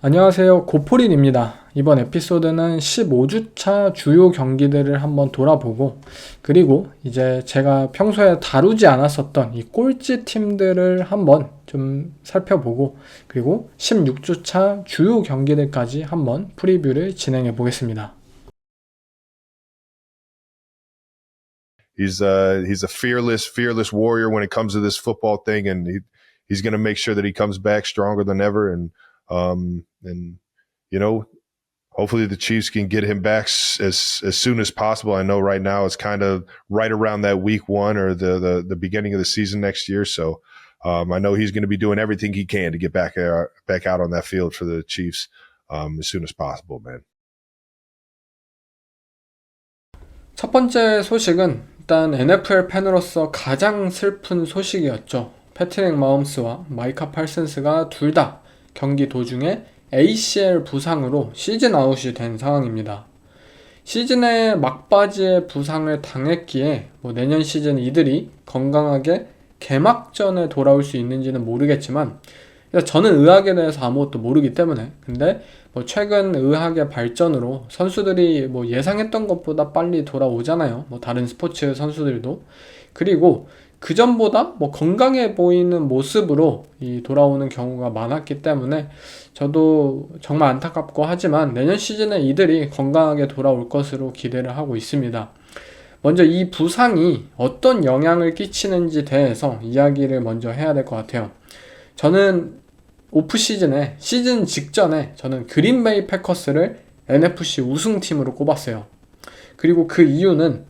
안녕하세요. 고포린입니다. 이번 에피소드는 15주차 주요 경기들을 한번 돌아보고, 그리고 이제 제가 평소에 다루지 않았었던 이 꼴찌 팀들을 한번 좀 살펴보고, 그리고 16주차 주요 경기들까지 한번 프리뷰를 진행해 보겠습니다. He's a fearless warrior when it comes to this football thing, and he's going to make sure that he comes back stronger than ever. And you know, hopefully the Chiefs can get him back as soon as possible. I know right now it's kind of right around that week one or the beginning of the season next year. So I know he's going to be doing everything he can to get back out on that field for the Chiefs as soon as possible, man. 첫 번째 소식은 일단 NFL 팬으로서 가장 슬픈 소식이었죠. 패트릭 마홈스와 마이카 팔슨스가 둘 다 경기 도중에 ACL 부상으로 시즌 아웃이 된 상황입니다. 시즌의 막바지에 부상을 당했기에 내년 시즌 이들이 건강하게 개막전에 돌아올 수 있는지는 모르겠지만, 저는 의학에 대해서 아무것도 모르기 때문에, 근데 최근 의학의 발전으로 선수들이 예상했던 것보다 빨리 돌아오잖아요. 다른 스포츠 선수들도. 그리고 그 전보다 건강해 보이는 모습으로 돌아오는 경우가 많았기 때문에 저도 정말 안타깝고 하지만 내년 시즌에 이들이 건강하게 돌아올 것으로 기대를 하고 있습니다. 먼저 이 부상이 어떤 영향을 끼치는지 대해서 이야기를 먼저 해야 될 것 같아요. 저는 오프 시즌에, 시즌 직전에 저는 그린베이 패커스를 NFC 우승팀으로 꼽았어요. 그리고 그 이유는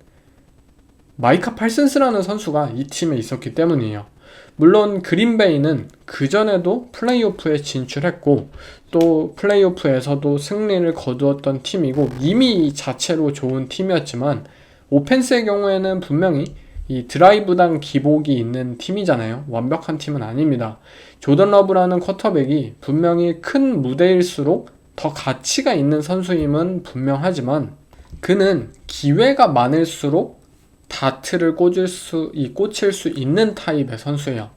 마이카 팔슨스라는 선수가 이 팀에 있었기 때문이에요. 물론 그린베이는 그전에도 플레이오프에 진출했고 또 플레이오프에서도 승리를 거두었던 팀이고 이미 자체로 좋은 팀이었지만, 오펜스의 경우에는 분명히 이 드라이브당 기복이 있는 팀이잖아요. 완벽한 팀은 아닙니다. 조던 러브라는 쿼터백이 분명히 큰 무대일수록 더 가치가 있는 선수임은 분명하지만, 그는 기회가 많을수록 다트를 꽂힐 수 있는 타입의 선수예요.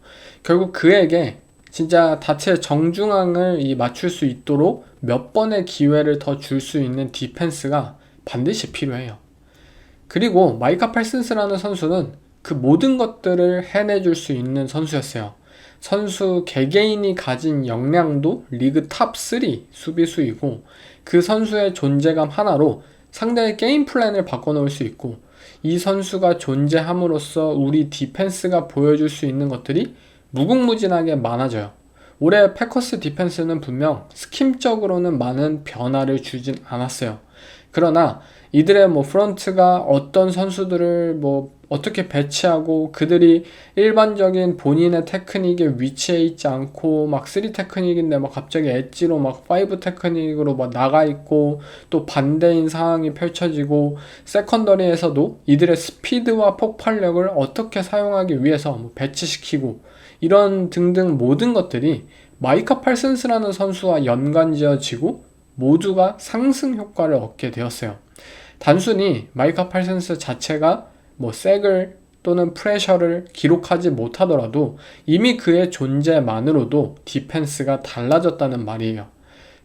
결국 그에게 진짜 다트의 정중앙을 맞출 수 있도록 몇 번의 기회를 더 줄 수 있는 디펜스가 반드시 필요해요. 그리고 마이카 팔슨스라는 선수는 그 모든 것들을 해내줄 수 있는 선수였어요. 선수 개개인이 가진 역량도 리그 탑 3 수비수이고, 그 선수의 존재감 하나로 상대의 게임 플랜을 바꿔놓을 수 있고, 이 선수가 존재함으로써 우리 디펜스가 보여줄 수 있는 것들이 무궁무진하게 많아져요. 올해 패커스 디펜스는 분명 스킴적으로는 많은 변화를 주진 않았어요. 그러나 이들의 프런트가 어떤 선수들을 어떻게 배치하고, 그들이 일반적인 본인의 테크닉에 위치해 있지 않고 3 테크닉인데 갑자기 엣지로 5 테크닉으로 나가 있고, 또 반대인 상황이 펼쳐지고, 세컨더리에서도 이들의 스피드와 폭발력을 어떻게 사용하기 위해서 배치시키고, 이런 등등 모든 것들이 마이카 팔슨스라는 선수와 연관지어지고 모두가 상승 효과를 얻게 되었어요. 단순히 마이카 팔슨스 자체가 색을 또는 프레셔를 기록하지 못하더라도 이미 그의 존재만으로도 디펜스가 달라졌다는 말이에요.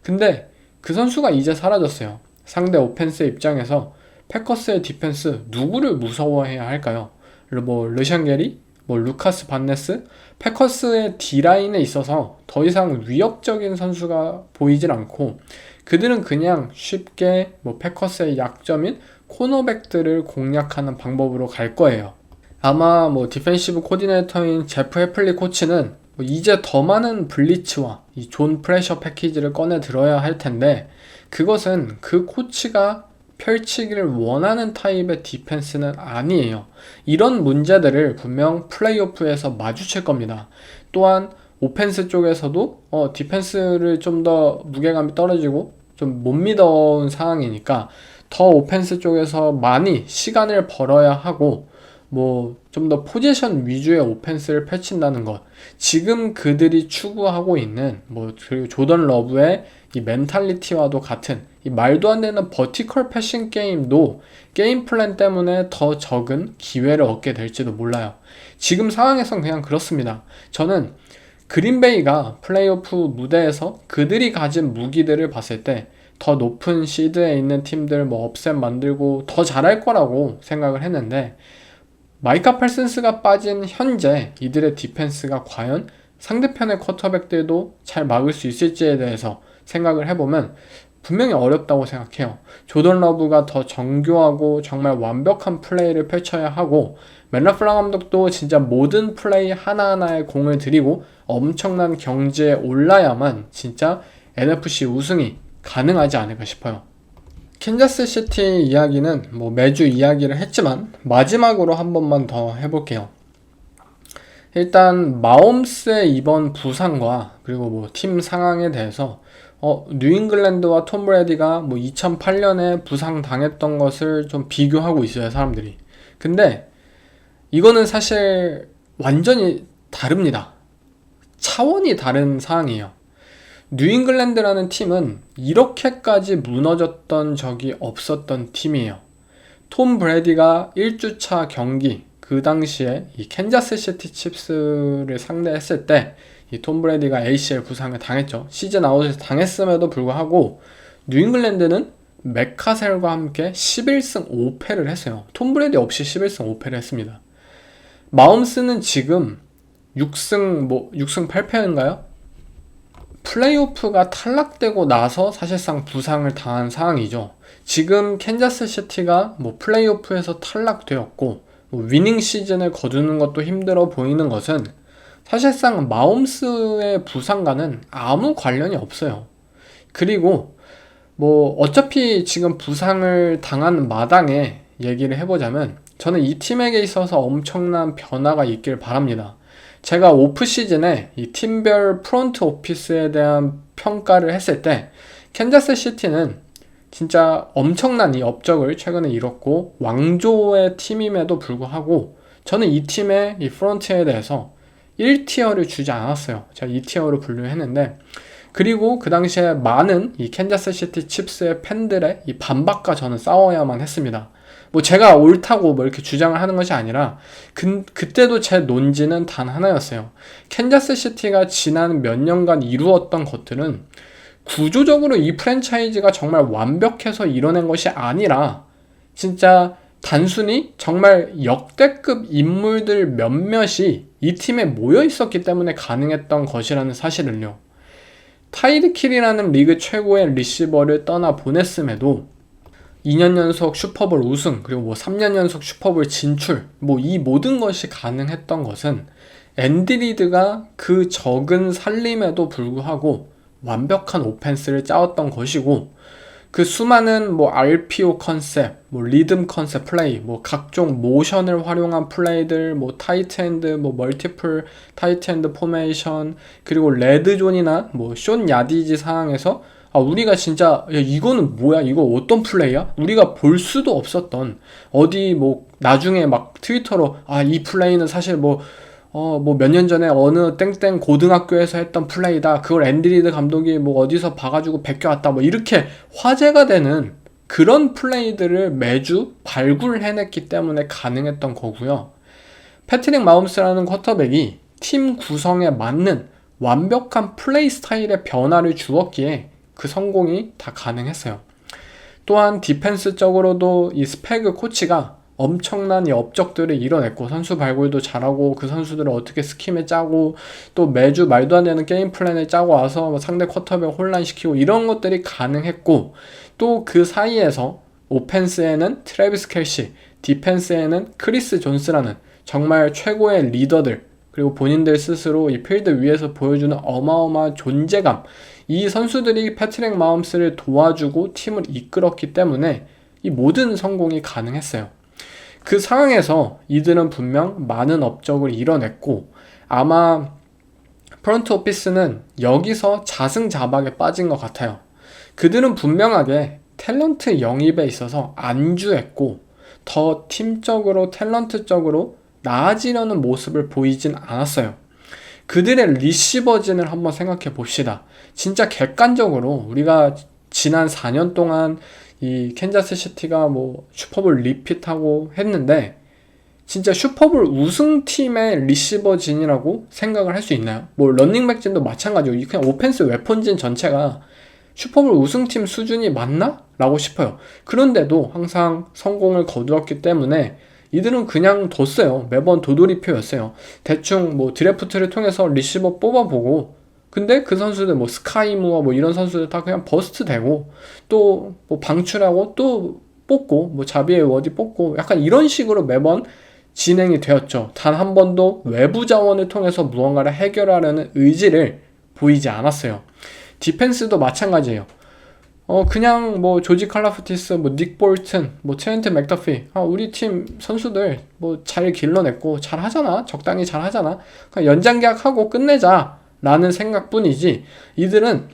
근데 그 선수가 이제 사라졌어요. 상대 오펜스의 입장에서 패커스의 디펜스 누구를 무서워해야 할까요? 르샨 게리? 루카스 반네스? 패커스의 D라인에 있어서 더 이상 위협적인 선수가 보이질 않고, 그들은 그냥 쉽게 패커스의 약점인 코너백들을 공략하는 방법으로 갈 거예요. 아마 디펜시브 코디네이터인 제프 해플리 코치는 이제 더 많은 블리츠와 이 존 프레셔 패키지를 꺼내 들어야 할 텐데, 그것은 그 코치가 펼치기를 원하는 타입의 디펜스는 아니에요. 이런 문제들을 분명 플레이오프에서 마주칠 겁니다. 또한 오펜스 쪽에서도 디펜스를 좀 더 무게감이 떨어지고 좀 못 믿어온 상황이니까 더 오펜스 쪽에서 많이 시간을 벌어야 하고, 좀 더 포지션 위주의 오펜스를 펼친다는 것. 지금 그들이 추구하고 있는 그리고 조던 러브의 이 멘탈리티와도 같은 이 말도 안 되는 버티컬 패싱 게임도 게임 플랜 때문에 더 적은 기회를 얻게 될지도 몰라요. 지금 상황에선 그냥 그렇습니다. 저는 그린베이가 플레이오프 무대에서 그들이 가진 무기들을 봤을 때 더 높은 시드에 있는 팀들 뭐 업셋 만들고 더 잘할 거라고 생각을 했는데, 마이카 팔슨스가 빠진 현재 이들의 디펜스가 과연 상대편의 쿼터백들도 잘 막을 수 있을지에 대해서 생각을 해보면 분명히 어렵다고 생각해요. 조던 러브가 더 정교하고 정말 완벽한 플레이를 펼쳐야 하고, 맷 라플라 감독도 진짜 모든 플레이 하나하나에 공을 들이고 엄청난 경지에 올라야만 진짜 NFC 우승이 가능하지 않을까 싶어요. 캔자스 시티 이야기는 뭐 매주 이야기를 했지만 마지막으로 한 번만 더 해볼게요. 일단 마홈스의 이번 부상과 그리고 뭐 팀 상황에 대해서 뉴잉글랜드와 톰 브래디가 뭐 2008년에 부상 당했던 것을 좀 비교하고 있어요, 사람들이. 근데 이거는 사실 완전히 다릅니다. 차원이 다른 상황이에요. 뉴잉글랜드라는 팀은 이렇게까지 무너졌던 적이 없었던 팀이에요. 톰 브래디가 1주차 경기, 그 당시에 이 캔자스 시티 칩스를 상대했을 때 이 톰 브래디가 ACL 부상을 당했죠. 시즌 아웃을 당했음에도 불구하고 뉴잉글랜드는 맥카셀과 함께 11승 5패를 했어요. 톰 브래디 없이 11승 5패를 했습니다. 마홈스는 지금 6승 8패인가요? 플레이오프가 탈락되고 나서 사실상 부상을 당한 상황이죠. 지금 캔자스 시티가 뭐 플레이오프에서 탈락되었고 뭐 위닝 시즌을 거두는 것도 힘들어 보이는 것은 사실상 마홈스의 부상과는 아무 관련이 없어요. 그리고 뭐 어차피 지금 부상을 당한 마당에 얘기를 해보자면 저는 이 팀에게 있어서 엄청난 변화가 있길 바랍니다. 제가 오프 시즌에 이 팀별 프론트 오피스에 대한 평가를 했을 때 캔자스 시티는 진짜 엄청난 이 업적을 최근에 이뤘고 왕조의 팀임에도 불구하고 저는 이 팀의 이 프론트에 대해서 1티어를 주지 않았어요. 제가 2티어로 분류했는데, 그리고 그 당시에 많은 이 캔자스 시티 칩스의 팬들의 이 반박과 저는 싸워야만 했습니다. 뭐 제가 옳다고 뭐 이렇게 주장을 하는 것이 아니라 그때도 제 논지는 단 하나였어요. 캔자스 시티가 지난 몇 년간 이루었던 것들은 구조적으로 이 프랜차이즈가 정말 완벽해서 이뤄낸 것이 아니라 진짜 단순히 정말 역대급 인물들 몇몇이 이 팀에 모여 있었기 때문에 가능했던 것이라는 사실을요. 타이드킬이라는 리그 최고의 리시버를 떠나 보냈음에도 2년 연속 슈퍼볼 우승, 그리고 뭐 3년 연속 슈퍼볼 진출, 뭐 이 모든 것이 가능했던 것은 앤디 리드가 그 적은 살림에도 불구하고 완벽한 오펜스를 짜왔던 것이고, 그 수많은 뭐 RPO 컨셉, 뭐 리듬 컨셉 플레이, 뭐 각종 모션을 활용한 플레이들, 뭐 타이트 엔드, 뭐 멀티플 타이트 엔드 포메이션, 그리고 레드존이나 뭐 숏 야디지 상황에서 우리가 진짜 야, 이거는 뭐야? 이거 어떤 플레이야? 우리가 볼 수도 없었던, 어디 뭐 나중에 막 트위터로 이 플레이는 사실 뭐 몇 년 전에 어느 땡땡 고등학교에서 했던 플레이다. 그걸 앤디 리드 감독이 뭐 어디서 봐가지고 베껴왔다. 뭐 이렇게 화제가 되는 그런 플레이들을 매주 발굴해냈기 때문에 가능했던 거고요. 패트릭 마홈스라는 쿼터백이 팀 구성에 맞는 완벽한 플레이 스타일의 변화를 주었기에 그 성공이 다 가능했어요. 또한 디펜스적으로도 이 스패그 코치가 엄청난 이 업적들을 이뤄냈고, 선수 발굴도 잘하고 그 선수들을 어떻게 스킴에 짜고 또 매주 말도 안 되는 게임 플랜을 짜고 와서 상대 쿼터백 혼란시키고 이런 것들이 가능했고, 또 그 사이에서 오펜스에는 트래비스 켈시, 디펜스에는 크리스 존스라는 정말 최고의 리더들, 그리고 본인들 스스로 이 필드 위에서 보여주는 어마어마한 존재감, 이 선수들이 패트릭 마홈스를 도와주고 팀을 이끌었기 때문에 이 모든 성공이 가능했어요. 그 상황에서 이들은 분명 많은 업적을 이뤄냈고, 아마 프런트 오피스는 여기서 자승자박에 빠진 것 같아요. 그들은 분명하게 탤런트 영입에 있어서 안주했고 더 팀적으로 탤런트적으로 나아지려는 모습을 보이진 않았어요. 그들의 리시버진을 한번 생각해 봅시다. 진짜 객관적으로 우리가 지난 4년 동안 이 캔자스 시티가 뭐 슈퍼볼 리핏하고 했는데 진짜 슈퍼볼 우승팀의 리시버진이라고 생각을 할 수 있나요? 뭐 런닝백진도 마찬가지고 그냥 오펜스 웨폰진 전체가 슈퍼볼 우승팀 수준이 맞나? 라고 싶어요. 그런데도 항상 성공을 거두었기 때문에 이들은 그냥 뒀어요. 매번 도돌이표였어요. 대충 뭐 드래프트를 통해서 리시버 뽑아보고, 근데 그 선수들 뭐 스카이무어 뭐 이런 선수들 다 그냥 버스트 되고, 또 뭐 방출하고 또 뽑고, 뭐 자비의 워디 뽑고, 약간 이런 식으로 매번 진행이 되었죠. 단 한 번도 외부 자원을 통해서 무언가를 해결하려는 의지를 보이지 않았어요. 디펜스도 마찬가지예요. 그냥 뭐 조지 칼라프티스, 뭐 닉 볼튼, 뭐 트렌트 맥더피, 우리 팀 선수들 뭐 잘 길러냈고 잘 하잖아, 적당히 잘 하잖아, 그냥 연장 계약하고 끝내자라는 생각뿐이지, 이들은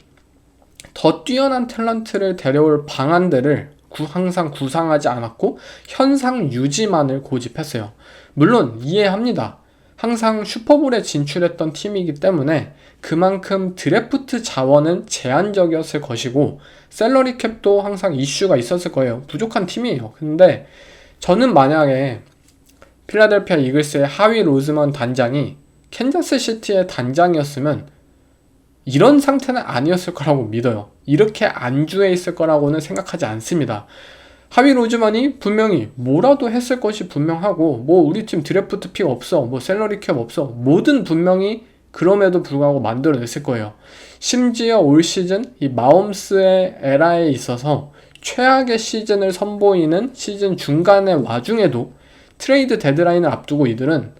더 뛰어난 탤런트를 데려올 방안들을 항상 구상하지 않았고 현상 유지만을 고집했어요. 물론 이해합니다. 항상 슈퍼볼에 진출했던 팀이기 때문에 그만큼 드래프트 자원은 제한적이었을 것이고 셀러리 캡도 항상 이슈가 있었을 거예요. 부족한 팀이에요. 근데 저는 만약에 필라델피아 이글스의 하위 로즈먼 단장이 캔자스 시티의 단장이었으면 이런 상태는 아니었을 거라고 믿어요. 이렇게 안주해 있을 거라고는 생각하지 않습니다. 하위 로즈만이 분명히 뭐라도 했을 것이 분명하고, 뭐 우리 팀 드래프트 픽 없어, 뭐 셀러리 캡 없어, 뭐든 분명히 그럼에도 불구하고 만들어냈을 거예요. 심지어 올 시즌 이 마홈스의 에라에 있어서 최악의 시즌을 선보이는 시즌 중간의 와중에도 트레이드 데드라인을 앞두고 이들은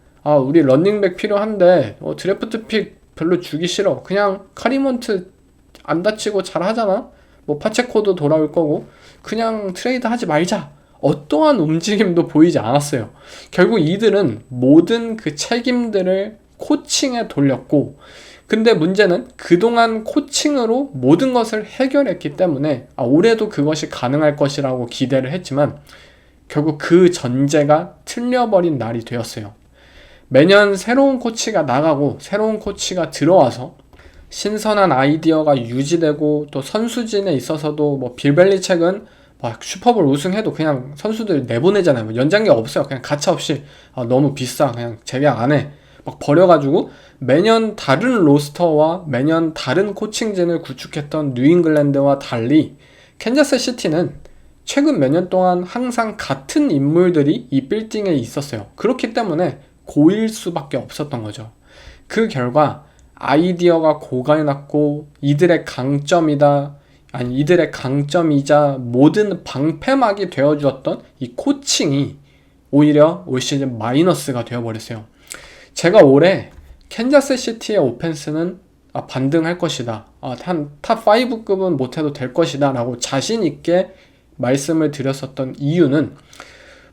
우리 런닝백 필요한데 드래프트 픽 별로 주기 싫어, 그냥 카리먼트 안 다치고 잘 하잖아, 뭐 파체코도 돌아올 거고 그냥 트레이드 하지 말자, 어떠한 움직임도 보이지 않았어요. 결국 이들은 모든 그 책임들을 코칭에 돌렸고, 근데 문제는 그동안 코칭으로 모든 것을 해결했기 때문에 올해도 그것이 가능할 것이라고 기대를 했지만 결국 그 전제가 틀려버린 날이 되었어요. 매년 새로운 코치가 나가고 새로운 코치가 들어와서 신선한 아이디어가 유지되고, 또 선수진에 있어서도 뭐 빌 벨리책은 막 슈퍼볼 우승해도 그냥 선수들 내보내잖아요. 뭐 연장계약 없어요. 그냥 가차 없이 너무 비싸, 그냥 재계약 안 해, 막 버려가지고 매년 다른 로스터와 매년 다른 코칭진을 구축했던 뉴잉글랜드와 달리 캔자스 시티는 최근 몇 년 동안 항상 같은 인물들이 이 빌딩에 있었어요. 그렇기 때문에 고일 수밖에 없었던 거죠. 그 결과 아이디어가 고갈났고 이들의 강점이자 모든 방패막이 되어주었던 이 코칭이 오히려 올 시즌 마이너스가 되어버렸어요. 제가 올해 캔자스 시티의 오펜스는 반등할 것이다, 한 탑5급은 못해도 될 것이다 라고 자신있게 말씀을 드렸었던 이유는,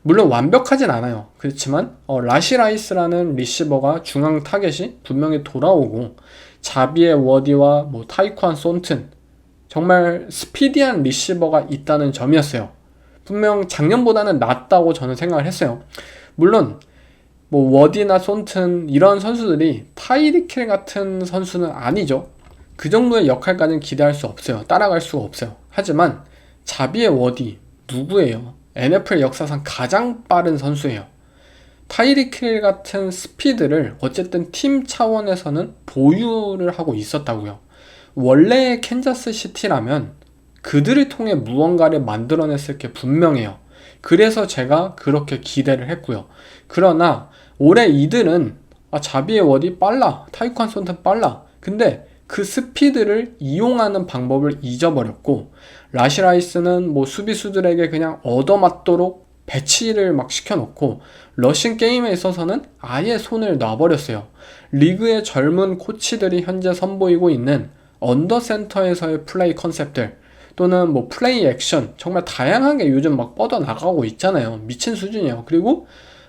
물론 완벽하진 않아요. 그렇지만 라시 라이스라는 리시버가 중앙 타겟이 분명히 돌아오고, 자비의 워디와 뭐 타이쿠안 손튼, 정말 스피디한 리시버가 있다는 점이었어요. 분명 작년보다는 낫다고 저는 생각을 했어요. 물론 뭐 워디나 손튼 이런 선수들이 타이리킬 같은 선수는 아니죠. 그 정도의 역할까지는 기대할 수 없어요. 따라갈 수가 없어요. 하지만 자비의 워디 누구예요? NFL 역사상 가장 빠른 선수예요. 타이리킬 같은 스피드를 어쨌든 팀 차원에서는 보유를 하고 있었다고요. 원래의 캔자스 시티라면 그들을 통해 무언가를 만들어냈을 게 분명해요. 그래서 제가 그렇게 기대를 했고요. 그러나 올해 이들은 자비의 워디 빨라, 타이쿠안 손튼 빨라, 근데 그 스피드를 이용하는 방법을 잊어버렸고, 라시 라이스는 뭐 수비수들에게 그냥 얻어맞도록 배치를 막 시켜놓고 러싱 게임에 있어서는 아예 손을 놔버렸어요. 리그의 젊은 코치들이 현재 선보이고 있는 언더센터에서의 플레이 컨셉들, 또는 뭐 플레이 액션, 정말 다양하게 요즘 막 뻗어나가고 있잖아요. 미친 수준이에요. 그리고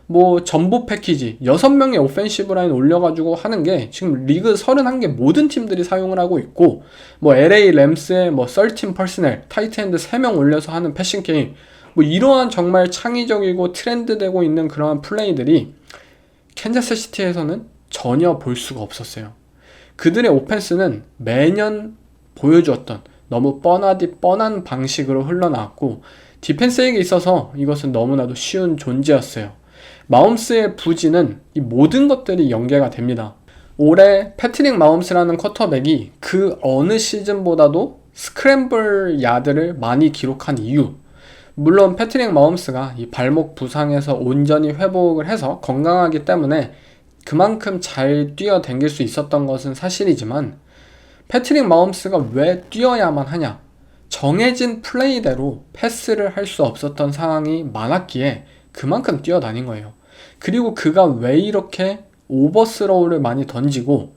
뭐 전보 패키지 6명의 오펜시브 라인 올려가지고 하는 게 지금 리그 31개 모든 팀들이 사용을 하고 있고, 뭐 LA 램스의 뭐 13 퍼스널 타이트엔드 3명 올려서 하는 패싱 게임, 뭐 이러한 정말 창의적이고 트렌드 되고 있는 그러한 플레이들이 캔자스 시티에서는 전혀 볼 수가 없었어요. 그들의 오펜스는 매년 보여주었던 너무 뻔한 방식으로 흘러나왔고, 디펜스에게 있어서 이것은 너무나도 쉬운 존재였어요. 마홈스의 부진은 이 모든 것들이 연계가 됩니다. 올해 패트릭 마홈스라는 쿼터백이 그 어느 시즌보다도 스크램블 야드를 많이 기록한 이유, 물론 패트릭 마홈스가 이 발목 부상에서 온전히 회복을 해서 건강하기 때문에 그만큼 잘 뛰어댕길 수 있었던 것은 사실이지만, 패트릭 마홈스가 왜 뛰어야만 하냐, 정해진 플레이대로 패스를 할 수 없었던 상황이 많았기에 그만큼 뛰어다닌 거예요. 그리고 그가 왜 이렇게 오버스로우를 많이 던지고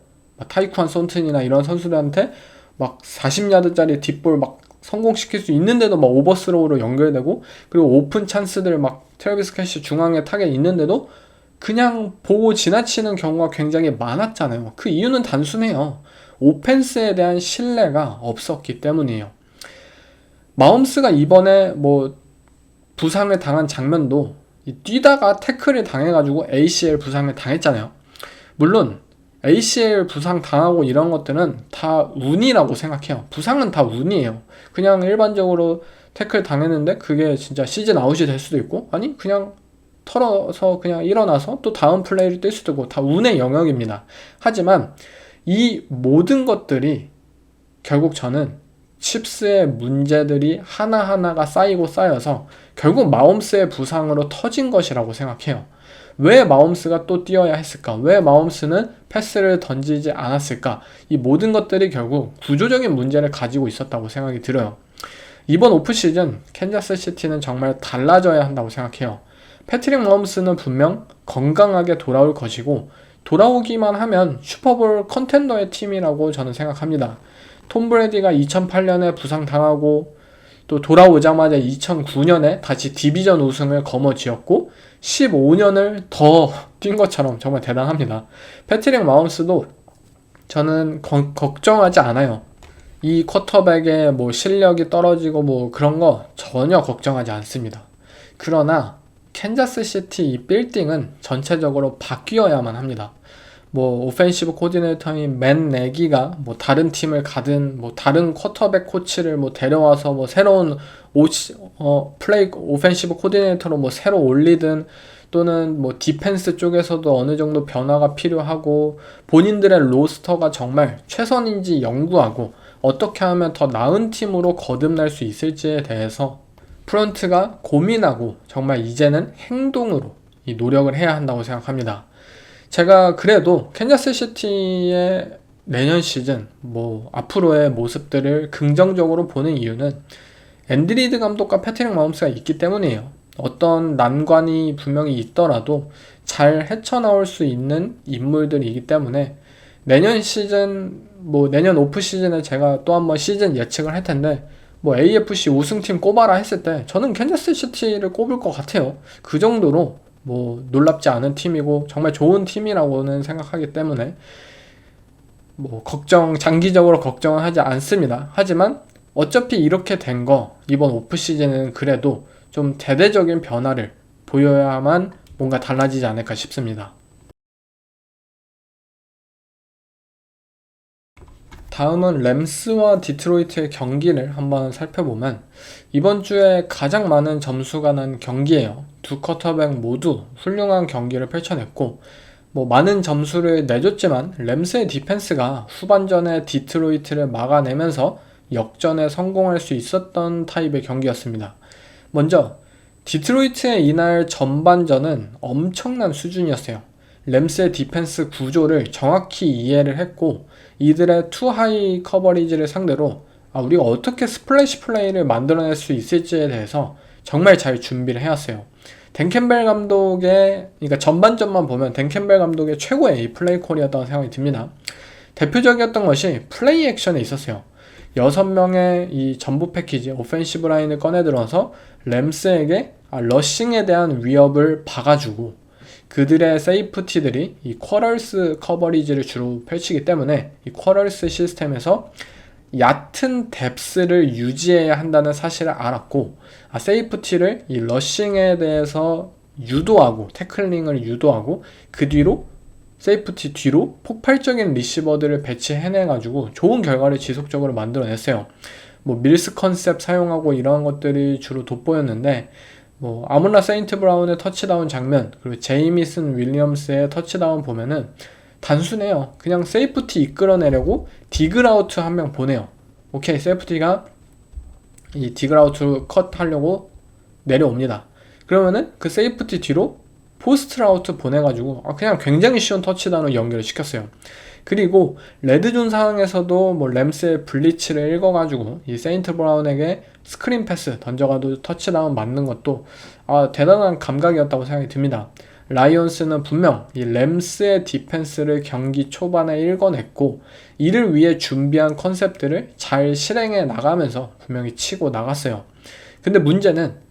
타이쿠안 손튼이나 이런 선수들한테 막 40야드짜리 딥볼 막 성공시킬 수 있는데도 막 오버스로우로 연결되고, 그리고 오픈 찬스들 막 트래비스 캐시 중앙에 타겟 있는데도 그냥 보고 지나치는 경우가 굉장히 많았잖아요. 그 이유는 단순해요. 오펜스에 대한 신뢰가 없었기 때문이에요. 마홈스가 이번에 뭐 부상을 당한 장면도 뛰다가 태클을 당해가지고 ACL 부상을 당했잖아요. 물론 ACL 부상 당하고 이런 것들은 다 운이라고 생각해요. 부상은 다 운이에요. 그냥 일반적으로 태클 당했는데 그게 진짜 시즌 아웃이 될 수도 있고, 아니 그냥 털어서 그냥 일어나서 또 다음 플레이를 뛸 수도 있고, 다 운의 영역입니다. 하지만 이 모든 것들이 결국 저는 칩스의 문제들이 하나하나가 쌓이고 쌓여서 결국 마홈스의 부상으로 터진 것이라고 생각해요. 왜 마홈스가 또 뛰어야 했을까? 왜 마홈스는 패스를 던지지 않았을까? 이 모든 것들이 결국 구조적인 문제를 가지고 있었다고 생각이 들어요. 이번 오프시즌 캔자스 시티는 정말 달라져야 한다고 생각해요. 패트릭 마홈스는 분명 건강하게 돌아올 것이고, 돌아오기만 하면 슈퍼볼 컨텐더의 팀이라고 저는 생각합니다. 톰 브래디가 2008년에 부상당하고 또 돌아오자마자 2009년에 다시 디비전 우승을 거머쥐었고 15년을 더 뛴 것처럼 정말 대단합니다. 패트릭 마홈스도 저는 걱정하지 않아요. 이 쿼터백의 뭐 실력이 떨어지고 뭐 그런 거 전혀 걱정하지 않습니다. 그러나 캔자스 시티 이 빌딩은 전체적으로 바뀌어야만 합니다. 뭐 오펜시브 코디네이터인 맨 내기가 뭐 다른 팀을 가든, 뭐 다른 쿼터백 코치를 뭐 데려와서 뭐 새로운 플레이 오펜시브 코디네이터로 뭐 새로 올리든, 또는 뭐 디펜스 쪽에서도 어느 정도 변화가 필요하고 본인들의 로스터가 정말 최선인지 연구하고 어떻게 하면 더 나은 팀으로 거듭날 수 있을지에 대해서 프런트가 고민하고 정말 이제는 행동으로 이 노력을 해야 한다고 생각합니다. 제가 그래도 캔자스 시티의 내년 시즌 뭐 앞으로의 모습들을 긍정적으로 보는 이유는 앤디 리드 감독과 패트릭 마홈스가 있기 때문이에요. 어떤 난관이 분명히 있더라도 잘 헤쳐나올 수 있는 인물들이기 때문에 내년 시즌, 뭐 내년 오프 시즌에 제가 또 한번 시즌 예측을 할 텐데, 뭐 AFC 우승팀 꼽아라 했을 때 저는 캔자스 시티를 꼽을 것 같아요. 그 정도로 뭐 놀랍지 않은 팀이고 정말 좋은 팀이라고는 생각하기 때문에 뭐 장기적으로 걱정은 하지 않습니다. 하지만 어차피 이렇게 된 거 이번 오프 시즌은 그래도 좀 대대적인 변화를 보여야만 뭔가 달라지지 않을까 싶습니다. 다음은 램스와 디트로이트의 경기를 한번 살펴보면 이번 주에 가장 많은 점수가 난 경기예요. 두 쿼터백 모두 훌륭한 경기를 펼쳐냈고 뭐 많은 점수를 내줬지만 램스의 디펜스가 후반전에 디트로이트를 막아내면서 역전에 성공할 수 있었던 타입의 경기였습니다. 먼저 디트로이트의 이날 전반전은 엄청난 수준이었어요. 램스의 디펜스 구조를 정확히 이해를 했고 이들의 투하이 커버리지를 상대로 우리가 어떻게 스플래시 플레이를 만들어낼 수 있을지에 대해서 정말 잘 준비를 해왔어요. 댄 캠벨 감독의, 그러니까 전반전만 보면 댄 캠벨 감독의 최고의 플레이 콜이었다고 생각이 듭니다. 대표적이었던 것이 플레이 액션에 있었어요. 6명의 이 전부 패키지 오펜시브 라인을 꺼내 들어서 램스에게 러싱에 대한 위협을 박아주고 그들의 세이프티들이 이 쿼럴스 커버리지를 주로 펼치기 때문에 이 쿼럴스 시스템에서 얕은 뎁스를 유지해야 한다는 사실을 알았고 세이프티를 이 러싱에 대해서 유도하고 태클링을 유도하고 그 뒤로 세이프티 뒤로 폭발적인 리시버들을 배치해내가지고 좋은 결과를 지속적으로 만들어냈어요. 뭐 밀스 컨셉 사용하고 이러한 것들이 주로 돋보였는데 뭐 아몬라 세인트 브라운의 터치다운 장면, 그리고 제이미슨 윌리엄스의 터치다운 보면은 단순해요. 그냥 세이프티 이끌어내려고 디그라우트 한 명 보내요. 오케이, 세이프티가 이 디그라우트 컷 하려고 내려옵니다. 그러면은 그 세이프티 뒤로 포스트 라우트 보내가지고 그냥 굉장히 쉬운 터치다운을 연결을 시켰어요. 그리고 레드존 상황에서도 뭐 램스의 블리츠를 읽어가지고 이 세인트 브라운에게 스크린 패스 던져가도 터치다운 맞는 것도 대단한 감각이었다고 생각이 듭니다. 라이온스는 분명 이 램스의 디펜스를 경기 초반에 읽어냈고 이를 위해 준비한 컨셉들을 잘 실행해 나가면서 분명히 치고 나갔어요. 근데 문제는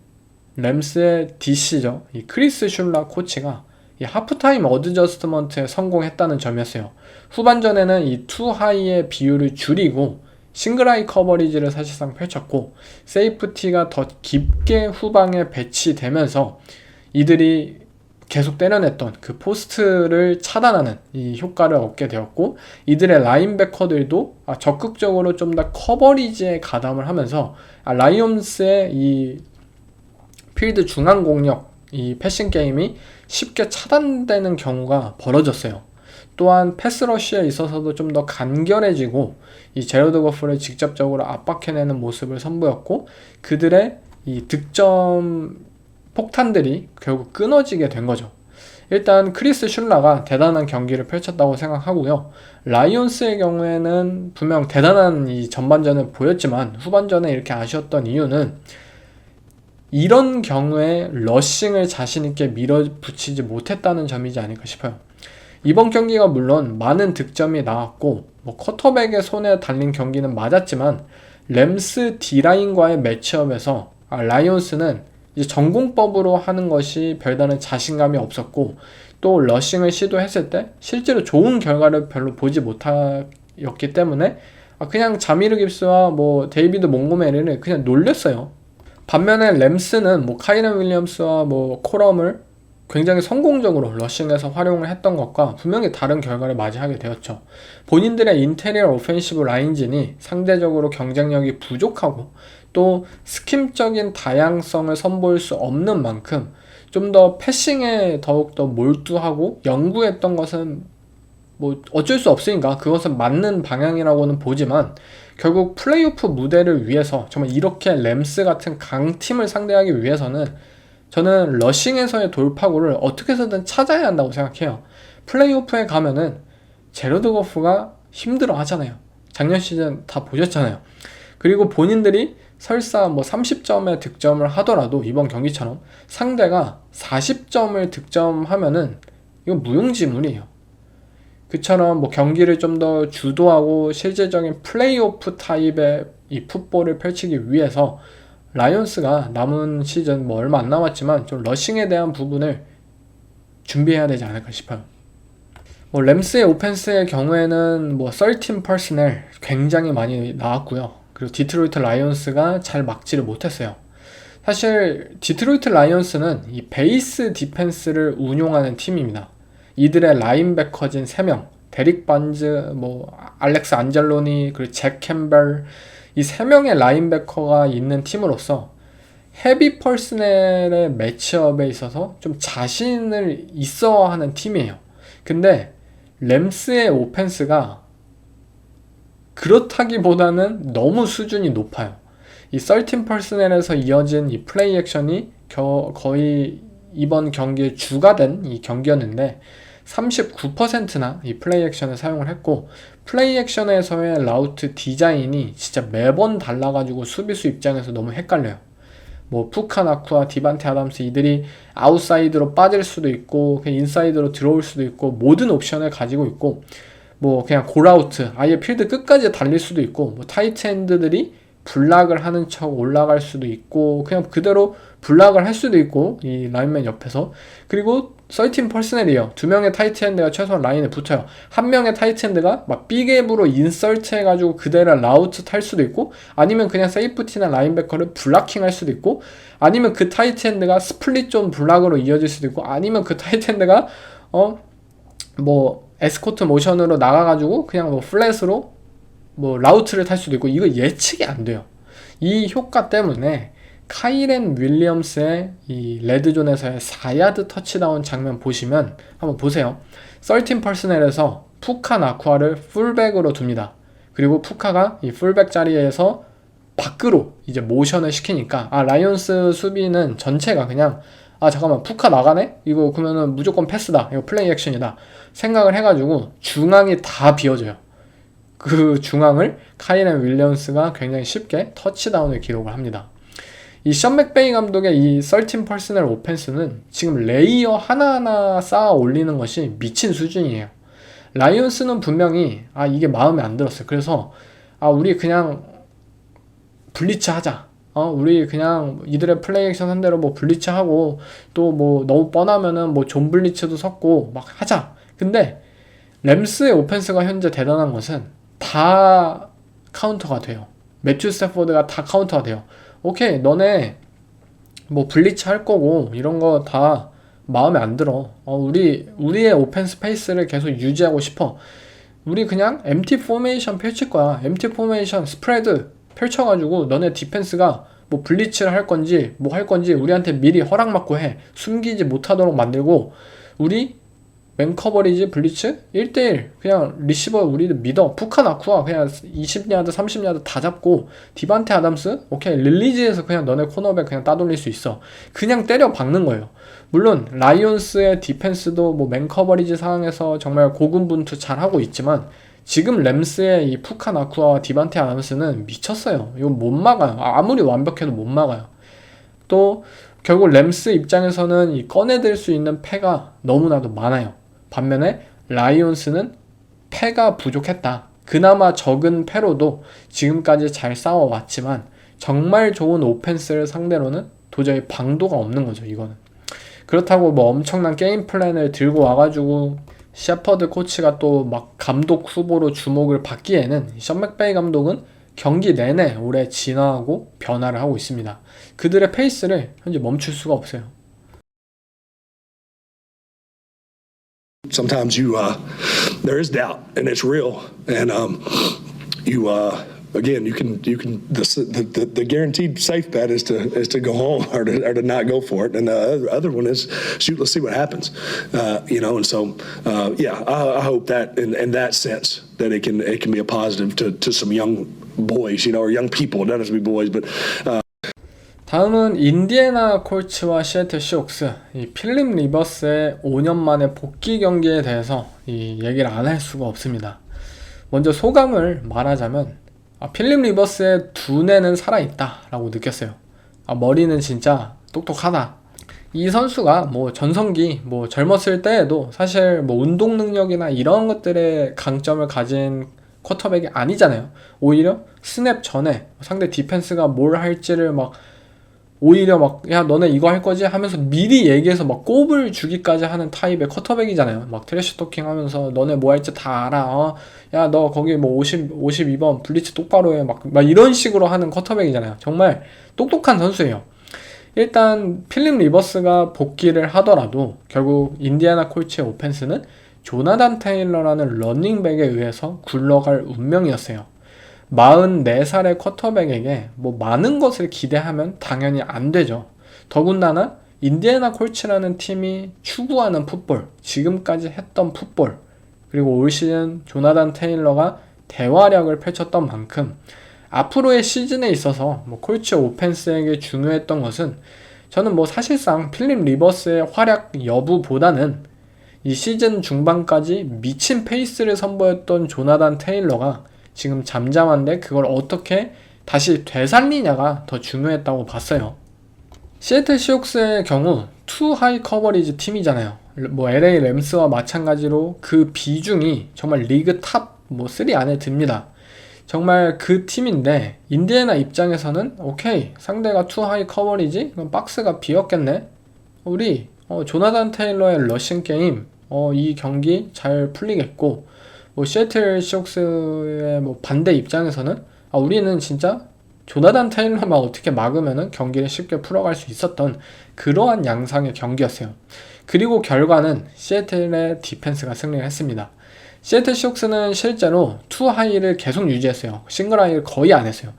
램스의 DC죠. 이 크리스 슐라 코치가 이 하프타임 어드저스트먼트에 성공했다는 점이었어요. 후반전에는 이 투하이의 비율을 줄이고 싱글하이 커버리지를 사실상 펼쳤고 세이프티가 더 깊게 후방에 배치되면서 이들이 계속 때려냈던 그 포스트를 차단하는 이 효과를 얻게 되었고 이들의 라인베커들도 적극적으로 좀 더 커버리지에 가담을 하면서 라이온스의 이 필드 중앙 공격, 이 패싱 게임이 쉽게 차단되는 경우가 벌어졌어요. 또한 패스러쉬에 있어서도 좀 더 간결해지고 이 제러드 거프를 직접적으로 압박해내는 모습을 선보였고 그들의 이 득점 폭탄들이 결국 끊어지게 된 거죠. 일단 크리스 슐라가 대단한 경기를 펼쳤다고 생각하고요. 라이온스의 경우에는 분명 대단한 이 전반전을 보였지만 후반전에 이렇게 아쉬웠던 이유는 이런 경우에 러싱을 자신있게 밀어붙이지 못했다는 점이지 않을까 싶어요. 이번 경기가 물론 많은 득점이 나왔고 쿼터백의 손에 달린 경기는 맞았지만 램스 D라인과의 매치업에서 라이온스는 이제 전공법으로 하는 것이 별다른 자신감이 없었고 또 러싱을 시도했을 때 실제로 좋은 결과를 별로 보지 못하였기 때문에 그냥 자미르 깁스와 데이비드 몽고메리를 그냥 놀렸어요. 반면에 램스는 카이런 윌리엄스와 코럼을 굉장히 성공적으로 러싱에서 활용을 했던 것과 분명히 다른 결과를 맞이하게 되었죠. 본인들의 인테리어 오펜시브 라인진이 상대적으로 경쟁력이 부족하고 또 스킴적인 다양성을 선보일 수 없는 만큼 좀 더 패싱에 더욱더 몰두하고 연구했던 것은 어쩔 수 없으니까 그것은 맞는 방향이라고는 보지만 결국 플레이오프 무대를 위해서 정말 이렇게 램스 같은 강팀을 상대하기 위해서는 저는 러싱에서의 돌파구를 어떻게 해서든 찾아야 한다고 생각해요. 플레이오프에 가면은 제러드 거프가 힘들어 하잖아요. 작년 시즌 다 보셨잖아요. 그리고 본인들이 설사 30점의 득점을 하더라도 이번 경기처럼 상대가 40점을 득점하면은 이건 무용지물이에요. 그처럼 경기를 좀 더 주도하고 실질적인 플레이오프 타입의 이 풋볼을 펼치기 위해서 라이온스가 남은 시즌 얼마 안 남았지만 좀 러싱에 대한 부분을 준비해야 되지 않을까 싶어요. 램스의 오펜스의 경우에는 13 퍼스널 굉장히 많이 나왔고요. 그리고 디트로이트 라이온스가 잘 막지를 못했어요. 사실 디트로이트 라이온스는 이 베이스 디펜스를 운용하는 팀입니다. 이들의 라인베커진 3명, 데릭 반즈, 알렉스 안젤로니, 그리고 잭 캠벨, 이 3명의 라인베커가 있는 팀으로서 헤비 퍼스널의 매치업에 있어서 좀 자신을 있어 하는 팀이에요. 근데 램스의 오펜스가 그렇다기보다는 너무 수준이 높아요. 이 13 퍼스널에서 이어진 이 플레이 액션이 거의 이번 경기의 주가 된 이 경기였는데 39%나 이 플레이 액션을 사용을 했고 플레이 액션에서의 라우트 디자인이 진짜 매번 달라가지고 수비수 입장에서 너무 헷갈려요. 푸카 나쿠와 디반테 아담스 이들이 아웃사이드로 빠질 수도 있고 그냥 인사이드로 들어올 수도 있고 모든 옵션을 가지고 있고 그냥 골아우트 아예 필드 끝까지 달릴 수도 있고 타이트 엔드들이 블락을 하는 척 올라갈 수도 있고 그냥 그대로 블락을 할 수도 있고 이 라인맨 옆에서 그리고 13 퍼스널이에요. 2명의 타이트 엔드가 최소한 라인에 붙어요. 한 명의 타이트 엔드가 빅앱으로 인설트 해가지고 그대로 라우트 탈 수도 있고 아니면 그냥 세이프티나 라인베커를 블락킹 할 수도 있고 아니면 그 타이트 엔드가 스플릿 존 블락으로 이어질 수도 있고 아니면 그 타이트 엔드가 에스코트 모션으로 나가가지고 그냥 플랫으로 라우트를 탈 수도 있고 이거 예측이 안 돼요. 이 효과 때문에 카이렌 윌리엄스의 이 레드존에서의 4야드 터치다운 장면 보시면 한번 보세요. 13 퍼스널에서 푸카 나쿠아를 풀백으로 둡니다. 그리고 푸카가 이 풀백 자리에서 밖으로 이제 모션을 시키니까 라이온스 수비는 전체가 그냥 잠깐만 푸카 나가네? 이거 그러면은 무조건 패스다. 이거 플레이 액션이다. 생각을 해가지고 중앙이 다 비워져요. 그 중앙을 카이렌 윌리엄스가 굉장히 쉽게 터치다운을 기록을 합니다. 이 션 맥베이 감독의 이 13 퍼스널 오펜스는 지금 레이어 하나하나 쌓아 올리는 것이 미친 수준이에요. 라이온스는 분명히 이게 마음에 안 들었어요. 그래서 우리 그냥 블리츠 하자. 우리 그냥 이들의 플레이 액션 한 대로 뭐 블리츠 하고 또 뭐 너무 뻔하면은 뭐 존 블리츠도 섞고 막 하자. 근데 램스의 오펜스가 현재 대단한 것은 다 카운터가 돼요. 매튜 스태포드가 다 카운터가 돼요. 오케이, 너네 뭐 블리츠 할 거고 이런 거 다 마음에 안 들어. 우리의 오펜스 페이스를 계속 유지하고 싶어. 우리 그냥 MT 포메이션 펼칠 거야. MT 포메이션 스프레드 펼쳐가지고 너네 디펜스가 뭐 블리츠를 할 건지 뭐 할 건지 우리한테 미리 허락받고 해. 숨기지 못하도록 만들고 우리 맨 커버리지 블리츠 1대1 그냥 리시버 우리를 믿어. 푸카 나쿠아 그냥 20야드 30야드 다 잡고 디반테 아담스 오케이 릴리즈에서 그냥 너네 코너백 그냥 따돌릴 수 있어. 그냥 때려 박는 거예요. 물론 라이온스의 디펜스도 뭐 맨 커버리지 상황에서 정말 고군분투 잘 하고 있지만 지금 램스의 이 푸카 나쿠아와 디반테 아담스는 미쳤어요. 이건 못 막아요. 아무리 완벽해도 못 막아요. 또 결국 램스 입장에서는 이 꺼내들 수 있는 패가 너무나도 많아요. 반면에 라이온스는 패가 부족했다. 그나마 적은 패로도 지금까지 잘 싸워왔지만 정말 좋은 오펜스를 상대로는 도저히 방도가 없는 거죠. 이거는. 그렇다고 뭐 엄청난 게임 플랜을 들고 와가지고 셰퍼드 코치가 또 막 감독 후보로 주목을 받기에는 션 맥베이 감독은 경기 내내 올해 진화하고 변화를 하고 있습니다. 그들의 페이스를 현재 멈출 수가 없어요. Sometimes there is doubt and it's real, and again you can the guaranteed safe bet is to go home or to not go for it, and the other one is shoot, let's see what happens, and so I hope that in that sense that it can be a positive to some young boys, or young people. It doesn't have to be boys, but. 다음은 인디애나 콜츠와 시애틀 시옥스, 이 필립 리버스의 5년 만에 복귀 경기에 대해서 이 얘기를 안 할 수가 없습니다. 먼저 소감을 말하자면 필립 리버스의 두뇌는 살아있다 라고 느꼈어요. 머리는 진짜 똑똑하다. 이 선수가 뭐 전성기 뭐 젊었을 때에도 사실 뭐 운동 능력이나 이런 것들의 강점을 가진 쿼터백이 아니잖아요. 오히려 스냅 전에 상대 디펜스가 뭘 할지를 막 오히려 막 야 너네 이거 할 거지 하면서 미리 얘기해서 막 꼽을 주기까지 하는 타입의 쿼터백이잖아요. 막 트래시 토킹 하면서 너네 뭐 할지 다 알아. 야 너 거기 뭐 52번 블리츠 똑바로 해. 막 이런 식으로 하는 쿼터백이잖아요. 정말 똑똑한 선수예요. 일단 필립 리버스가 복귀를 하더라도 결국 인디애나 콜츠의 오펜스는 조나단 테일러라는 러닝백에 의해서 굴러갈 운명이었어요. 44살의 쿼터백에게 뭐 많은 것을 기대하면 당연히 안 되죠. 더군다나 인디애나 콜츠라는 팀이 추구하는 풋볼, 지금까지 했던 풋볼, 그리고 올 시즌 조나단 테일러가 대활약을 펼쳤던 만큼 앞으로의 시즌에 있어서 뭐 콜츠 오펜스에게 중요했던 것은 저는 뭐 사실상 필립 리버스의 활약 여부보다는 이 시즌 중반까지 미친 페이스를 선보였던 조나단 테일러가 지금 잠잠한데 그걸 어떻게 다시 되살리냐가 더 중요했다고 봤어요. 시애틀 시옥스의 경우 투 하이 커버리지 팀이잖아요. 뭐 LA 램스와 마찬가지로 그 비중이 정말 리그 탑 3 안에 듭니다. 정말 그 팀인데 인디애나 입장에서는 오케이 상대가 투 하이 커버리지? 그럼 박스가 비었겠네? 우리 조나단 테일러의 러싱 게임 이 경기 잘 풀리겠고 뭐 시애틀 시옥스의 뭐 반대 입장에서는 우리는 진짜 조나단 테일러만 어떻게 막으면은 경기를 쉽게 풀어갈 수 있었던 그러한 양상의 경기였어요. 그리고 결과는 시애틀의 디펜스가 승리를 했습니다. 시애틀 시옥스는 실제로 투 하이를 계속 유지했어요. 싱글 하이를 거의 안 했어요.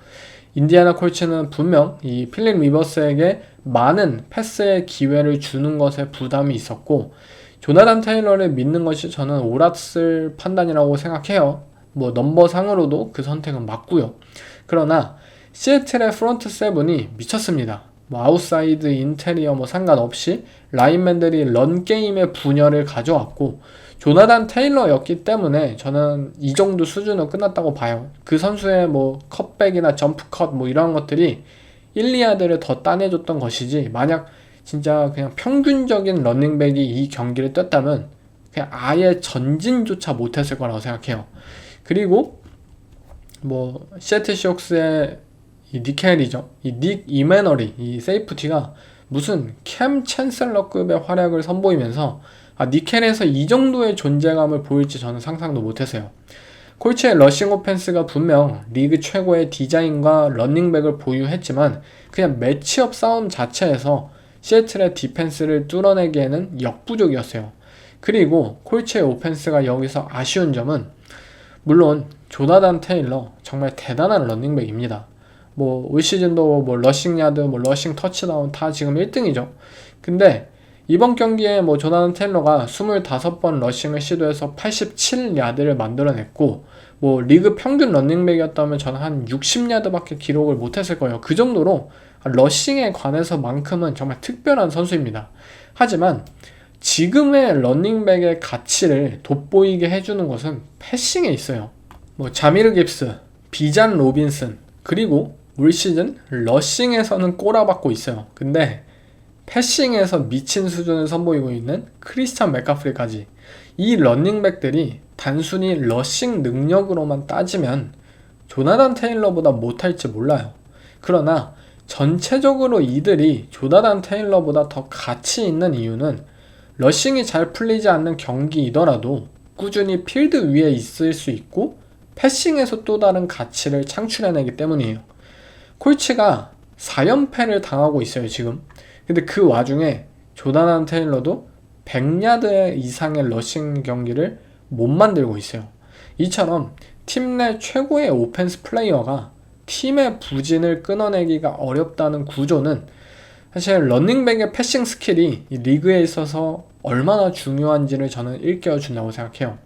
인디애나 콜츠는 분명 이 필립 리버스에게 많은 패스의 기회를 주는 것에 부담이 있었고 조나단 테일러를 믿는 것이 저는 옳았을 판단이라고 생각해요. 뭐 넘버상으로도 그 선택은 맞고요. 그러나 시애틀의 프론트 세븐이 미쳤습니다. 뭐 아웃사이드, 인테리어 뭐 상관없이 라인맨들이 런 게임의 분열을 가져왔고 조나단 테일러였기 때문에 저는 이 정도 수준으로 끝났다고 봐요. 그 선수의 뭐 컷백이나 점프컷 뭐 이런 것들이 1, 2야드를 더 따내줬던 것이지 만약 진짜 그냥 평균적인 러닝백이 이 경기를 떴다면 그냥 아예 전진조차 못했을 거라고 생각해요. 그리고 뭐 시애틀 시옥스의 이 니켈이죠. 이 닉 이메너리 이 세이프티가 무슨 캠 챈슬러급의 활약을 선보이면서 니켈에서 이 정도의 존재감을 보일지 저는 상상도 못했어요. 콜츠의 러싱 오펜스가 분명 리그 최고의 디자인과 러닝백을 보유했지만 그냥 매치업 싸움 자체에서 시애틀의 디펜스를 뚫어내기에는 역부족이었어요. 그리고 콜츠의 오펜스가 여기서 아쉬운 점은 물론 조나단 테일러 정말 대단한 러닝백입니다. 뭐 올 시즌도 뭐 러싱 야드, 뭐 러싱 터치다운 다 지금 1등이죠. 근데 이번 경기에 뭐 조나단 테일러가 25번 러싱을 시도해서 87야드를 만들어냈고 뭐 리그 평균 러닝백이었다면 저는 한 60야드밖에 기록을 못했을 거예요. 그 정도로 러싱에 관해서만큼은 정말 특별한 선수입니다. 하지만 지금의 러닝백의 가치를 돋보이게 해주는 것은 패싱에 있어요. 뭐 자미르 깁스, 비잔 로빈슨, 그리고 올 시즌 러싱에서는 꼬라박고 있어요. 근데 패싱에서 미친 수준을 선보이고 있는 크리스찬 맥카프리까지 이 러닝백들이 단순히 러싱 능력으로만 따지면 조나단 테일러보다 못할지 몰라요. 그러나 전체적으로 이들이 조나단 테일러보다 더 가치 있는 이유는 러싱이 잘 풀리지 않는 경기이더라도 꾸준히 필드 위에 있을 수 있고 패싱에서 또 다른 가치를 창출해내기 때문이에요. 콜츠가 4연패를 당하고 있어요 지금. 근데 그 와중에 조나단 테일러도 100야드 이상의 러싱 경기를 못 만들고 있어요. 이처럼 팀 내 최고의 오펜스 플레이어가 팀의 부진을 끊어내기가 어렵다는 구조는 사실 러닝백의 패싱 스킬이 이 리그에 있어서 얼마나 중요한지를 저는 일깨워준다고 생각해요.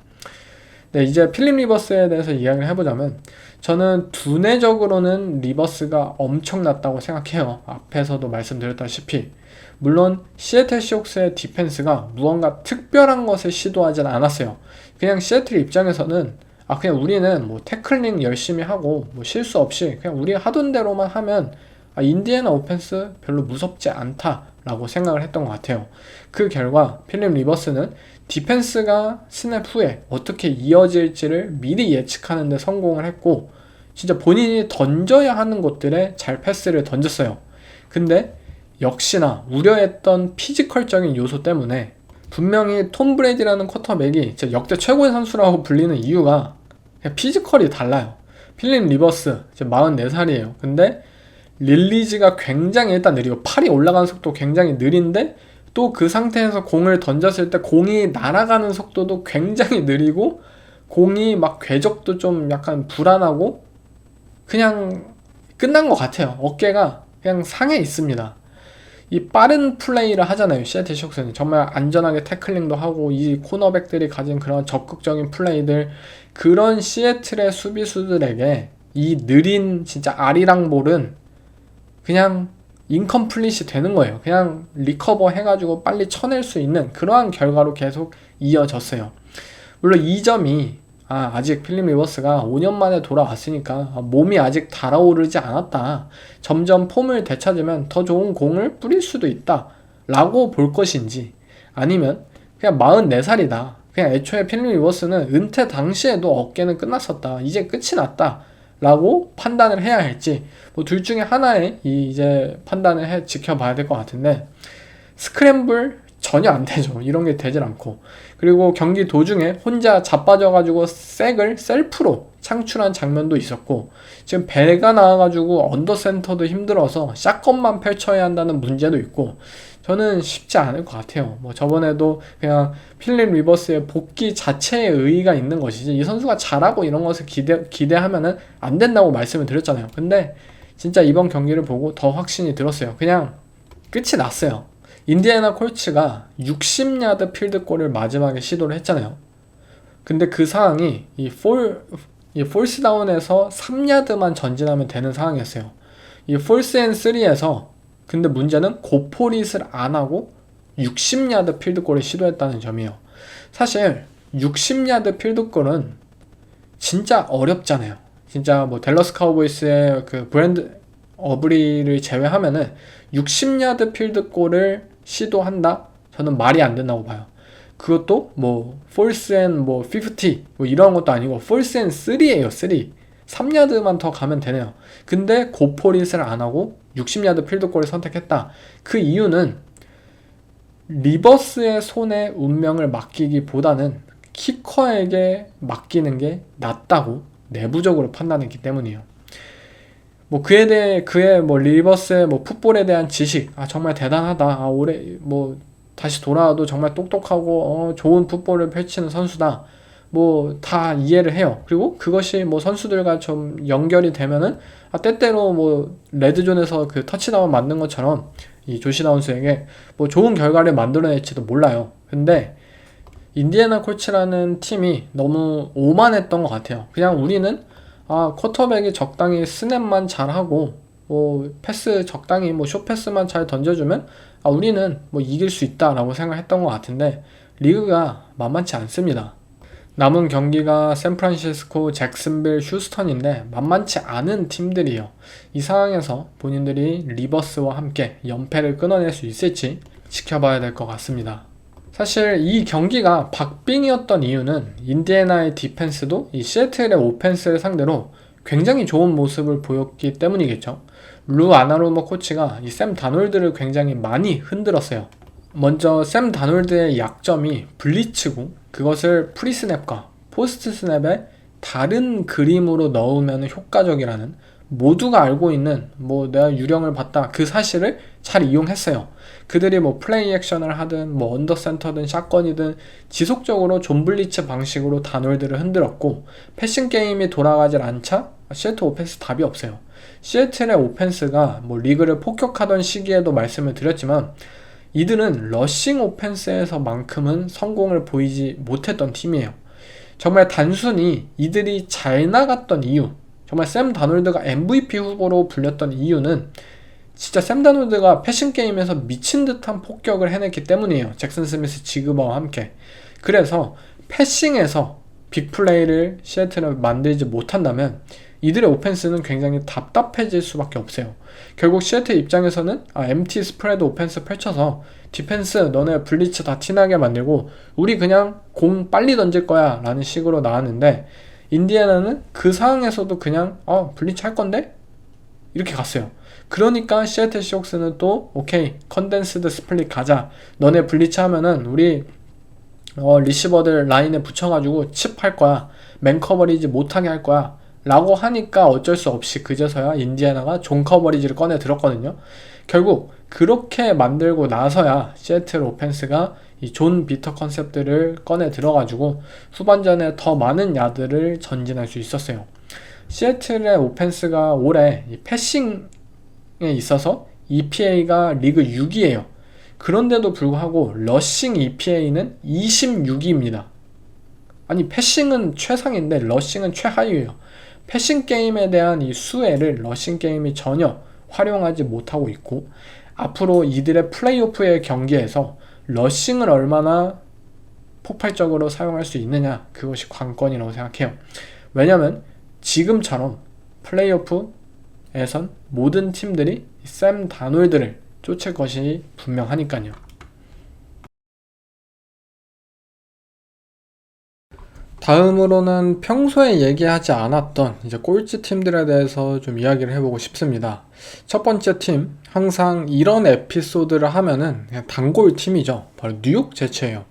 네, 이제 필립 리버스에 대해서 이야기를 해보자면 저는 두뇌적으로는 리버스가 엄청났다고 생각해요. 앞에서도 말씀드렸다시피 물론 시애틀 시옥스의 디펜스가 무언가 특별한 것을 시도하진 않았어요. 그냥 시애틀 입장에서는 그냥 우리는 뭐 태클링 열심히 하고 뭐 실수 없이 그냥 우리 하던 대로만 하면 인디애나 오펜스 별로 무섭지 않다라고 생각을 했던 것 같아요. 그 결과 필립 리버스는 디펜스가 스냅 후에 어떻게 이어질지를 미리 예측하는 데 성공을 했고 진짜 본인이 던져야 하는 곳들에 잘 패스를 던졌어요. 근데 역시나 우려했던 피지컬적인 요소 때문에 분명히 톰 브레이디라는 쿼터백이 진짜 역대 최고의 선수라고 불리는 이유가 그냥 피지컬이 달라요. 필립 리버스 이제 44살이에요. 근데 릴리즈가 굉장히 일단 느리고 팔이 올라가는 속도 굉장히 느린데 또 그 상태에서 공을 던졌을 때 공이 날아가는 속도도 굉장히 느리고 공이 막 궤적도 좀 약간 불안하고 그냥 끝난 것 같아요. 어깨가 그냥 상해 있습니다. 이 빠른 플레이를 하잖아요. 시애틀 시옥스는 정말 안전하게 태클링도 하고 이 코너백들이 가진 그런 적극적인 플레이들 그런 시애틀의 수비수들에게 이 느린 진짜 아리랑 볼은 그냥 인컴플릿이 되는 거예요. 그냥 리커버 해가지고 빨리 쳐낼 수 있는 그러한 결과로 계속 이어졌어요. 물론 이 점이 아직 필립 리버스가 5년 만에 돌아왔으니까 몸이 아직 달아오르지 않았다. 점점 폼을 되찾으면 더 좋은 공을 뿌릴 수도 있다. 라고 볼 것인지 아니면 그냥 44살이다. 그냥 애초에 필립 리버스는 은퇴 당시에도 어깨는 끝났었다. 이제 끝이 났다. 라고 판단을 해야 할지 뭐 둘 중에 하나의 이제 판단을 지켜봐야 될 것 같은데 스크램블 전혀 안 되죠. 이런 게 되질 않고 그리고 경기 도중에 혼자 자빠져가지고 색을 셀프로 창출한 장면도 있었고 지금 배가 나와가지고 언더센터도 힘들어서 샷건만 펼쳐야 한다는 문제도 있고 저는 쉽지 않을 것 같아요. 뭐 저번에도 그냥 필립 리버스의 복귀 자체에 의의가 있는 것이지 이 선수가 잘하고 이런 것을 기대하면은 안 된다고 말씀을 드렸잖아요. 근데 진짜 이번 경기를 보고 더 확신이 들었어요. 그냥 끝이 났어요. 인디애나 콜츠가 60야드 필드골을 마지막에 시도를 했잖아요. 근데 그 상황이 이 폴스 다운에서 3야드만 전진하면 되는 상황이었어요. 이 폴스 앤 3에서 근데 문제는 고포릿을 안 하고 60야드 필드골을 시도했다는 점이에요. 사실 60야드 필드골은 진짜 어렵잖아요. 진짜 뭐 댈러스 카우보이스의 그 브랜드 어브리를 제외하면은 60야드 필드골을 시도한다? 저는 말이 안 된다고 봐요. 그것도 뭐 폴스 앤 뭐 50, 뭐 이런 것도 아니고 폴스 앤 3예요. 3 3야드만 더 가면 되네요. 근데 고포릿을 안 하고 60야드 필드골을 선택했다. 그 이유는 리버스의 손에 운명을 맡기기보다는 키커에게 맡기는 게 낫다고 내부적으로 판단했기 때문이에요. 뭐 그에 대해 그의 뭐 리버스의 뭐 풋볼에 대한 지식, 정말 대단하다. 올해 뭐 다시 돌아와도 정말 똑똑하고 좋은 풋볼을 펼치는 선수다. 뭐 다 이해를 해요. 그리고 그것이 뭐 선수들과 좀 연결이 되면은 때때로 뭐 레드존에서 그 터치다운 만든 것처럼 이 조시 다운스에게 뭐 좋은 결과를 만들어낼지도 몰라요. 근데 인디애나 콜츠라는 팀이 너무 오만했던 것 같아요. 그냥 우리는 쿼터백이 적당히 스냅만 잘하고 뭐 패스 적당히 뭐 숏패스만 잘 던져주면 우리는 뭐 이길 수 있다라고 생각했던 것 같은데 리그가 만만치 않습니다. 남은 경기가 샌프란시스코, 잭슨빌, 휴스턴인데 만만치 않은 팀들이에요. 이 상황에서 본인들이 리버스와 함께 연패를 끊어낼 수 있을지 지켜봐야 될 것 같습니다. 사실 이 경기가 박빙이었던 이유는 인디애나의 디펜스도 이 시애틀의 오펜스를 상대로 굉장히 좋은 모습을 보였기 때문이겠죠. 루 아나루모 코치가 이 샘 다놀드를 굉장히 많이 흔들었어요. 먼저 샘 다놀드의 약점이 블리츠고 그것을 프리스냅과 포스트 스냅에 다른 그림으로 넣으면 효과적이라는 모두가 알고 있는 뭐 내가 유령을 봤다 그 사실을 잘 이용했어요. 그들이 뭐 플레이 액션을 하든 뭐 언더센터든 샷건이든 지속적으로 존 블리츠 방식으로 다놀드를 흔들었고 패싱 게임이 돌아가질 않자 시애틀 오펜스 답이 없어요. 시애틀의 오펜스가 뭐 리그를 폭격하던 시기에도 말씀을 드렸지만 이들은 러싱 오펜스에서만큼은 성공을 보이지 못했던 팀이에요. 정말 단순히 이들이 잘 나갔던 이유, 정말 샘 다놀드가 MVP 후보로 불렸던 이유는 진짜 샘 다놀드가 패싱 게임에서 미친 듯한 폭격을 해냈기 때문이에요. 잭슨 스미스 지그버와 함께. 그래서 패싱에서 빅플레이를 시애틀은 만들지 못한다면 이들의 오펜스는 굉장히 답답해질 수밖에 없어요. 결국 시애틀 입장에서는 MT 스프레드 오펜스 펼쳐서 디펜스 너네 블리츠 다 티나게 만들고 우리 그냥 공 빨리 던질 거야 라는 식으로 나왔는데 인디애나는 그 상황에서도 그냥 블리츠 할 건데? 이렇게 갔어요. 그러니까 시애틀 시옥스는 또 오케이 컨덴스드 스플릿 가자. 너네 블리츠 하면은 우리 리시버들 라인에 붙여가지고 칩 할 거야. 맨 커버리지 못하게 할 거야. 라고 하니까 어쩔 수 없이 그제서야 인디애나가 존 커버리지를 꺼내 들었거든요. 결국 그렇게 만들고 나서야 시애틀 오펜스가 이 존 비터 컨셉들을 꺼내 들어가지고 후반전에 더 많은 야드를 전진할 수 있었어요. 시애틀의 오펜스가 올해 이 패싱에 있어서 EPA가 리그 6위에요. 그런데도 불구하고 러싱 EPA는 26위입니다. 아니 패싱은 최상인데 러싱은 최하위예요. 패싱 게임에 대한 이 수혜를 러싱 게임이 전혀 활용하지 못하고 있고 앞으로 이들의 플레이오프의 경기에서 러싱을 얼마나 폭발적으로 사용할 수 있느냐 그것이 관건이라고 생각해요. 왜냐면 지금처럼 플레이오프에선 모든 팀들이 샘 다놀드를 쫓을 것이 분명하니까요. 다음으로는 평소에 얘기하지 않았던 이제 꼴찌 팀들에 대해서 좀 이야기를 해보고 싶습니다. 첫 번째 팀, 항상 이런 에피소드를 하면은 그냥 단골 팀이죠. 바로 뉴욕 제츠예요.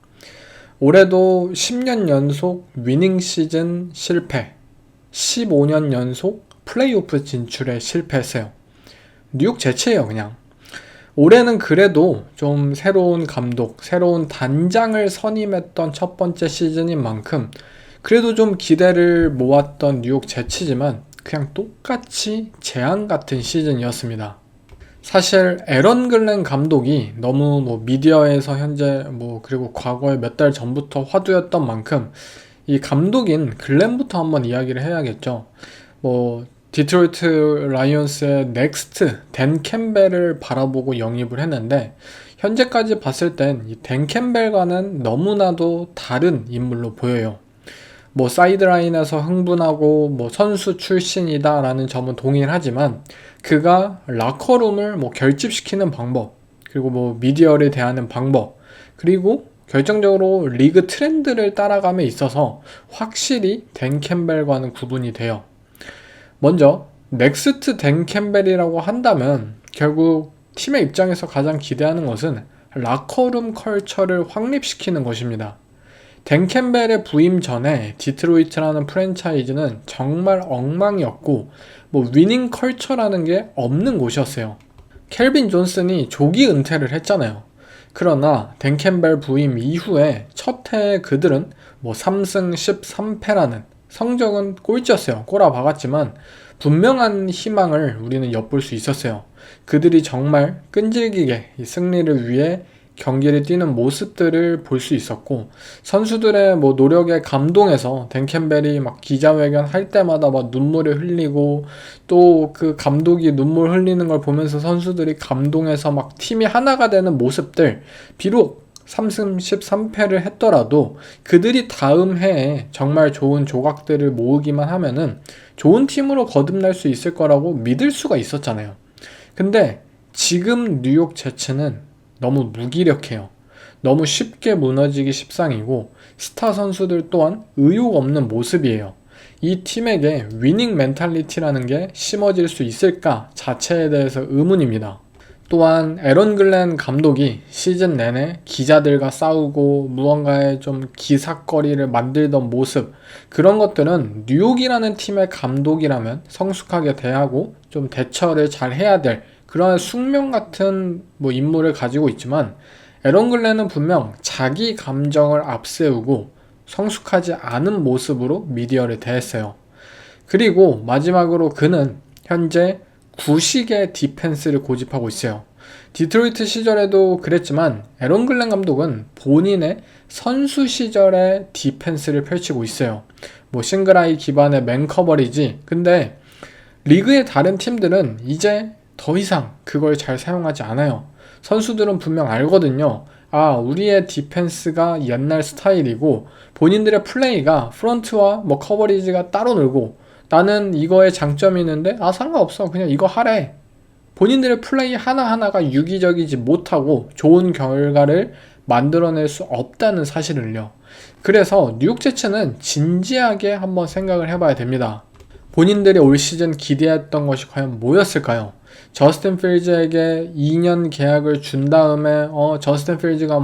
올해도 10년 연속 위닝 시즌 실패, 15년 연속 플레이오프 진출에 실패했어요. 뉴욕 제츠예요, 그냥. 올해는 그래도 좀 새로운 감독, 새로운 단장을 선임했던 첫 번째 시즌인 만큼 그래도 좀 기대를 모았던 뉴욕 제츠지만 그냥 똑같이 재앙 같은 시즌이었습니다. 사실 에런 글렌 감독이 너무 미디어에서 현재 그리고 과거에 몇 달 전부터 화두였던 만큼 이 감독인 글렌부터 한번 이야기를 해야겠죠. 디트로이트 라이온스의 넥스트 댄 캠벨을 바라보고 영입을 했는데 현재까지 봤을 땐 이 댄 캠벨과는 너무나도 다른 인물로 보여요. 사이드라인에서 흥분하고 선수 출신이다 라는 점은 동일하지만 그가 라커룸을 결집시키는 방법, 그리고 미디어를 대하는 방법, 그리고 결정적으로 리그 트렌드를 따라감에 있어서 확실히 댄 캠벨과는 구분이 돼요. 먼저 넥스트 댄 캠벨이라고 한다면 결국 팀의 입장에서 가장 기대하는 것은 라커룸 컬처를 확립시키는 것입니다. 댄 캠벨의 부임 전에 디트로이트라는 프랜차이즈는 정말 엉망이었고 위닝 컬처라는 게 없는 곳이었어요. 켈빈 존슨이 조기 은퇴를 했잖아요. 그러나 댄 캠벨 부임 이후에 첫 해에 그들은 3승 13패라는 성적은 꼴찌였어요. 꼬라박았지만 분명한 희망을 우리는 엿볼 수 있었어요. 그들이 정말 끈질기게 이 승리를 위해 경기를 뛰는 모습들을 볼 수 있었고 선수들의 노력에 감동해서 댄 캠벨이 기자회견 할 때마다 눈물을 흘리고 또 그 감독이 눈물 흘리는 걸 보면서 선수들이 감동해서 팀이 하나가 되는 모습들, 비록 3승 13패를 했더라도 그들이 다음 해에 정말 좋은 조각들을 모으기만 하면은 좋은 팀으로 거듭날 수 있을 거라고 믿을 수가 있었잖아요. 근데 지금 뉴욕 제츠는 너무 무기력해요. 너무 쉽게 무너지기 십상이고 스타 선수들 또한 의욕 없는 모습이에요. 이 팀에게 위닝 멘탈리티라는 게 심어질 수 있을까 자체에 대해서 의문입니다. 또한 에런 글렌 감독이 시즌 내내 기자들과 싸우고 무언가의 좀 기사거리를 만들던 모습, 그런 것들은 뉴욕이라는 팀의 감독이라면 성숙하게 대하고 좀 대처를 잘 해야 될 그런 숙명 같은 인물을 가지고 있지만 에런 글렌은 분명 자기 감정을 앞세우고 성숙하지 않은 모습으로 미디어를 대했어요. 그리고 마지막으로 그는 현재 구식의 디펜스를 고집하고 있어요. 디트로이트 시절에도 그랬지만 에런 글렌 감독은 본인의 선수 시절의 디펜스를 펼치고 있어요. 싱글아이 기반의 맨 커버리지. 근데 리그의 다른 팀들은 이제 더 이상 그걸 잘 사용하지 않아요. 선수들은 분명 알거든요. 우리의 디펜스가 옛날 스타일이고 본인들의 플레이가 프런트와 커버리지가 따로 놀고 나는 이거에 장점이 있는데 상관없어, 그냥 이거 하래. 본인들의 플레이 하나하나가 유기적이지 못하고 좋은 결과를 만들어낼 수 없다는 사실을요. 그래서 뉴욕 제츠는 진지하게 한번 생각을 해봐야 됩니다. 본인들이 올 시즌 기대했던 것이 과연 뭐였을까요? 저스틴 필즈에게 2년 계약을 준 다음에 저스틴 필즈가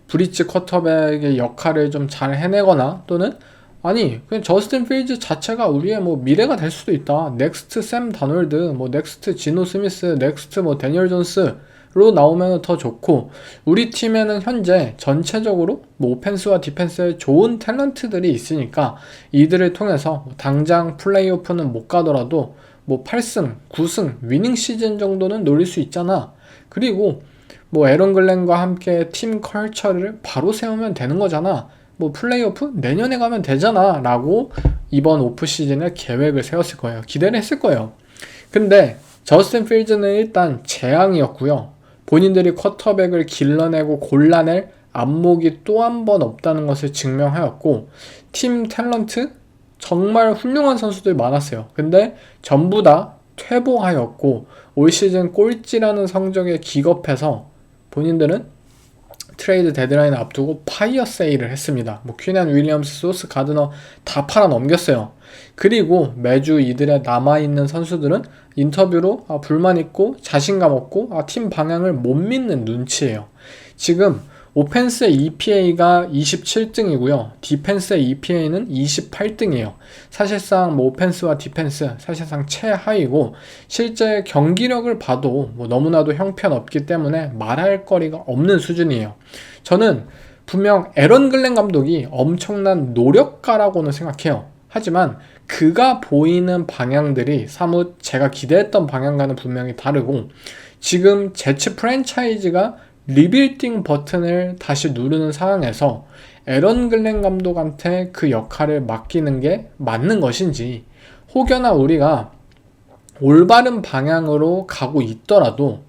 브릿지 쿼터백의 역할을 좀 잘 해내거나 또는 그냥 저스틴 필즈 자체가 우리의 미래가 될 수도 있다. 넥스트 샘 다놀드, 넥스트 지노 스미스, 넥스트 데니얼 존스로 나오면 더 좋고 우리 팀에는 현재 전체적으로 오펜스와 디펜스에 좋은 탤런트들이 있으니까 이들을 통해서 당장 플레이오프는 못 가더라도 8승, 9승, 위닝 시즌 정도는 노릴 수 있잖아. 그리고 에런 글렌과 함께 팀 컬처를 바로 세우면 되는 거잖아. 플레이오프 내년에 가면 되잖아 라고 이번 오프 시즌에 계획을 세웠을 거예요. 기대를 했을 거예요. 근데 저스틴 필즈는 일단 재앙이었고요. 본인들이 쿼터백을 길러내고 골라낼 안목이 또 한 번 없다는 것을 증명하였고 팀 탤런트 정말 훌륭한 선수들이 많았어요. 근데 전부 다 퇴보하였고 올 시즌 꼴찌라는 성적에 기겁해서 본인들은 트레이드 데드라인 앞두고 파이어 세일을 했습니다. 퀸앤 윌리엄스, 소스 가드너 다 팔아 넘겼어요. 그리고 매주 이들의 남아있는 선수들은 인터뷰로 불만 있고 자신감 없고 팀 방향을 못 믿는 눈치예요. 지금 오펜스의 EPA가 27등이고요. 디펜스의 EPA는 28등이에요. 사실상 오펜스와 디펜스 사실상 최하위고 실제 경기력을 봐도 너무나도 형편없기 때문에 말할 거리가 없는 수준이에요. 저는 분명 에런 글렌 감독이 엄청난 노력가라고는 생각해요. 하지만 그가 보이는 방향들이 사뭇 제가 기대했던 방향과는 분명히 다르고, 지금 제츠 프랜차이즈가 리빌딩 버튼을 다시 누르는 상황에서 에런 글렌 감독한테 그 역할을 맡기는 게 맞는 것인지, 혹여나 우리가 올바른 방향으로 가고 있더라도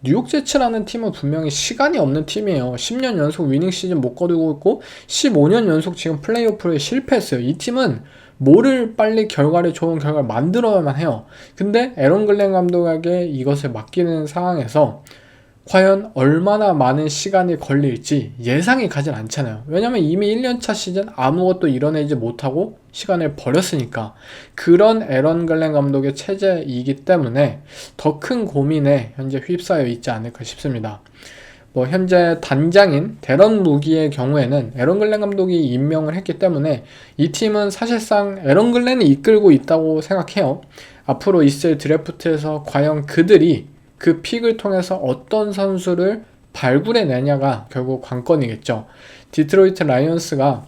뉴욕 제츠라는 팀은 분명히 시간이 없는 팀이에요. 10년 연속 위닝 시즌 못 거두고 있고 15년 연속 지금 플레이오프에 실패했어요. 이 팀은 뭐를 빨리 좋은 결과를 만들어야만 해요. 근데 에런 글렌 감독에게 이것을 맡기는 상황에서 과연 얼마나 많은 시간이 걸릴지 예상이 가진 않잖아요. 왜냐면 이미 1년차 시즌 아무것도 이뤄내지 못하고 시간을 버렸으니까. 그런 에런 글렌 감독의 체제이기 때문에 더 큰 고민에 현재 휩싸여 있지 않을까 싶습니다. 현재 단장인 데런 무기의 경우에는 에런 글렌 감독이 임명을 했기 때문에 이 팀은 사실상 에런 글렌이 이끌고 있다고 생각해요. 앞으로 있을 드래프트에서 과연 그들이 그 픽을 통해서 어떤 선수를 발굴해내냐가 결국 관건이겠죠. 디트로이트 라이온스가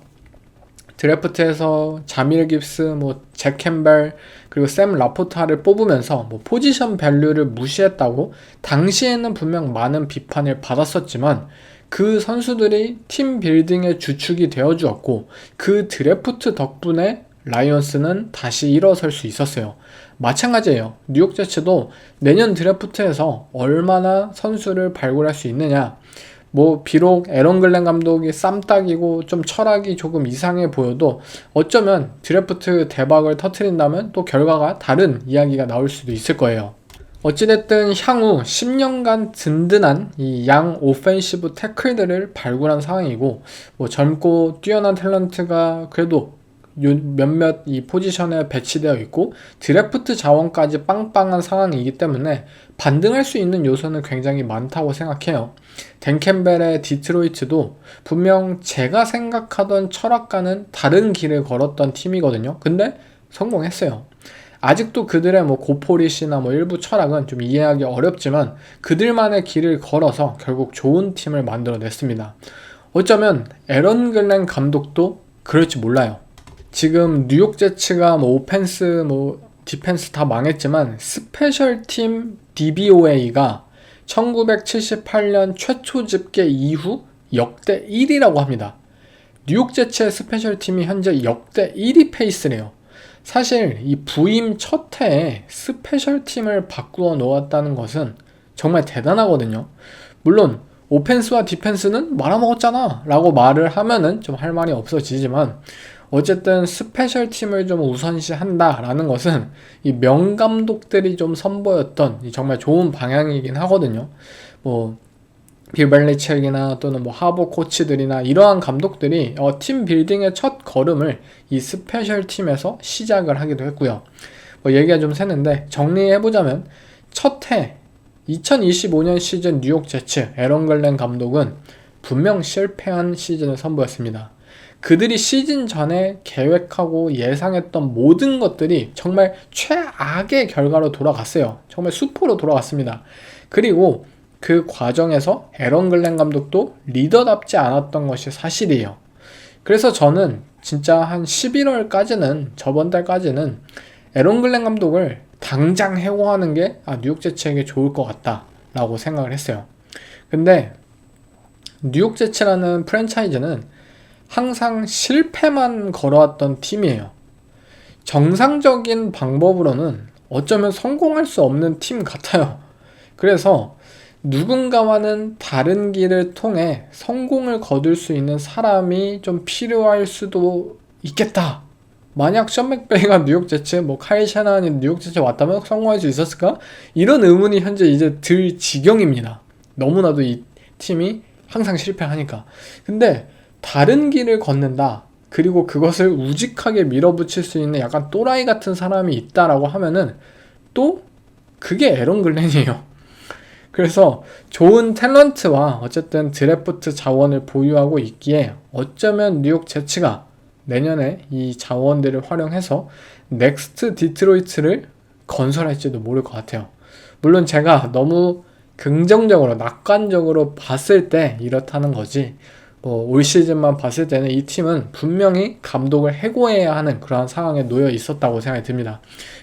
드래프트에서 자밀 깁스, 잭 캠벨, 그리고 샘 라포타를 뽑으면서 포지션 밸류를 무시했다고 당시에는 분명 많은 비판을 받았었지만, 그 선수들이 팀 빌딩의 주축이 되어주었고 그 드래프트 덕분에 라이온스는 다시 일어설 수 있었어요. 마찬가지예요. 뉴욕 제츠도 내년 드래프트에서 얼마나 선수를 발굴할 수 있느냐. 비록 에런 글렌 감독이 쌈딱이고 좀 철학이 조금 이상해 보여도 어쩌면 드래프트 대박을 터트린다면 또 결과가 다른 이야기가 나올 수도 있을 거예요. 어찌됐든 향후 10년간 든든한 이 양 오펜시브 태클들을 발굴한 상황이고, 젊고 뛰어난 탤런트가 그래도 몇몇 이 포지션에 배치되어 있고 드래프트 자원까지 빵빵한 상황이기 때문에 반등할 수 있는 요소는 굉장히 많다고 생각해요. 댄 캠벨의 디트로이트도 분명 제가 생각하던 철학과는 다른 길을 걸었던 팀이거든요. 근데 성공했어요. 아직도 그들의 고포릿이나 일부 철학은 좀 이해하기 어렵지만 그들만의 길을 걸어서 결국 좋은 팀을 만들어냈습니다. 어쩌면 에런 글렌 감독도 그럴지 몰라요. 지금 뉴욕 제츠가 오펜스, 디펜스 다 망했지만 스페셜 팀 DVOA가 1978년 최초 집계 이후 역대 1위라고 합니다. 뉴욕 제츠의 스페셜 팀이 현재 역대 1위 페이스래요. 사실 이 부임 첫 해에 스페셜 팀을 바꾸어 놓았다는 것은 정말 대단하거든요. 물론 오펜스와 디펜스는 말아먹었잖아 라고 말을 하면은 좀 할 말이 없어지지만, 어쨌든 스페셜 팀을 좀 우선시한다 라는 것은 이 명감독들이 좀 선보였던 정말 좋은 방향이긴 하거든요. 빌 벨리첵이나 또는 하버 코치들이나 이러한 감독들이 팀 빌딩의 첫 걸음을 이 스페셜 팀에서 시작을 하기도 했고요. 얘기가 좀 새는데 정리해보자면, 첫 해 2025년 시즌 뉴욕 제츠 에런 글렌 감독은 분명 실패한 시즌을 선보였습니다. 그들이 시즌 전에 계획하고 예상했던 모든 것들이 정말 최악의 결과로 돌아갔어요. 정말 수포로 돌아갔습니다. 그리고 그 과정에서 에런 글렌 감독도 리더답지 않았던 것이 사실이에요. 그래서 저는 진짜 한 11월까지는, 저번 달까지는 에런 글렌 감독을 당장 해고하는 게 뉴욕 제츠에게 좋을 것 같다라고 생각을 했어요. 근데 뉴욕 제츠라는 프랜차이즈는 항상 실패만 걸어왔던 팀이에요. 정상적인 방법으로는 어쩌면 성공할 수 없는 팀 같아요. 그래서 누군가와는 다른 길을 통해 성공을 거둘 수 있는 사람이 좀 필요할 수도 있겠다. 만약 션 맥베이가 뉴욕 제츠, 카일 샤나한이 뉴욕 제츠에 왔다면 성공할 수 있었을까? 이런 의문이 현재 이제 들 지경입니다. 너무나도 이 팀이 항상 실패하니까. 근데 다른 길을 걷는다, 그리고 그것을 우직하게 밀어붙일 수 있는 약간 또라이 같은 사람이 있다라고 하면은 또 그게 에런 글렌이에요. 그래서 좋은 탤런트와 어쨌든 드래프트 자원을 보유하고 있기에 어쩌면 뉴욕 제츠가 내년에 이 자원들을 활용해서 넥스트 디트로이트를 건설할지도 모를 것 같아요. 물론 제가 너무 긍정적으로 낙관적으로 봤을 때 이렇다는 거지, 뭐 올 시즌만 봤을 때는 이 팀은 분명히 감독을 해고해야 하는 그러한 상황에 놓여 있었다고 생각이 듭니다.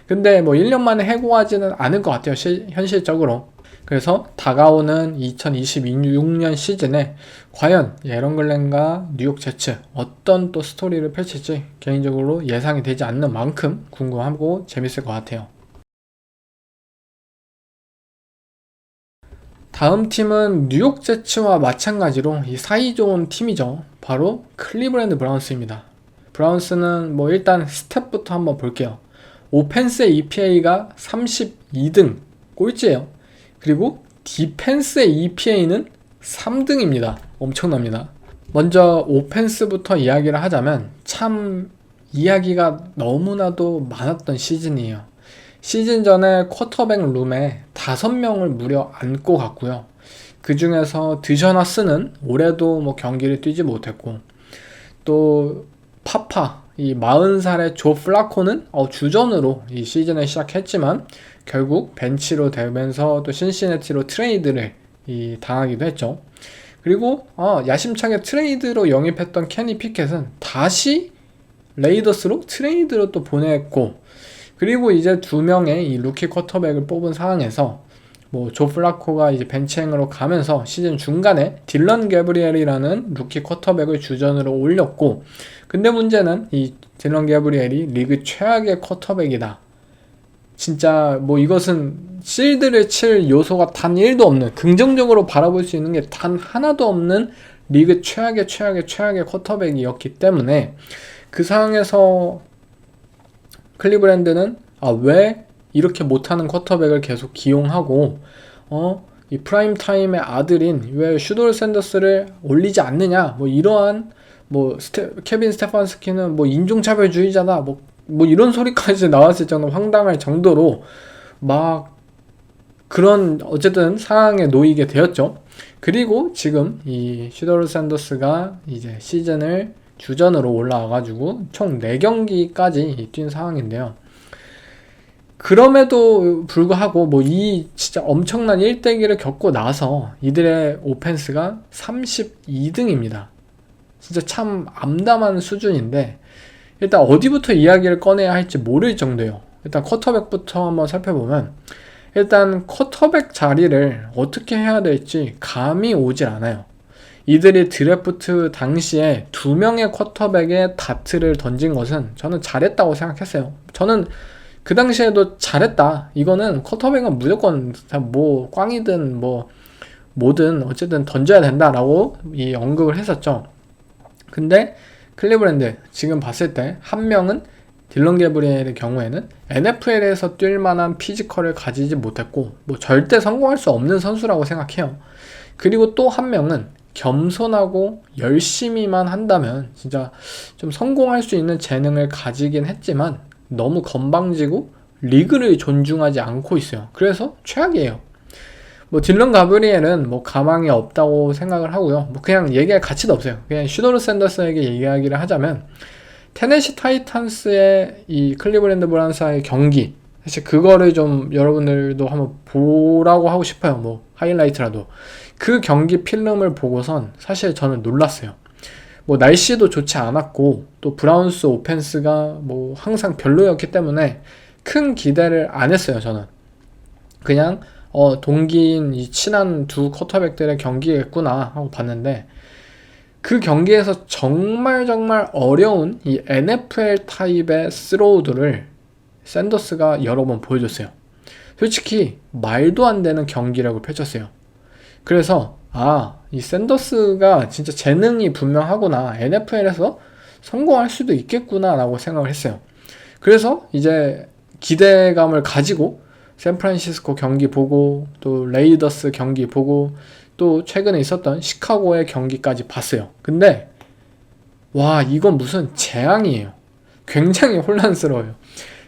근데 뭐 1년 만에 해고하지는 않을 것 같아요. 현실적으로. 그래서 다가오는 2026년 시즌에 과연 에런 글렌과 뉴욕 제츠 어떤 또 스토리를 펼칠지 개인적으로 예상이 되지 않는 만큼 궁금하고 재밌을 것 같아요. 다음 팀은 뉴욕 제츠와 마찬가지로 이 사이 좋은 팀이죠. 바로 클리브랜드 브라운스입니다. 브라운스는 뭐 일단 스탯부터 한번 볼게요. 오펜스 EPA가 32등 꼴찌예요. 그리고 디펜스의 EPA는 3등입니다. 엄청납니다. 먼저 오펜스부터 이야기를 하자면 참 이야기가 너무나도 많았던 시즌이에요. 시즌 전에 쿼터백 룸에 5명을 무려 안고 갔고요. 그 중에서 드셔너스는 올해도 뭐 경기를 뛰지 못했고, 또 파파 이 40살의 조 플라코는 주전으로 이 시즌을 시작했지만 결국 벤치로 되면서 또 신시내티로 트레이드를 당하기도 했죠. 그리고 야심차게 트레이드로 영입했던 케니 피켓은 다시 레이더스로 트레이드로 또 보냈고, 그리고 이제 2명의 이 루키 쿼터백을 뽑은 상황에서 뭐 조 플라코가 이제 벤치행으로 가면서 시즌 중간에 딜런 게브리엘이라는 루키 쿼터백을 주전으로 올렸고, 근데 문제는 이 딜런 게브리엘이 리그 최악의 쿼터백이다. 진짜 뭐 이것은 실드를 칠 요소가 단 1도 없는, 긍정적으로 바라볼 수 있는 게 단 하나도 없는 리그 최악의 쿼터백이었기 때문에 그 상황에서 클리브랜드는 왜 이렇게 못하는 쿼터백을 계속 기용하고 이 프라임 타임의 아들인 왜 슈돌 샌더스를 올리지 않느냐, 뭐 이러한 뭐 케빈 스테판스키는 뭐 인종차별주의자다 뭐 이런 소리까지 나왔을 정도 황당할 정도로 막 그런 어쨌든 상황에 놓이게 되었죠. 그리고 지금 이 슈돌 샌더스가 이제 시즌을 주전으로 올라와가지고 총 4경기까지 뛴 상황인데요. 그럼에도 불구하고 뭐 이 진짜 엄청난 일대기를 겪고 나서 이들의 오펜스가 32등입니다. 진짜 참 암담한 수준인데, 일단 어디부터 이야기를 꺼내야 할지 모를 정도예요. 일단 쿼터백부터 한번 살펴보면, 일단 쿼터백 자리를 어떻게 해야 될지 감이 오질 않아요. 이들이 드래프트 당시에 2명의 쿼터백에 다트를 던진 것은 저는 잘했다고 생각했어요. 저는 그 당시에도 잘했다. 이거는 쿼터백은 무조건 뭐 꽝이든 뭐 뭐든 어쨌든 던져야 된다라고 언급을 했었죠. 근데 클리브랜드 지금 봤을 때 한 명은 딜런 게브리엘의 경우에는 NFL에서 뛸 만한 피지컬을 가지지 못했고 뭐 절대 성공할 수 없는 선수라고 생각해요. 그리고 또 한 명은 겸손하고 열심히만 한다면 진짜 좀 성공할 수 있는 재능을 가지긴 했지만 너무 건방지고 리그를 존중하지 않고 있어요. 그래서 최악이에요. 뭐 딜런 가브리엘은 뭐 가망이 없다고 생각을 하고요. 뭐 그냥 얘기할 가치도 없어요. 그냥 슈도르 샌더스에게 이야기를 하자면 테네시 타이탄스의 이 클리브랜드 브라운스와의 경기, 사실 그거를 좀 여러분들도 한번 보라고 하고 싶어요. 뭐 하이라이트라도. 그 경기 필름을 보고선 사실 저는 놀랐어요. 뭐 날씨도 좋지 않았고 또 브라운스 오펜스가 뭐 항상 별로였기 때문에 큰 기대를 안 했어요. 저는 그냥 동기인 이 친한 두 쿼터백들의 경기겠구나 하고 봤는데, 그 경기에서 정말 어려운 이 NFL 타입의 스로우들을 샌더스가 여러 번 보여줬어요. 솔직히 말도 안 되는 경기력을 펼쳤어요. 그래서 이 샌더스가 진짜 재능이 분명하구나, NFL에서 성공할 수도 있겠구나 라고 생각을 했어요. 그래서 이제 기대감을 가지고 샌프란시스코 경기 보고 또 레이더스 경기 보고 또 최근에 있었던 시카고의 경기까지 봤어요. 근데 와, 이건 무슨 재앙이에요. 굉장히 혼란스러워요.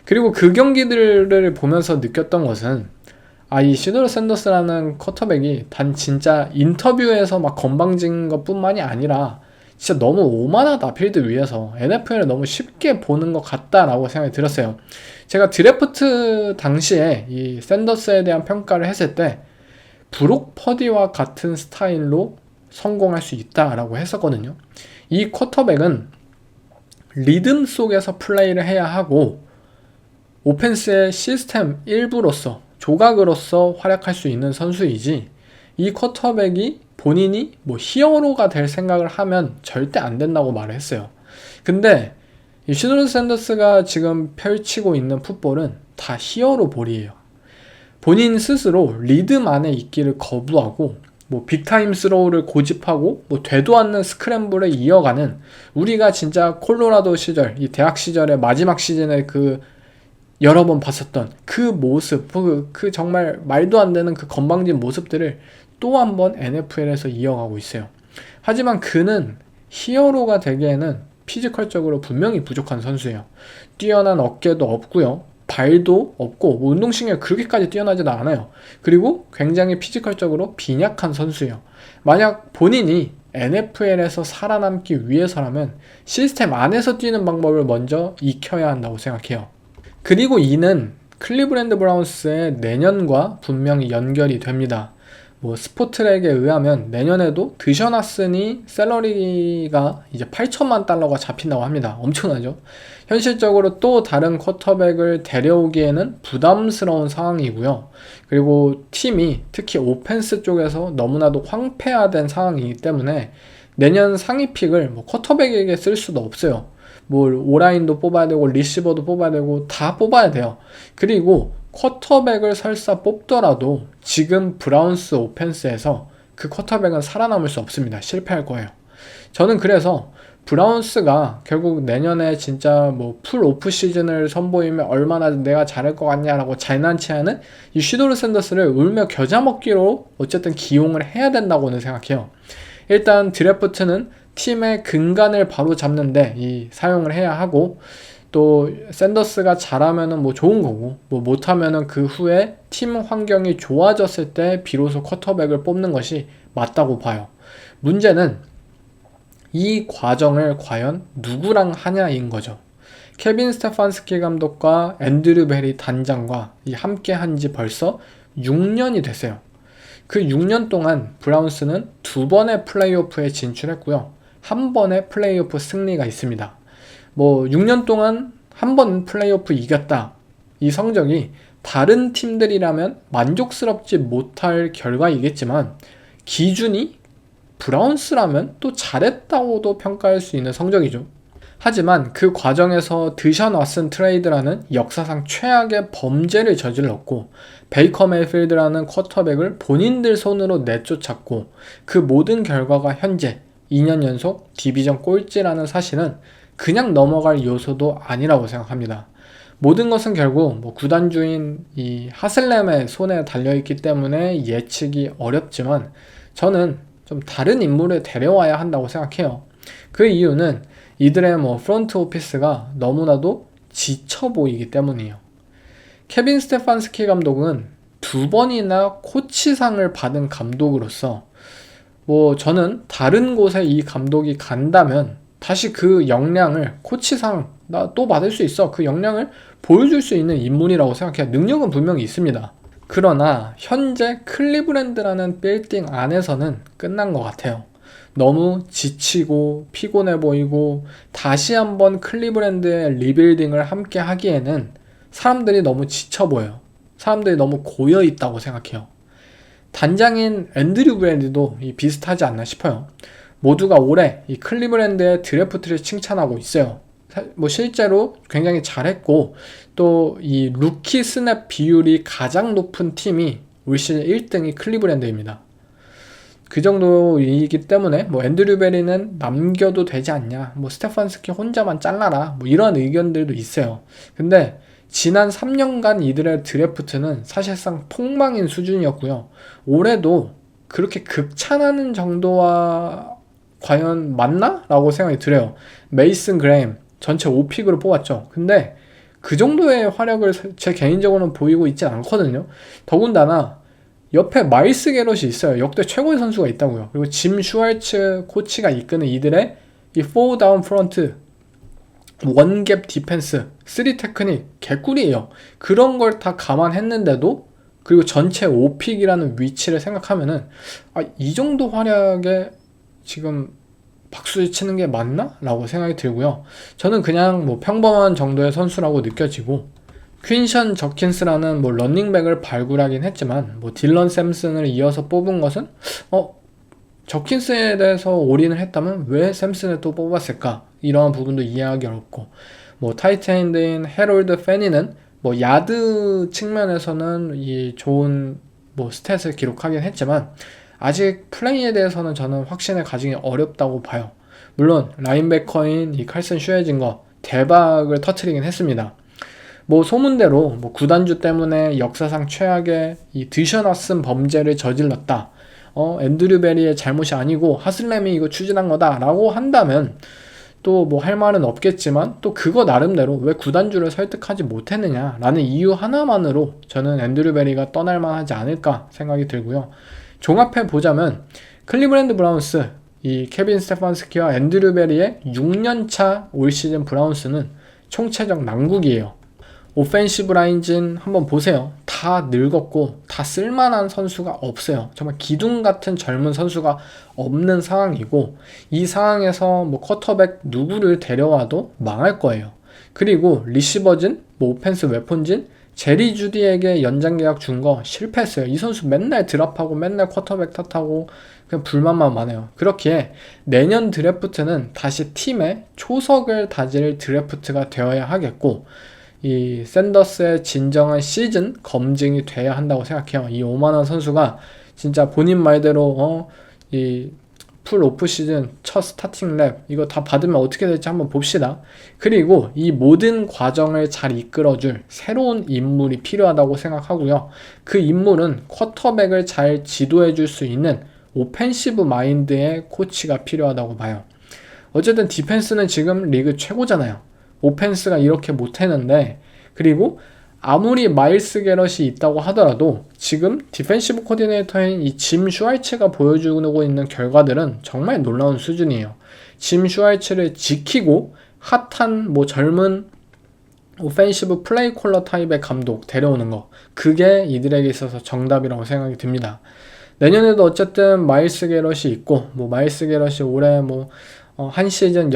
그리고 그 경기들을 보면서 느꼈던 것은 이 슈도르 샌더스라는 쿼터백이 단 진짜 인터뷰에서 막 건방진 것 뿐만이 아니라 진짜 너무 오만하다, 필드 위에서. NFL을 너무 쉽게 보는 것 같다라고 생각이 들었어요. 제가 드래프트 당시에 이 샌더스에 대한 평가를 했을 때 브록 퍼디와 같은 스타일로 성공할 수 있다라고 했었거든요. 이 쿼터백은 리듬 속에서 플레이를 해야 하고 오펜스의 시스템 일부로서 조각으로서 활약할 수 있는 선수이지, 이 쿼터백이 본인이 뭐 히어로가 될 생각을 하면 절대 안 된다고 말을 했어요. 근데 이 슈드로 샌더스가 지금 펼치고 있는 풋볼은 다 히어로 볼이에요. 본인 스스로 리듬 안에 있기를 거부하고 뭐 빅타임 스로우를 고집하고 뭐 되도 않는 스크램블을 이어가는, 우리가 진짜 콜로라도 시절, 이 대학 시절의 마지막 시즌에 그 여러 번 봤었던 그 모습, 그 정말 말도 안 되는 그 건방진 모습들을 또 한 번 NFL에서 이어가고 있어요. 하지만 그는 히어로가 되기에는 피지컬적으로 분명히 부족한 선수예요. 뛰어난 어깨도 없고요, 발도 없고, 뭐 운동신경이 그렇게까지 뛰어나지도 않아요. 그리고 굉장히 피지컬적으로 빈약한 선수예요. 만약 본인이 NFL에서 살아남기 위해서라면 시스템 안에서 뛰는 방법을 먼저 익혀야 한다고 생각해요. 그리고 이는 클리브랜드 브라운스의 내년과 분명히 연결이 됩니다. 뭐 스포트랙에 의하면 내년에도 드션 왓슨이 샐러리가 이제 $8천만 잡힌다고 합니다. 엄청나죠? 현실적으로 또 다른 쿼터백을 데려오기에는 부담스러운 상황이고요. 그리고 팀이 특히 오펜스 쪽에서 너무나도 황폐화된 상황이기 때문에 내년 상위 픽을 뭐 쿼터백에게 쓸 수도 없어요. 뭐 오라인도 뽑아야 되고 리시버도 뽑아야 되고 다 뽑아야 돼요. 그리고 쿼터백을 설사 뽑더라도 지금 브라운스 오펜스에서 그 쿼터백은 살아남을 수 없습니다. 실패할 거예요. 저는 그래서 브라운스가 결국 내년에 진짜 뭐 풀 오프 시즌을 선보이면 얼마나 내가 잘할 것 같냐라고 장난치하는 이 슈도르 샌더스를 울며 겨자 먹기로 어쨌든 기용을 해야 된다고는 생각해요. 일단 드래프트는 팀의 근간을 바로 잡는데 이 사용을 해야 하고, 또 샌더스가 잘하면은 뭐 좋은 거고, 뭐 못하면은 그 후에 팀 환경이 좋아졌을 때 비로소 쿼터백을 뽑는 것이 맞다고 봐요. 문제는 이 과정을 과연 누구랑 하냐인 거죠. 케빈 스테판스키 감독과 앤드류 베리 단장과 함께 한 지 벌써 6년이 됐어요. 그 6년 동안 브라운스는 2번의 플레이오프에 진출했고요. 1번의 플레이오프 승리가 있습니다. 뭐 6년 동안 한 번 플레이오프 이겼다, 이 성적이 다른 팀들이라면 만족스럽지 못할 결과이겠지만 기준이 브라운스라면 또 잘했다고도 평가할 수 있는 성적이죠. 하지만 그 과정에서 드션 왓슨 트레이드라는 역사상 최악의 범죄를 저질렀고, 베이커 메이필드라는 쿼터백을 본인들 손으로 내쫓았고, 그 모든 결과가 현재 2년 연속 디비전 꼴찌라는 사실은 그냥 넘어갈 요소도 아니라고 생각합니다. 모든 것은 결국 뭐 구단주인 이 하슬렘의 손에 달려있기 때문에 예측이 어렵지만, 저는 좀 다른 인물을 데려와야 한다고 생각해요. 그 이유는 이들의 뭐 프론트 오피스가 너무나도 지쳐 보이기 때문이에요. 케빈 스테판스키 감독은 2번이나 코치상을 받은 감독으로서 뭐 저는 다른 곳에 이 감독이 간다면 다시 그 역량을, 코치상 나 또 받을 수 있어, 그 역량을 보여줄 수 있는 인물이라고 생각해요. 능력은 분명히 있습니다. 그러나 현재 클리브랜드라는 빌딩 안에서는 끝난 것 같아요. 너무 지치고 피곤해 보이고, 다시 한번 클리브랜드의 리빌딩을 함께 하기에는 사람들이 너무 지쳐 보여요. 사람들이 너무 고여 있다고 생각해요. 단장인 앤드류 브랜드도 비슷하지 않나 싶어요. 모두가 올해 이 클리브랜드의 드래프트를 칭찬하고 있어요. 뭐 실제로 굉장히 잘했고, 또 이 루키 스냅 비율이 가장 높은 팀이 올 시즌 1등이 클리브랜드입니다. 그 정도이기 때문에 뭐 앤드류 베리는 남겨도 되지 않냐, 뭐 스테판스키 혼자만 잘라라, 뭐 이런 의견들도 있어요. 근데 지난 3년간 이들의 드래프트는 사실상 폭망인 수준이었고요. 올해도 그렇게 극찬하는 정도와 과연 맞나? 라고 생각이 들어요. 메이슨 그레임 전체 5픽으로 뽑았죠. 근데 그 정도의 화력을 제 개인적으로는 보이고 있진 않거든요. 더군다나 옆에 마일스 게럿이 있어요. 역대 최고의 선수가 있다고요. 그리고 짐 슈왈츠 코치가 이끄는 이들의 이 4다운 프런트, 원갭 디펜스, 3 테크닉 개꿀이에요. 그런 걸 다 감안했는데도, 그리고 전체 5픽이라는 위치를 생각하면은 이 정도 활약에 지금 박수 치는 게 맞나? 라고 생각이 들고요. 저는 그냥 뭐 평범한 정도의 선수라고 느껴지고, 퀸션 저킨스라는 뭐 런닝백을 발굴하긴 했지만 뭐 딜런 샘슨을 이어서 뽑은 것은 저킨스에 대해서 올인을 했다면 왜 샘슨을 또 뽑았을까? 이런 부분도 이해하기 어렵고, 뭐 타이트엔드인 해롤드 페니는 뭐 야드 측면에서는 이 좋은 뭐 스탯을 기록하긴 했지만 아직 플레이에 대해서는 저는 확신을 가지기 어렵다고 봐요. 물론 라인베커인 이 칼슨 슈에징거 대박을 터트리긴 했습니다. 뭐 소문대로 뭐 구단주 때문에 역사상 최악의 이 드셔놨음 범죄를 저질렀다. 앤드류 베리의 잘못이 아니고 하슬렘이 이거 추진한 거다라고 한다면 또 뭐 할 말은 없겠지만, 또 그거 나름대로 왜 구단주를 설득하지 못했느냐라는 이유 하나만으로 저는 앤드류 베리가 떠날 만하지 않을까 생각이 들고요. 종합해 보자면 클리브랜드 브라운스, 이 케빈 스테판스키와 앤드류 베리의 6년차 올 시즌 브라운스는 총체적 난국이에요. 오펜시브 라인진 한번 보세요. 다 늙었고 다 쓸만한 선수가 없어요. 정말 기둥 같은 젊은 선수가 없는 상황이고, 이 상황에서 뭐 쿼터백 누구를 데려와도 망할 거예요. 그리고 리시버진, 뭐 오펜스 웨폰진, 제리 주디에게 연장 계약 준 거 실패했어요. 이 선수 맨날 드랍하고 맨날 쿼터백 탓하고 그냥 불만만 많아요. 그렇기에 내년 드래프트는 다시 팀의 초석을 다질 드래프트가 되어야 하겠고, 이 샌더스의 진정한 시즌 검증이 돼야 한다고 생각해요. 이 오만한 선수가 진짜 본인 말대로 이 풀 오프 시즌 첫 스타팅 랩 이거 다 받으면 어떻게 될지 한번 봅시다. 그리고 이 모든 과정을 잘 이끌어줄 새로운 인물이 필요하다고 생각하고요. 그 인물은 쿼터백을 잘 지도해줄 수 있는 오펜시브 마인드의 코치가 필요하다고 봐요. 어쨌든 디펜스는 지금 리그 최고잖아요. 오펜스가 이렇게 못했는데, 그리고 아무리 마일스 게럿이 있다고 하더라도 지금 디펜시브 코디네이터인 이 짐 슈왈츠가 보여주고 있는 결과들은 정말 놀라운 수준이에요. 짐 슈왈츠를 지키고 핫한 뭐 젊은 오펜시브 플레이 콜러 타입의 감독 데려오는 거, 그게 이들에게 있어서 정답이라고 생각이 듭니다. 내년에도 어쨌든 마일스 게럿이 있고, 뭐 마일스 게럿이 올해 뭐 한 시즌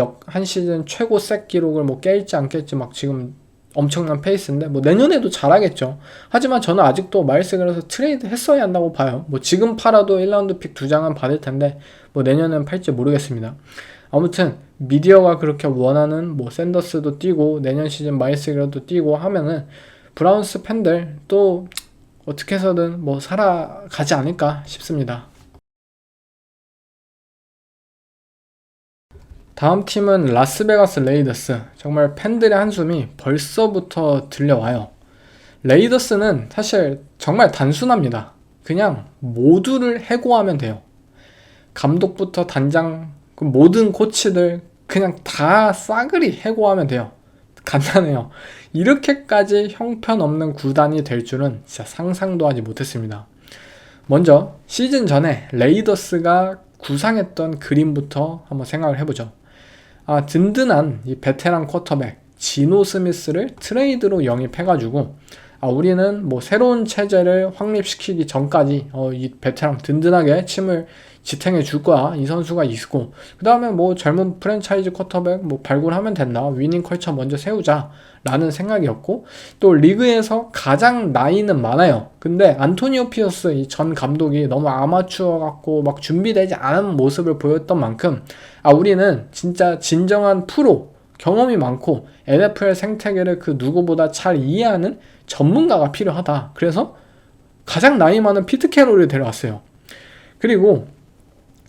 최고 색 기록을 뭐 깰지 안 깰지 막 지금 엄청난 페이스인데, 뭐 내년에도 잘하겠죠. 하지만 저는 아직도 마일스 게럿을 트레이드 했어야 한다고 봐요. 뭐 지금 팔아도 1라운드 픽 2장은 받을 텐데 뭐 내년엔 팔지 모르겠습니다. 아무튼 미디어가 그렇게 원하는 뭐 샌더스도 뛰고 내년 시즌 마일스 게럿도 뛰고 하면은 브라운스 팬들 또 어떻게 해서든 뭐 살아가지 않을까 싶습니다. 다음 팀은 라스베가스 레이더스. 정말 팬들의 한숨이 벌써부터 들려와요. 레이더스는 사실 정말 단순합니다. 그냥 모두를 해고하면 돼요. 감독부터 단장, 그 모든 코치들 그냥 다 싸그리 해고하면 돼요. 간단해요. 이렇게까지 형편없는 구단이 될 줄은 진짜 상상도 하지 못했습니다. 먼저 시즌 전에 레이더스가 구상했던 그림부터 한번 생각을 해보죠. 든든한 이 베테랑 쿼터백 지노 스미스를 트레이드로 영입해가지고 우리는 뭐 새로운 체제를 확립시키기 전까지 이 베테랑 든든하게 침을 지탱해 줄 거야. 이 선수가 있고, 그 다음에 뭐 젊은 프랜차이즈 쿼터백 뭐 발굴하면 된다. 위닝 컬처 먼저 세우자 라는 생각이었고, 또 리그에서 가장 나이는 많아요. 근데 안토니오 피어스 이 전 감독이 너무 아마추어 같고 막 준비되지 않은 모습을 보였던 만큼 우리는 진짜 진정한 프로, 경험이 많고 NFL 생태계를 그 누구보다 잘 이해하는 전문가가 필요하다. 그래서 가장 나이 많은 피트 캐롤을 데려왔어요. 그리고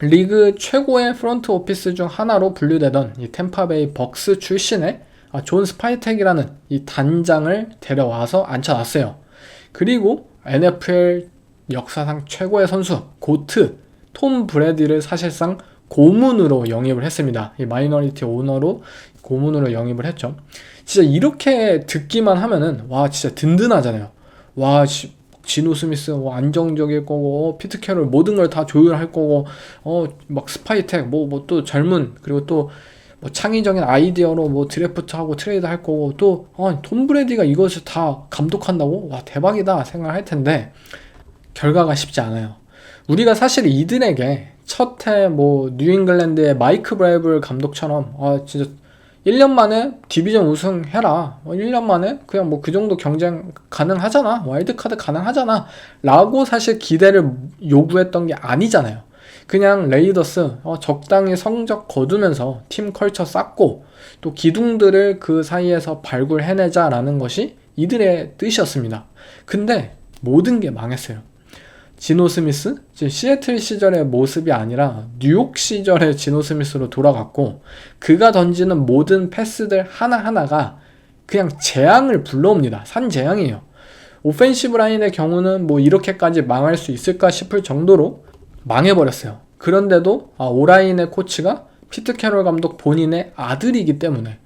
리그 최고의 프론트 오피스 중 하나로 분류되던 이 템파베이 벅스 출신의 존 스파이텍이라는 이 단장을 데려와서 앉혀놨어요. 그리고 NFL 역사상 최고의 선수 고트 톰 브래디를 사실상 고문으로 영입을 했습니다. 이 마이너리티 오너로 고문으로 영입을 했죠. 진짜 이렇게 듣기만 하면은 와 진짜 든든하잖아요. 와 지노 스미스 안정적일 거고 피트 캐롤 모든 걸 다 조율할 거고 막 스파이텍 뭐 또 젊은, 그리고 또 뭐 창의적인 아이디어로 뭐 드래프트하고 트레이드 할 거고, 또 톰 브래디가 이것을 다 감독한다고? 와 대박이다 생각할 텐데 결과가 쉽지 않아요. 우리가 사실 이들에게 첫해 뭐 뉴잉글랜드의 마이크 브라이블 감독처럼 진짜 1년 만에 디비전 우승해라. 1년 만에 그냥 뭐 그 정도 경쟁 가능하잖아. 와일드카드 가능하잖아. 라고 사실 기대를 요구했던 게 아니잖아요. 그냥 레이더스 적당히 성적 거두면서 팀 컬처 쌓고 또 기둥들을 그 사이에서 발굴해내자라는 것이 이들의 뜻이었습니다. 근데 모든 게 망했어요. 지노 스미스? 시애틀 시절의 모습이 아니라 뉴욕 시절의 지노 스미스로 돌아갔고 그가 던지는 모든 패스들 하나하나가 그냥 재앙을 불러옵니다. 산재앙이에요. 오펜시브 라인의 경우는 뭐 이렇게까지 망할 수 있을까 싶을 정도로 망해버렸어요. 그런데도 오라인의 코치가 피트 캐롤 감독 본인의 아들이기 때문에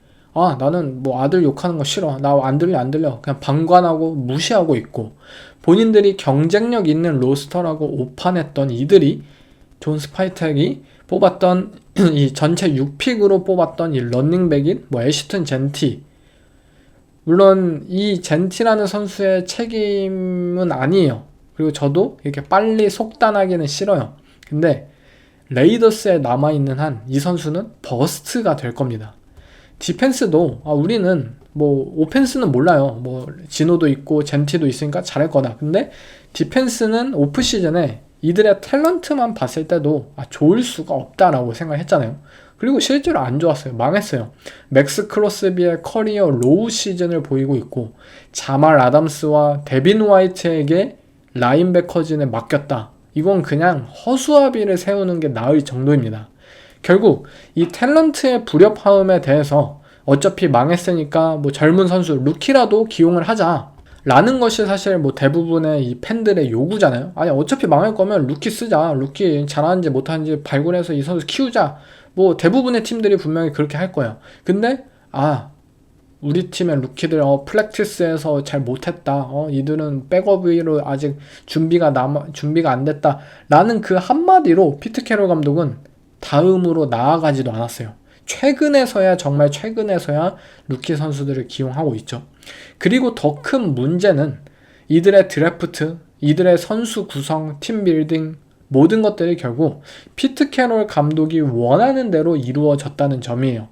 나는 뭐 아들 욕하는 거 싫어. 나 안 들려. 그냥 방관하고 무시하고 있고 본인들이 경쟁력 있는 로스터라고 오판했던 이들이 존 스파이텍이 뽑았던 이 전체 6픽으로 뽑았던 이 런닝백인 뭐 애쉬튼 젠티, 물론 이 젠티라는 선수의 책임은 아니에요. 그리고 저도 이렇게 빨리 속단하기는 싫어요. 근데 레이더스에 남아있는 한 이 선수는 버스트가 될 겁니다. 디펜스도 우리는 뭐 오펜스는 몰라요. 뭐 진호도 있고 젠티도 있으니까 잘할 거다. 근데 디펜스는 오프시즌에 이들의 탤런트만 봤을 때도 좋을 수가 없다라고 생각했잖아요. 그리고 실제로 안 좋았어요. 망했어요. 맥스 크로스비의 커리어 로우 시즌을 보이고 있고 자말 아담스와 데빈 화이트에게 라인베커진을 맡겼다. 이건 그냥 허수아비를 세우는 게 나을 정도입니다. 결국 이 탤런트의 불협화음에 대해서 어차피 망했으니까 뭐 젊은 선수 루키라도 기용을 하자 라는 것이 사실 뭐 대부분의 이 팬들의 요구잖아요. 아니 어차피 망할 거면 루키 쓰자. 루키 잘하는지 못하는지 발굴해서 이 선수 키우자. 뭐 대부분의 팀들이 분명히 그렇게 할 거예요. 근데 우리 팀의 루키들 플렉티스에서 잘 못했다. 이들은 백업으로 아직 준비가 안 됐다. 라는 그 한마디로 피트 캐롤 감독은 다음으로 나아가지도 않았어요. 정말 최근에서야 루키 선수들을 기용하고 있죠. 그리고 더 큰 문제는 이들의 드래프트, 이들의 선수 구성, 팀 빌딩 모든 것들이 결국 피트 캐롤 감독이 원하는 대로 이루어졌다는 점이에요.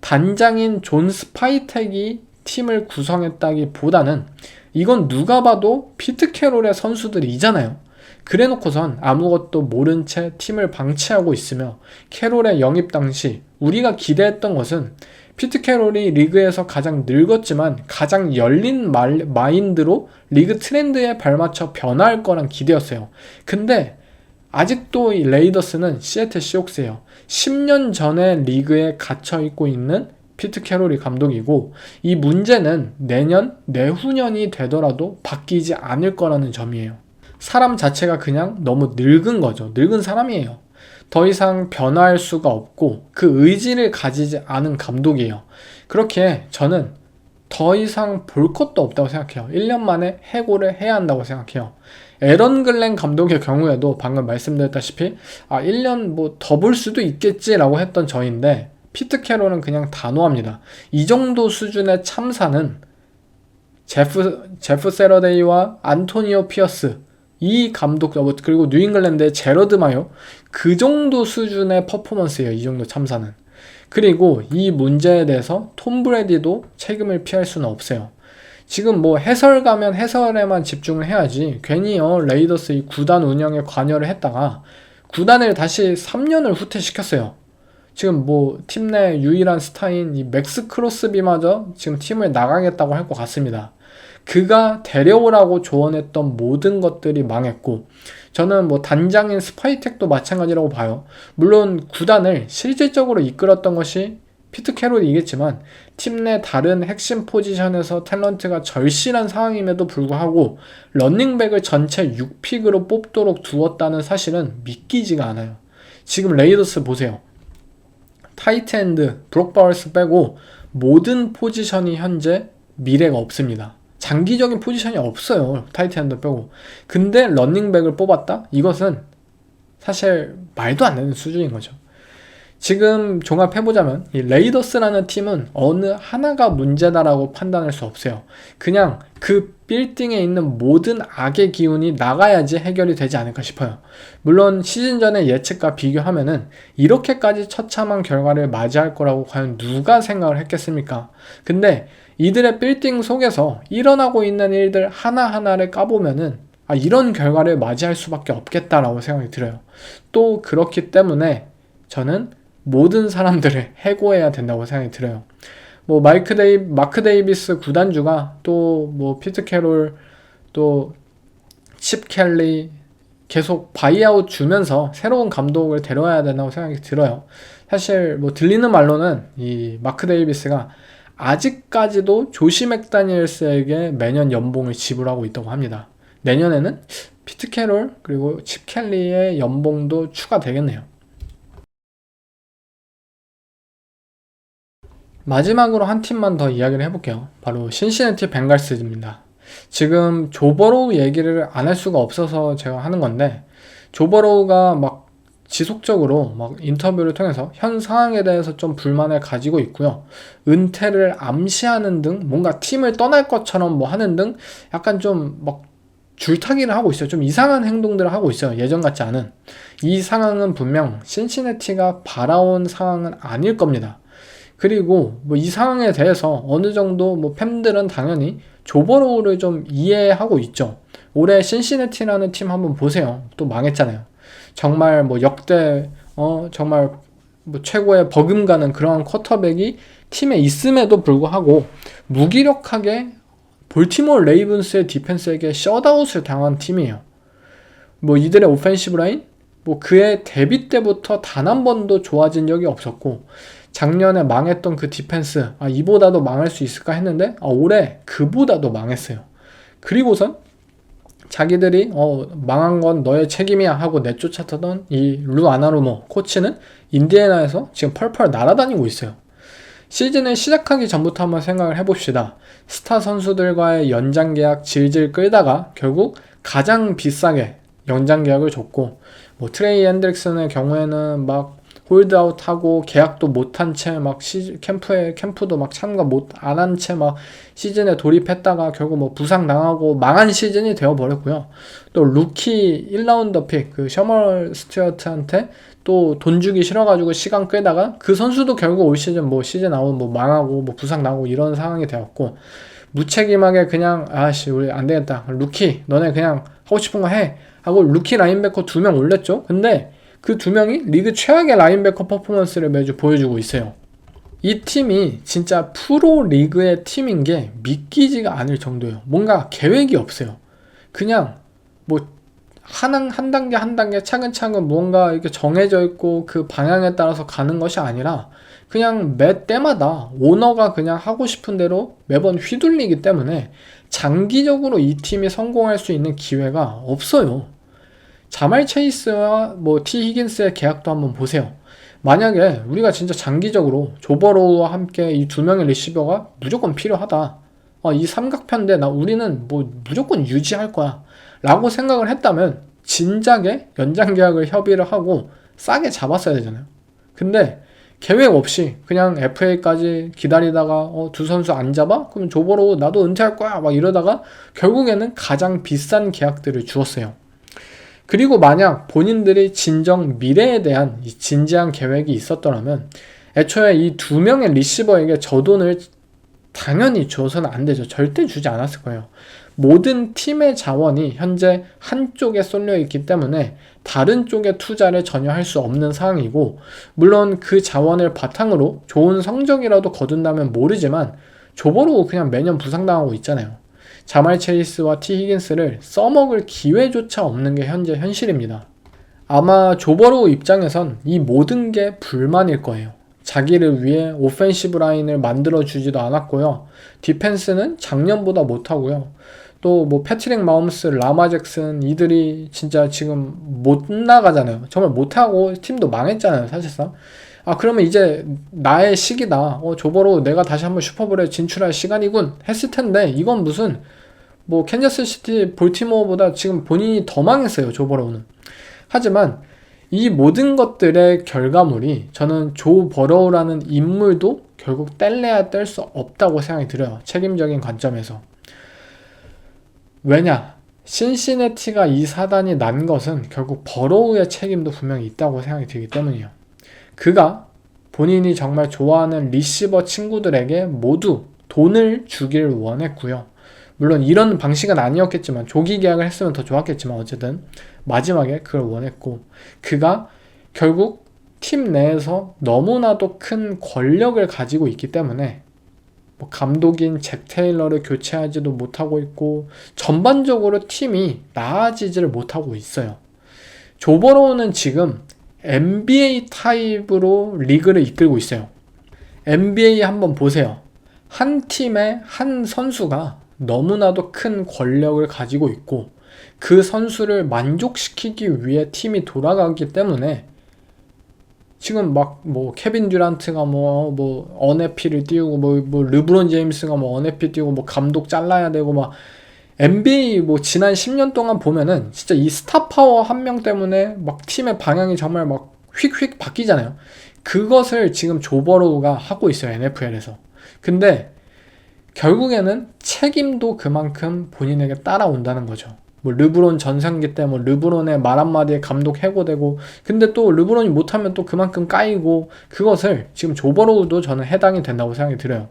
단장인 존 스파이텍이 팀을 구성했다기보다는 이건 누가 봐도 피트 캐롤의 선수들이잖아요. 그래놓고선 아무것도 모른 채 팀을 방치하고 있으며 캐롤의 영입 당시 우리가 기대했던 것은 피트 캐롤이 리그에서 가장 늙었지만 가장 열린 마인드로 리그 트렌드에 발맞춰 변화할 거란 기대였어요. 근데 아직도 이 레이더스는 시애틀 시옥스예요. 10년 전에 리그에 갇혀있고 있는 피트 캐롤이 감독이고 이 문제는 내년, 내후년이 되더라도 바뀌지 않을 거라는 점이에요. 사람 자체가 그냥 너무 늙은 거죠. 늙은 사람이에요. 더 이상 변화할 수가 없고 그 의지를 가지지 않은 감독이에요. 그렇게 저는 더 이상 볼 것도 없다고 생각해요. 1년 만에 해고를 해야 한다고 생각해요. 에런 글렌 감독의 경우에도 방금 말씀드렸다시피 1년 뭐 더 볼 수도 있겠지라고 했던 저인데 피트 캐롤은 그냥 단호합니다. 이 정도 수준의 참사는 제프 세러데이와 안토니오 피어스 이 감독 그리고 뉴잉글랜드의 제러드 마요 그 정도 수준의 퍼포먼스예요. 이 정도 참사는. 그리고 이 문제에 대해서 톰 브래디도 책임을 피할 수는 없어요. 지금 뭐 해설가면 해설에만 집중을 해야지 괜히 레이더스 이 구단 운영에 관여를 했다가 구단을 다시 3년을 후퇴시켰어요. 지금 뭐 팀 내 유일한 스타인 이 맥스 크로스비마저 지금 팀을 나가겠다고 할 것 같습니다. 그가 데려오라고 조언했던 모든 것들이 망했고 저는 뭐 단장인 스파이텍도 마찬가지라고 봐요. 물론 구단을 실질적으로 이끌었던 것이 피트 캐롤이겠지만 팀 내 다른 핵심 포지션에서 탤런트가 절실한 상황임에도 불구하고 런닝백을 전체 6픽으로 뽑도록 두었다는 사실은 믿기지가 않아요. 지금 레이더스 보세요. 타이트엔드, 브록 바울스 빼고 모든 포지션이 현재 미래가 없습니다. 장기적인 포지션이 없어요. 타이트엔드 빼고. 근데 런닝백을 뽑았다? 이것은 사실 말도 안 되는 수준인 거죠. 지금 종합해보자면 이 레이더스라는 팀은 어느 하나가 문제다라고 판단할 수 없어요. 그냥 그 빌딩에 있는 모든 악의 기운이 나가야지 해결이 되지 않을까 싶어요. 물론 시즌 전의 예측과 비교하면은 이렇게까지 처참한 결과를 맞이할 거라고 과연 누가 생각을 했겠습니까? 근데 이들의 빌딩 속에서 일어나고 있는 일들 하나하나를 까보면은 이런 결과를 맞이할 수밖에 없겠다라고 생각이 들어요. 또 그렇기 때문에 저는 모든 사람들을 해고해야 된다고 생각이 들어요. 뭐 마크 데이비스 구단주가 또 뭐 피트 캐롤 또 칩 켈리 계속 바이아웃 주면서 새로운 감독을 데려와야 된다고 생각이 들어요. 사실 뭐 들리는 말로는 이 마크 데이비스가 아직까지도 조시 맥다니엘스에게 매년 연봉을 지불하고 있다고 합니다. 내년에는 피트 캐롤 그리고 칩 켈리의 연봉도 추가되겠네요. 마지막으로 한 팀만 더 이야기를 해볼게요. 바로 신시내티 벵갈스입니다. 지금 조 버로우 얘기를 안 할 수가 없어서 제가 하는 건데, 조 버로우가 막 지속적으로 막 인터뷰를 통해서 현 상황에 대해서 좀 불만을 가지고 있고요. 은퇴를 암시하는 등 뭔가 팀을 떠날 것처럼 뭐 하는 등 약간 좀 막 줄타기를 하고 있어요. 좀 이상한 행동들을 하고 있어요. 예전 같지 않은. 이 상황은 분명 신시내티가 바라온 상황은 아닐 겁니다. 그리고 뭐 이 상황에 대해서 어느 정도 뭐 팬들은 당연히 조 버로우를 좀 이해하고 있죠. 올해 신시내티라는 팀 한번 보세요. 또 망했잖아요. 정말 뭐 역대 정말 뭐 최고의 버금가는 그러한 쿼터백이 팀에 있음에도 불구하고 무기력하게 볼티모어 레이븐스의 디펜스에게 셧아웃을 당한 팀이에요. 뭐 이들의 오펜시브 라인 뭐 그의 데뷔 때부터 단 한 번도 좋아진 적이 없었고, 작년에 망했던 그 디펜스 이보다도 망할 수 있을까 했는데 올해 그보다도 망했어요. 그리고선 자기들이 망한 건 너의 책임이야 하고 내쫓았던 이 루 아나루모 코치는 인디애나에서 지금 펄펄 날아다니고 있어요. 시즌을 시작하기 전부터 한번 생각을 해봅시다. 스타 선수들과의 연장 계약 질질 끌다가 결국 가장 비싸게 연장 계약을 줬고, 뭐 트레이 핸드릭슨의 경우에는 막 홀드아웃하고 계약도 못한 채 막 캠프도 막 참가 안 한 채 막 시즌에 돌입했다가 결국 뭐 부상 당하고 망한 시즌이 되어버렸고요. 또 루키 1라운드 픽 그 셔멀 스튜어트한테 또 돈 주기 싫어가지고 시간 끌다가 그 선수도 결국 올 시즌 뭐 시즌 아웃 뭐 망하고 뭐 부상 나고 이런 상황이 되었고, 무책임하게 그냥 우리 안 되겠다, 루키 너네 그냥 하고 싶은 거 해 하고 루키 라인베커 2명 올렸죠. 근데 그 2명이 리그 최악의 라인베커 퍼포먼스를 매주 보여주고 있어요. 이 팀이 진짜 프로 리그의 팀인 게 믿기지가 않을 정도예요. 뭔가 계획이 없어요. 그냥 뭐 한 단계 한 단계 차근차근 뭔가 이렇게 정해져 있고 그 방향에 따라서 가는 것이 아니라 그냥 매 때마다 오너가 그냥 하고 싶은 대로 매번 휘둘리기 때문에 장기적으로 이 팀이 성공할 수 있는 기회가 없어요. 자말 체이스와 뭐 티 히긴스의 계약도 한번 보세요. 만약에 우리가 진짜 장기적으로 조 버로우와 함께 이 2명의 리시버가 무조건 필요하다, 이 삼각편대 우리는 뭐 무조건 유지할 거야 라고 생각을 했다면 진작에 연장 계약을 협의를 하고 싸게 잡았어야 되잖아요. 근데 계획 없이 그냥 FA까지 기다리다가 두 선수 안 잡아? 그럼 조 버로우 나도 은퇴할 거야 막 이러다가 결국에는 가장 비싼 계약들을 주었어요. 그리고 만약 본인들이 진정 미래에 대한 이 진지한 계획이 있었더라면 애초에 이 2명의 리시버에게 저 돈을 당연히 줘서는 안 되죠. 절대 주지 않았을 거예요. 모든 팀의 자원이 현재 한쪽에 쏠려 있기 때문에 다른 쪽에 투자를 전혀 할 수 없는 상황이고, 물론 그 자원을 바탕으로 좋은 성적이라도 거둔다면 모르지만 조 버로우 그냥 매년 부상당하고 있잖아요. 자말 체이스와 티 히긴스를 써먹을 기회조차 없는 게 현재 현실입니다. 아마 조 버로우 입장에선 이 모든 게 불만일 거예요. 자기를 위해 오펜시브 라인을 만들어주지도 않았고요. 디펜스는 작년보다 못하고요. 또 뭐 패트릭 마홈스, 라마 잭슨 이들이 진짜 지금 못 나가잖아요. 정말 못하고 팀도 망했잖아요, 사실상. 그러면 이제 나의 시기다. 조 버로우 내가 다시 한번 슈퍼볼에 진출할 시간이군 했을 텐데, 이건 무슨 뭐 캔자스 시티, 볼티모어보다 지금 본인이 더 망했어요, 조 버로우는. 하지만 이 모든 것들의 결과물이 저는 조 버로우라는 인물도 결국 뗄래야 뗄 수 없다고 생각이 들어요. 책임적인 관점에서. 왜냐? 신시내티가 이 사단이 난 것은 결국 버로우의 책임도 분명히 있다고 생각이 들기 때문이에요. 그가 본인이 정말 좋아하는 리시버 친구들에게 모두 돈을 주길 원했고요. 물론 이런 방식은 아니었겠지만 조기 계약을 했으면 더 좋았겠지만 어쨌든 마지막에 그걸 원했고, 그가 결국 팀 내에서 너무나도 큰 권력을 가지고 있기 때문에 뭐 감독인 잭 테일러를 교체하지도 못하고 있고 전반적으로 팀이 나아지지를 못하고 있어요. 조 버로우는 지금 NBA 타입으로 리그를 이끌고 있어요. NBA 한번 보세요. 한 팀의 한 선수가 너무나도 큰 권력을 가지고 있고 그 선수를 만족시키기 위해 팀이 돌아가기 때문에 지금 막 뭐 케빈 듀란트가 뭐 언해피를 띄우고 뭐 르브론 제임스가 뭐 언해피 띄우고 뭐 감독 잘라야 되고 막 NBA 뭐 지난 10년 동안 보면은 진짜 이 스타 파워 한 명 때문에 막 팀의 방향이 정말 막 휙휙 바뀌잖아요. 그것을 지금 조 버로우가 하고 있어요, NFL에서. 근데 결국에는 책임도 그만큼 본인에게 따라온다는 거죠. 뭐 르브론 전성기 때 뭐 르브론의 말 한마디에 감독 해고되고, 근데 또 르브론이 못하면 또 그만큼 까이고, 그것을 지금 조 버로우도 저는 해당이 된다고 생각이 들어요.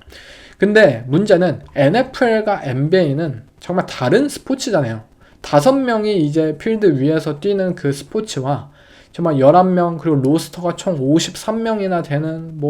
근데 문제는 NFL과 NBA는 정말 다른 스포츠잖아요. 5명이 이제 필드 위에서 뛰는 그 스포츠와 정말 11명, 그리고 로스터가 총 53명이나 되는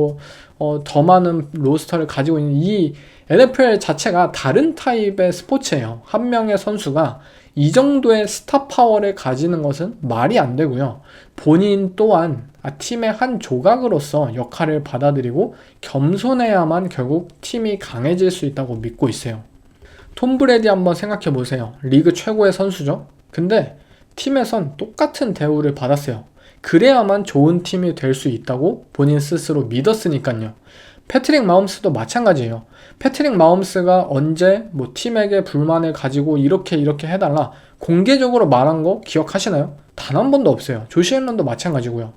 더 많은 로스터를 가지고 있는 이 NFL 자체가 다른 타입의 스포츠예요. 한 명의 선수가 이 정도의 스타 파워를 가지는 것은 말이 안 되고요. 본인 또한 팀의 한 조각으로서 역할을 받아들이고 겸손해야만 결국 팀이 강해질 수 있다고 믿고 있어요. 톰 브레디 한번 생각해 보세요. 리그 최고의 선수죠. 근데 팀에선 똑같은 대우를 받았어요. 그래야만 좋은 팀이 될 수 있다고 본인 스스로 믿었으니까요. 패트릭 마홈스도 마찬가지예요. 패트릭 마홈스가 언제 뭐 팀에게 불만을 가지고 이렇게 해달라 공개적으로 말한 거 기억하시나요? 단 한 번도 없어요. 조시 앨런도 마찬가지고요.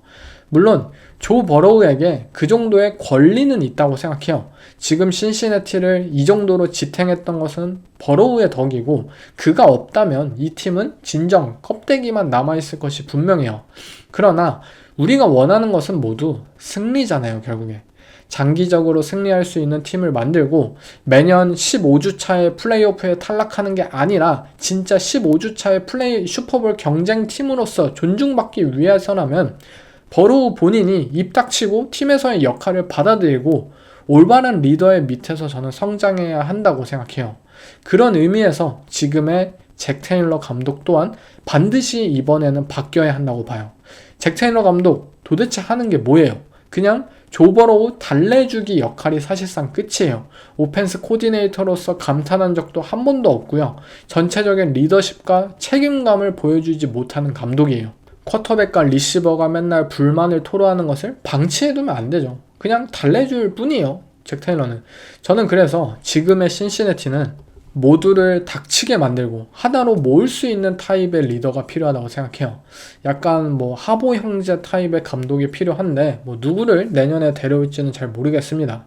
물론 조 버로우에게 그 정도의 권리는 있다고 생각해요. 지금 신시내티를 이 정도로 지탱했던 것은 버로우의 덕이고, 그가 없다면 이 팀은 진정 껍데기만 남아있을 것이 분명해요. 그러나 우리가 원하는 것은 모두 승리잖아요, 결국에. 장기적으로 승리할 수 있는 팀을 만들고 매년 15주차에 플레이오프에 탈락하는 게 아니라 진짜 15주차에 슈퍼볼 경쟁팀으로서 존중받기 위해서라면 버로우 본인이 입 닥치고 팀에서의 역할을 받아들이고 올바른 리더의 밑에서 저는 성장해야 한다고 생각해요. 그런 의미에서 지금의 잭 테일러 감독 또한 반드시 이번에는 바뀌어야 한다고 봐요. 잭 테일러 감독 도대체 하는 게 뭐예요? 그냥 조 버로우 달래주기 역할이 사실상 끝이에요. 오펜스 코디네이터로서 감탄한 적도 한 번도 없고요. 전체적인 리더십과 책임감을 보여주지 못하는 감독이에요. 쿼터백과 리시버가 맨날 불만을 토로하는 것을 방치해두면 안 되죠. 그냥 달래줄 뿐이에요, 잭 테일러는. 저는 그래서 지금의 신시내티는 모두를 닥치게 만들고 하나로 모을 수 있는 타입의 리더가 필요하다고 생각해요. 약간 뭐 하보 형제 타입의 감독이 필요한데 뭐 누구를 내년에 데려올지는 잘 모르겠습니다.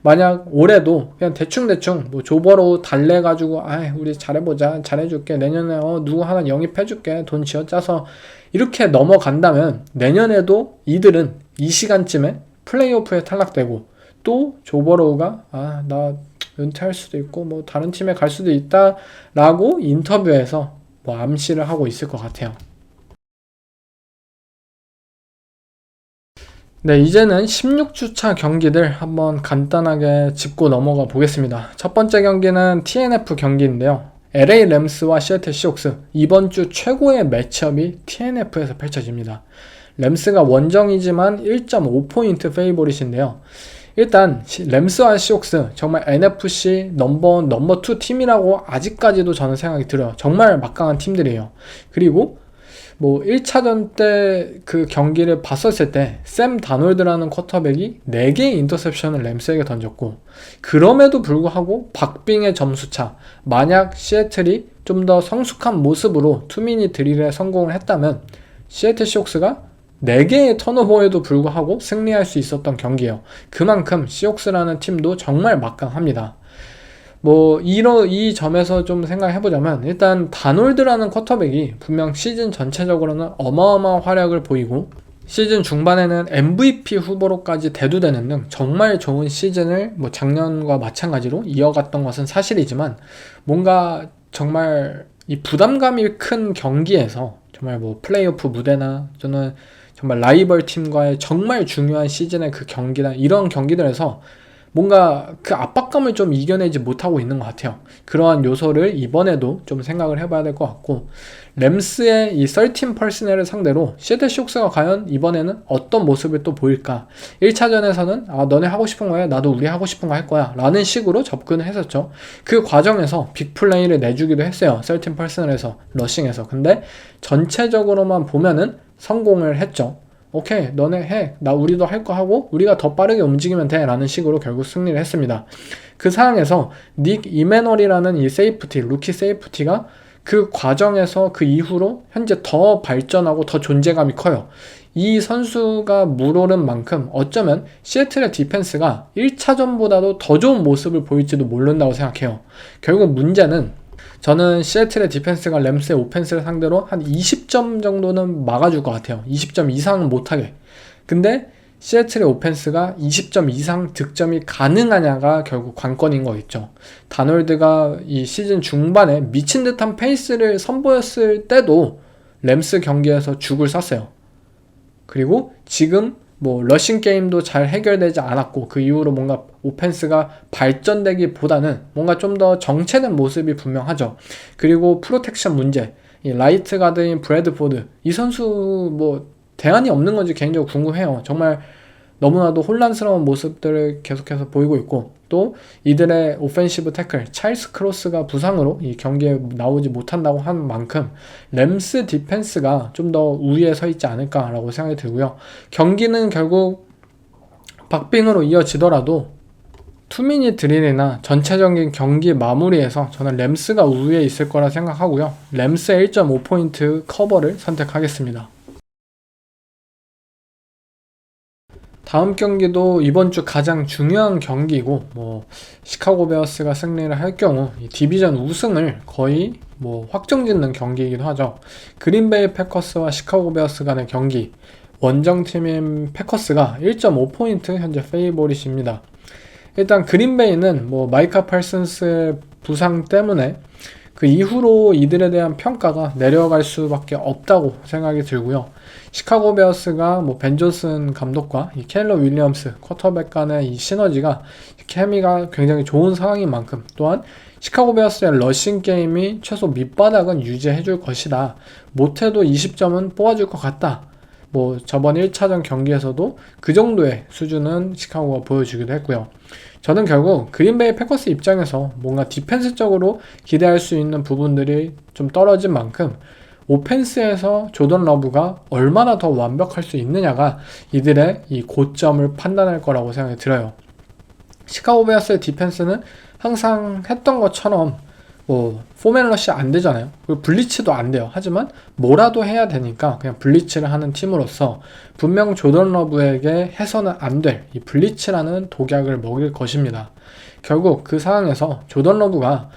만약 올해도 그냥 대충 뭐 조 버로우 달래가지고 우리 잘해보자, 잘해줄게, 내년에 누구 하나 영입해줄게, 돈 쥐어짜서 이렇게 넘어간다면 내년에도 이들은 이 시간쯤에 플레이오프에 탈락되고 또 조 버로우가 나 은퇴할 수도 있고 뭐 다른 팀에 갈 수도 있다 라고 인터뷰에서 뭐 암시를 하고 있을 것 같아요. 네, 이제는 16주차 경기들 한번 간단하게 짚고 넘어가 보겠습니다. 첫 번째 경기는 TNF 경기인데요. LA 램스와 시애틀 시옥스, 이번 주 최고의 매치업이 TNF에서 펼쳐집니다. 램스가 원정이지만 1.5포인트 페이보릿인데요. 일단 램스와 시옥스 정말 NFC 넘버 2 팀이라고 아직까지도 저는 생각이 들어요. 정말 막강한 팀들이에요. 그리고 뭐 1차전 때 그 경기를 봤었을 때 샘 다놀드라는 쿼터백이 4개의 인터셉션을 램스에게 던졌고, 그럼에도 불구하고 박빙의 점수차, 만약 시애틀이 좀 더 성숙한 모습으로 투미니 드릴에 성공을 했다면 시애틀 시옥스가 4개의 턴오버에도 불구하고 승리할 수 있었던 경기예요. 그만큼 시옥스라는 팀도 정말 막강합니다. 이 점에서 좀 생각해보자면, 일단 다놀드라는 쿼터백이 분명 시즌 전체적으로는 어마어마한 활약을 보이고, 시즌 중반에는 MVP 후보로까지 대두되는 등 정말 좋은 시즌을 작년과 마찬가지로 이어갔던 것은 사실이지만, 뭔가 정말 이 부담감이 큰 경기에서 정말 플레이오프 무대나 저는 정말 라이벌 팀과의 정말 중요한 시즌의 그 경기나 이런 경기들에서 뭔가 그 압박감을 좀 이겨내지 못하고 있는 것 같아요. 그러한 요소를 이번에도 좀 생각을 해봐야 될 것 같고, 램스의 이 13 퍼스널을 상대로 시애틀 쇼크스가 과연 이번에는 어떤 모습을 또 보일까. 1차전에서는 너네 하고 싶은 거야, 나도 우리 하고 싶은 거 할 거야 라는 식으로 접근을 했었죠. 그 과정에서 빅플레이를 내주기도 했어요. 13 퍼스널에서, 러싱에서. 근데 전체적으로만 보면은 성공을 했죠. 오케이, 너네 해, 우리도 할 거 하고 우리가 더 빠르게 움직이면 돼 라는 식으로 결국 승리를 했습니다. 그 상황에서 닉 이메널이라는 이 루키 세이프티가 그 과정에서 그 이후로 현재 더 발전하고 더 존재감이 커요. 이 선수가 물오른 만큼 어쩌면 시애틀의 디펜스가 1차전보다도 더 좋은 모습을 보일지도 모른다고 생각해요. 결국 문제는, 저는 시애틀의 디펜스가 램스의 오펜스를 상대로 한 20점 정도는 막아줄 것 같아요. 20점 이상은 못하게. 근데 시애틀의 오펜스가 20점 이상 득점이 가능하냐가 결국 관건인 거겠죠. 다놀드가 이 시즌 중반에 미친 듯한 페이스를 선보였을 때도 램스 경기에서 죽을 쐈어요. 그리고 지금 러싱 게임도 잘 해결되지 않았고, 그 이후로 뭔가 오펜스가 발전되기보다는 뭔가 좀 더 정체된 모습이 분명하죠. 그리고 프로텍션 문제, 이 라이트 가드인 브래드포드, 이 선수 대안이 없는 건지 개인적으로 궁금해요. 정말 너무나도 혼란스러운 모습들을 계속해서 보이고 있고, 또 이들의 오펜시브 태클 찰스 크로스가 부상으로 이 경기에 나오지 못한다고 한 만큼 램스 디펜스가 좀 더 우위에 서 있지 않을까라고 생각이 들고요. 경기는 결국 박빙으로 이어지더라도 투미닛 드릴이나 전체적인 경기 마무리에서 저는 램스가 우위에 있을 거라 생각하고요. 램스의 1.5포인트 커버를 선택하겠습니다. 다음 경기도 이번 주 가장 중요한 경기고, 시카고 베어스가 승리를 할 경우 이 디비전 우승을 거의 확정짓는 경기이기도 하죠. 그린베이 패커스와 시카고 베어스 간의 경기, 원정팀인 패커스가 1.5포인트 현재 페이보릿입니다. 일단 그린베이는 마이카 팔슨스의 부상 때문에 그 이후로 이들에 대한 평가가 내려갈 수밖에 없다고 생각이 들고요. 시카고 베어스가 벤 존슨 감독과 이 켈러 윌리엄스 쿼터백 간의 이 시너지가, 케미가 굉장히 좋은 상황인 만큼, 또한 시카고 베어스의 러싱 게임이 최소 밑바닥은 유지해 줄 것이다. 못해도 20점은 뽑아줄 것 같다. 저번 1차전 경기에서도 그 정도의 수준은 시카고가 보여주기도 했고요. 저는 결국 그린베이 패커스 입장에서 뭔가 디펜스적으로 기대할 수 있는 부분들이 좀 떨어진 만큼 오펜스에서 조던 러브가 얼마나 더 완벽할 수 있느냐가 이들의 이 고점을 판단할 거라고 생각이 들어요. 시카고 베어스의 디펜스는 항상 했던 것처럼 포맨러시 안 되잖아요. 그리고 블리츠도 안 돼요. 하지만 뭐라도 해야 되니까 그냥 블리츠를 하는 팀으로서 분명 조던 러브에게 해서는 안 될 이 블리츠라는 독약을 먹일 것입니다. 결국 그 상황에서 조던 러브가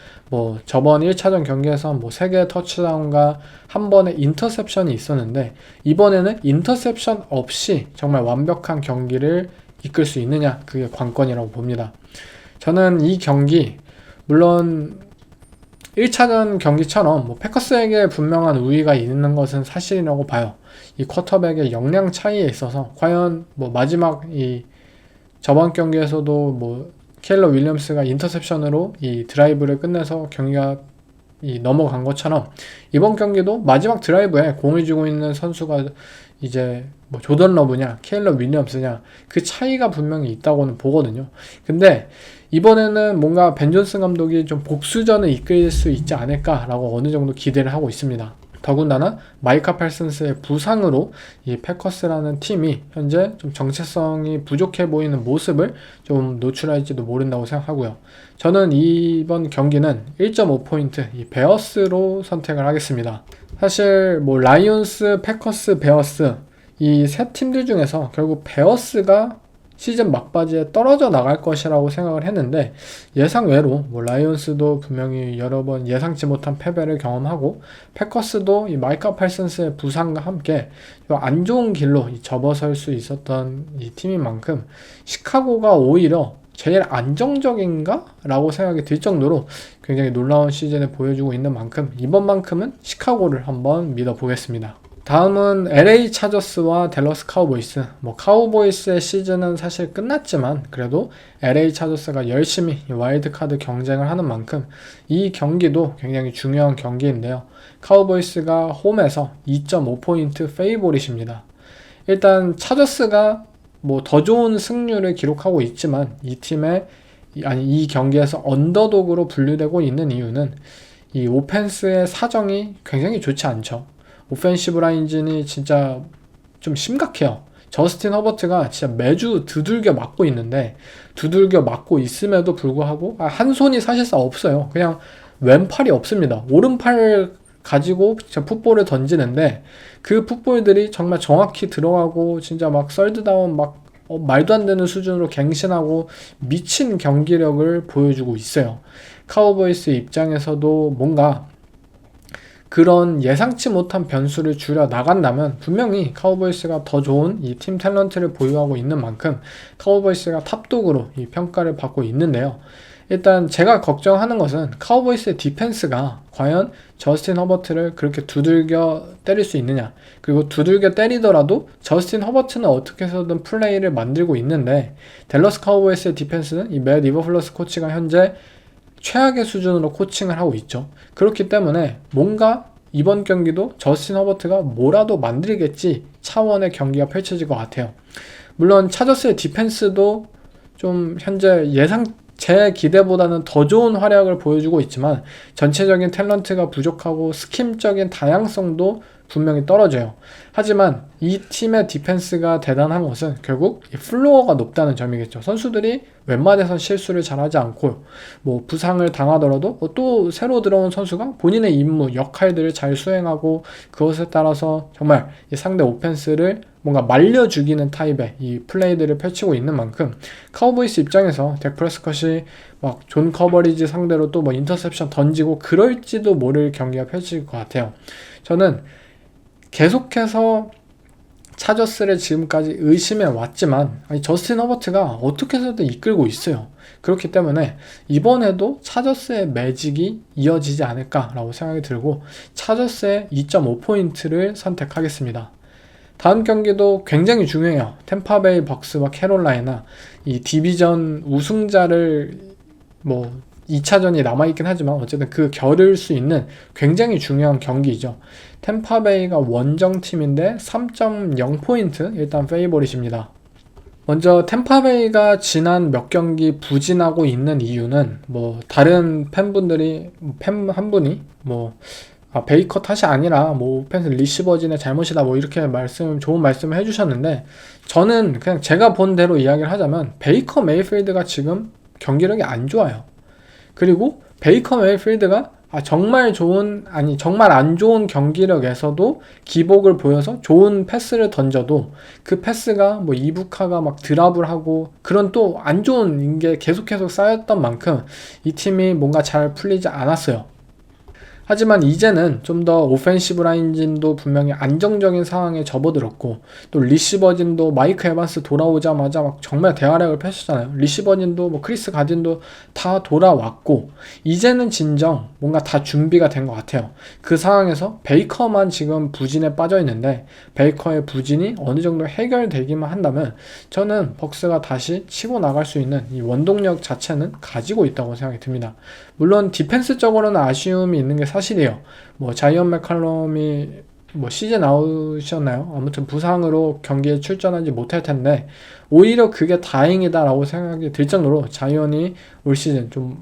저번 1차전 경기에서 3개의 터치다운과 한 번의 인터셉션이 있었는데, 이번에는 인터셉션 없이 정말 완벽한 경기를 이끌 수 있느냐, 그게 관건이라고 봅니다. 저는 이 경기, 물론 1차전 경기처럼 패커스에게 분명한 우위가 있는 것은 사실이라고 봐요. 이 쿼터백의 역량 차이에 있어서 과연 마지막 저번 경기에서도 켈러 윌리엄스가 인터셉션으로 이 드라이브를 끝내서 경기가 넘어간 것처럼, 이번 경기도 마지막 드라이브에 공을 쥐고 있는 선수가 이제 조던 러브냐 켈러 윌리엄스냐, 그 차이가 분명히 있다고는 보거든요. 근데 이번에는 뭔가 벤 존슨 감독이 좀 복수전을 이끌 수 있지 않을까라고 어느 정도 기대를 하고 있습니다. 더군다나 마이카 팔슨스의 부상으로 이 패커스라는 팀이 현재 좀 정체성이 부족해 보이는 모습을 좀 노출할지도 모른다고 생각하고요. 저는 이번 경기는 1.5포인트 이 베어스로 선택을 하겠습니다. 사실 라이온스, 패커스, 베어스 이 세 팀들 중에서 결국 베어스가 시즌 막바지에 떨어져 나갈 것이라고 생각을 했는데 예상외로 뭐 라이온스도 분명히 여러 번 예상치 못한 패배를 경험하고 패커스도 이 마이카 팔슨스의 부상과 함께 안 좋은 길로 접어설 수 있었던 이 팀인 만큼 시카고가 오히려 제일 안정적인가? 라고 생각이 들 정도로 굉장히 놀라운 시즌을 보여주고 있는 만큼 이번만큼은 시카고를 한번 믿어보겠습니다. 다음은 LA 차저스와 댈러스 카우보이스. 카우보이스의 시즌은 사실 끝났지만 그래도 LA 차저스가 열심히 와일드카드 경쟁을 하는 만큼 이 경기도 굉장히 중요한 경기인데요. 카우보이스가 홈에서 2.5포인트 페이보릿입니다. 일단 차저스가 더 좋은 승률을 기록하고 있지만 이 경기에서 언더독으로 분류되고 있는 이유는 이 오펜스의 사정이 굉장히 좋지 않죠. 오펜시브 라인진이 진짜 좀 심각해요. 저스틴 허버트가 진짜 매주 두들겨 맞고 있는데 두들겨 맞고 있음에도 불구하고 한 손이 사실상 없어요. 그냥 왼팔이 없습니다. 오른팔 가지고 풋볼을 던지는데 그 풋볼들이 정말 정확히 들어가고 진짜 막 썰드다운 말도 안 되는 수준으로 갱신하고 미친 경기력을 보여주고 있어요. 카우보이스 입장에서도 뭔가 그런 예상치 못한 변수를 줄여 나간다면 분명히 카우보이스가 더 좋은 이 팀 탤런트를 보유하고 있는 만큼 카우보이스가 탑독으로 이 평가를 받고 있는데요. 일단 제가 걱정하는 것은 카우보이스의 디펜스가 과연 저스틴 허버트를 그렇게 두들겨 때릴 수 있느냐, 그리고 두들겨 때리더라도 저스틴 허버트는 어떻게 해서든 플레이를 만들고 있는데 댈러스 카우보이스의 디펜스는 이 맷 이버플러스 코치가 현재 최악의 수준으로 코칭을 하고 있죠. 그렇기 때문에 뭔가 이번 경기도 저스틴 허버트가 뭐라도 만들겠지 차원의 경기가 펼쳐질 것 같아요. 물론 차저스의 디펜스도 좀 현재 제 기대보다는 더 좋은 활약을 보여주고 있지만 전체적인 탤런트가 부족하고 스킴적인 다양성도 분명히 떨어져요. 하지만 이 팀의 디펜스가 대단한 것은 결국 플로어가 높다는 점이겠죠. 선수들이 웬만해선 실수를 잘하지 않고 부상을 당하더라도 또 새로 들어온 선수가 본인의 임무, 역할들을 잘 수행하고 그것에 따라서 정말 이 상대 오펜스를 뭔가 말려 죽이는 타입의 이 플레이들을 펼치고 있는 만큼 카우보이스 입장에서 덱 프레스컷이 존 커버리지 상대로 또 인터셉션 던지고 그럴지도 모를 경기가 펼쳐질 것 같아요. 저는 계속해서 차저스를 지금까지 의심해 왔지만 저스틴 허버트가 어떻게 해서든 이끌고 있어요. 그렇기 때문에 이번에도 차저스의 매직이 이어지지 않을까라고 생각이 들고 차저스의 2.5포인트를 선택하겠습니다. 다음 경기도 굉장히 중요해요. 템파베이 벅스와 캐롤라이나 이 디비전 우승자를 2차전이 남아있긴 하지만 어쨌든 그 겨룰 수 있는 굉장히 중요한 경기이죠. 템파베이가 원정팀인데 3.0포인트 일단 페이보릿입니다. 먼저 템파베이가 지난 몇 경기 부진하고 있는 이유는 다른 팬분들이 한 분이 베이커 탓이 아니라 오펜스 리시버진의 잘못이다 이렇게 좋은 말씀을 해주셨는데 저는 그냥 제가 본 대로 이야기를 하자면 베이커 메이필드가 지금 경기력이 안 좋아요. 그리고 베이커 메이필드가 정말 안 좋은 경기력에서도 기복을 보여서 좋은 패스를 던져도 그 패스가 이부카가 드랍을 하고 그런 또 안 좋은 게 계속 쌓였던 만큼 이 팀이 뭔가 잘 풀리지 않았어요. 하지만 이제는 좀 더 오펜시브 라인진도 분명히 안정적인 상황에 접어들었고 또 리시버진도 마이크 에반스 돌아오자마자 정말 대활약을 펼쳤잖아요. 리시버진도 크리스 가딘도 다 돌아왔고 이제는 진정 뭔가 다 준비가 된 것 같아요. 그 상황에서 베이커만 지금 부진에 빠져 있는데 베이커의 부진이 어느 정도 해결되기만 한다면 저는 벅스가 다시 치고 나갈 수 있는 이 원동력 자체는 가지고 있다고 생각이 듭니다. 물론 디펜스적으로는 아쉬움이 있는 게 사실이에요. 자이언 맥칼럼이 시즌 아웃이었나요? 아무튼 부상으로 경기에 출전하지 못할 텐데 오히려 그게 다행이다라고 생각이 들 정도로 자이언이 올 시즌 좀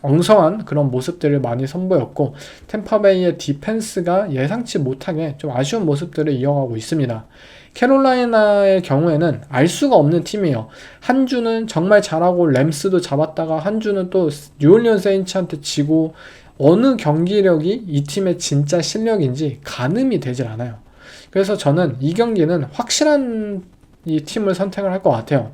엉성한 그런 모습들을 많이 선보였고 템파베이의 디펜스가 예상치 못하게 좀 아쉬운 모습들을 이어가고 있습니다. 캐롤라이나의 경우에는 알 수가 없는 팀이에요. 한 주는 정말 잘하고 램스도 잡았다가 한 주는 또 뉴올리언스 세인츠한테 지고 어느 경기력이 이 팀의 진짜 실력인지 가늠이 되질 않아요. 그래서 저는 이 경기는 확실한 이 팀을 선택을 할 것 같아요.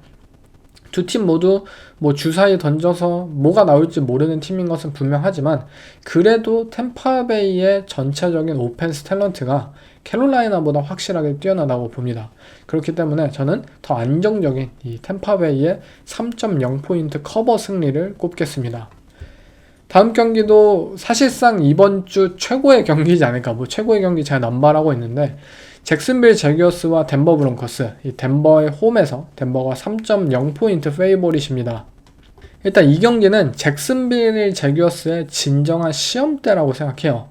두 팀 모두 뭐 주사위 던져서 뭐가 나올지 모르는 팀인 것은 분명하지만 그래도 템파베이의 전체적인 오펜스 탤런트가 캐롤라이나보다 확실하게 뛰어나다고 봅니다. 그렇기 때문에 저는 더 안정적인 이 템파베이의 3.0포인트 커버 승리를 꼽겠습니다. 다음 경기도 사실상 이번 주 최고의 경기이지 않을까. 뭐 최고의 경기 제가 남발하고 있는데 잭슨빌 제기어스와 덴버 브론커스, 이 덴버의 홈에서 덴버가 3.0포인트 페이보릿입니다. 일단 이 경기는 잭슨빌 제기어스의 진정한 시험대라고 생각해요.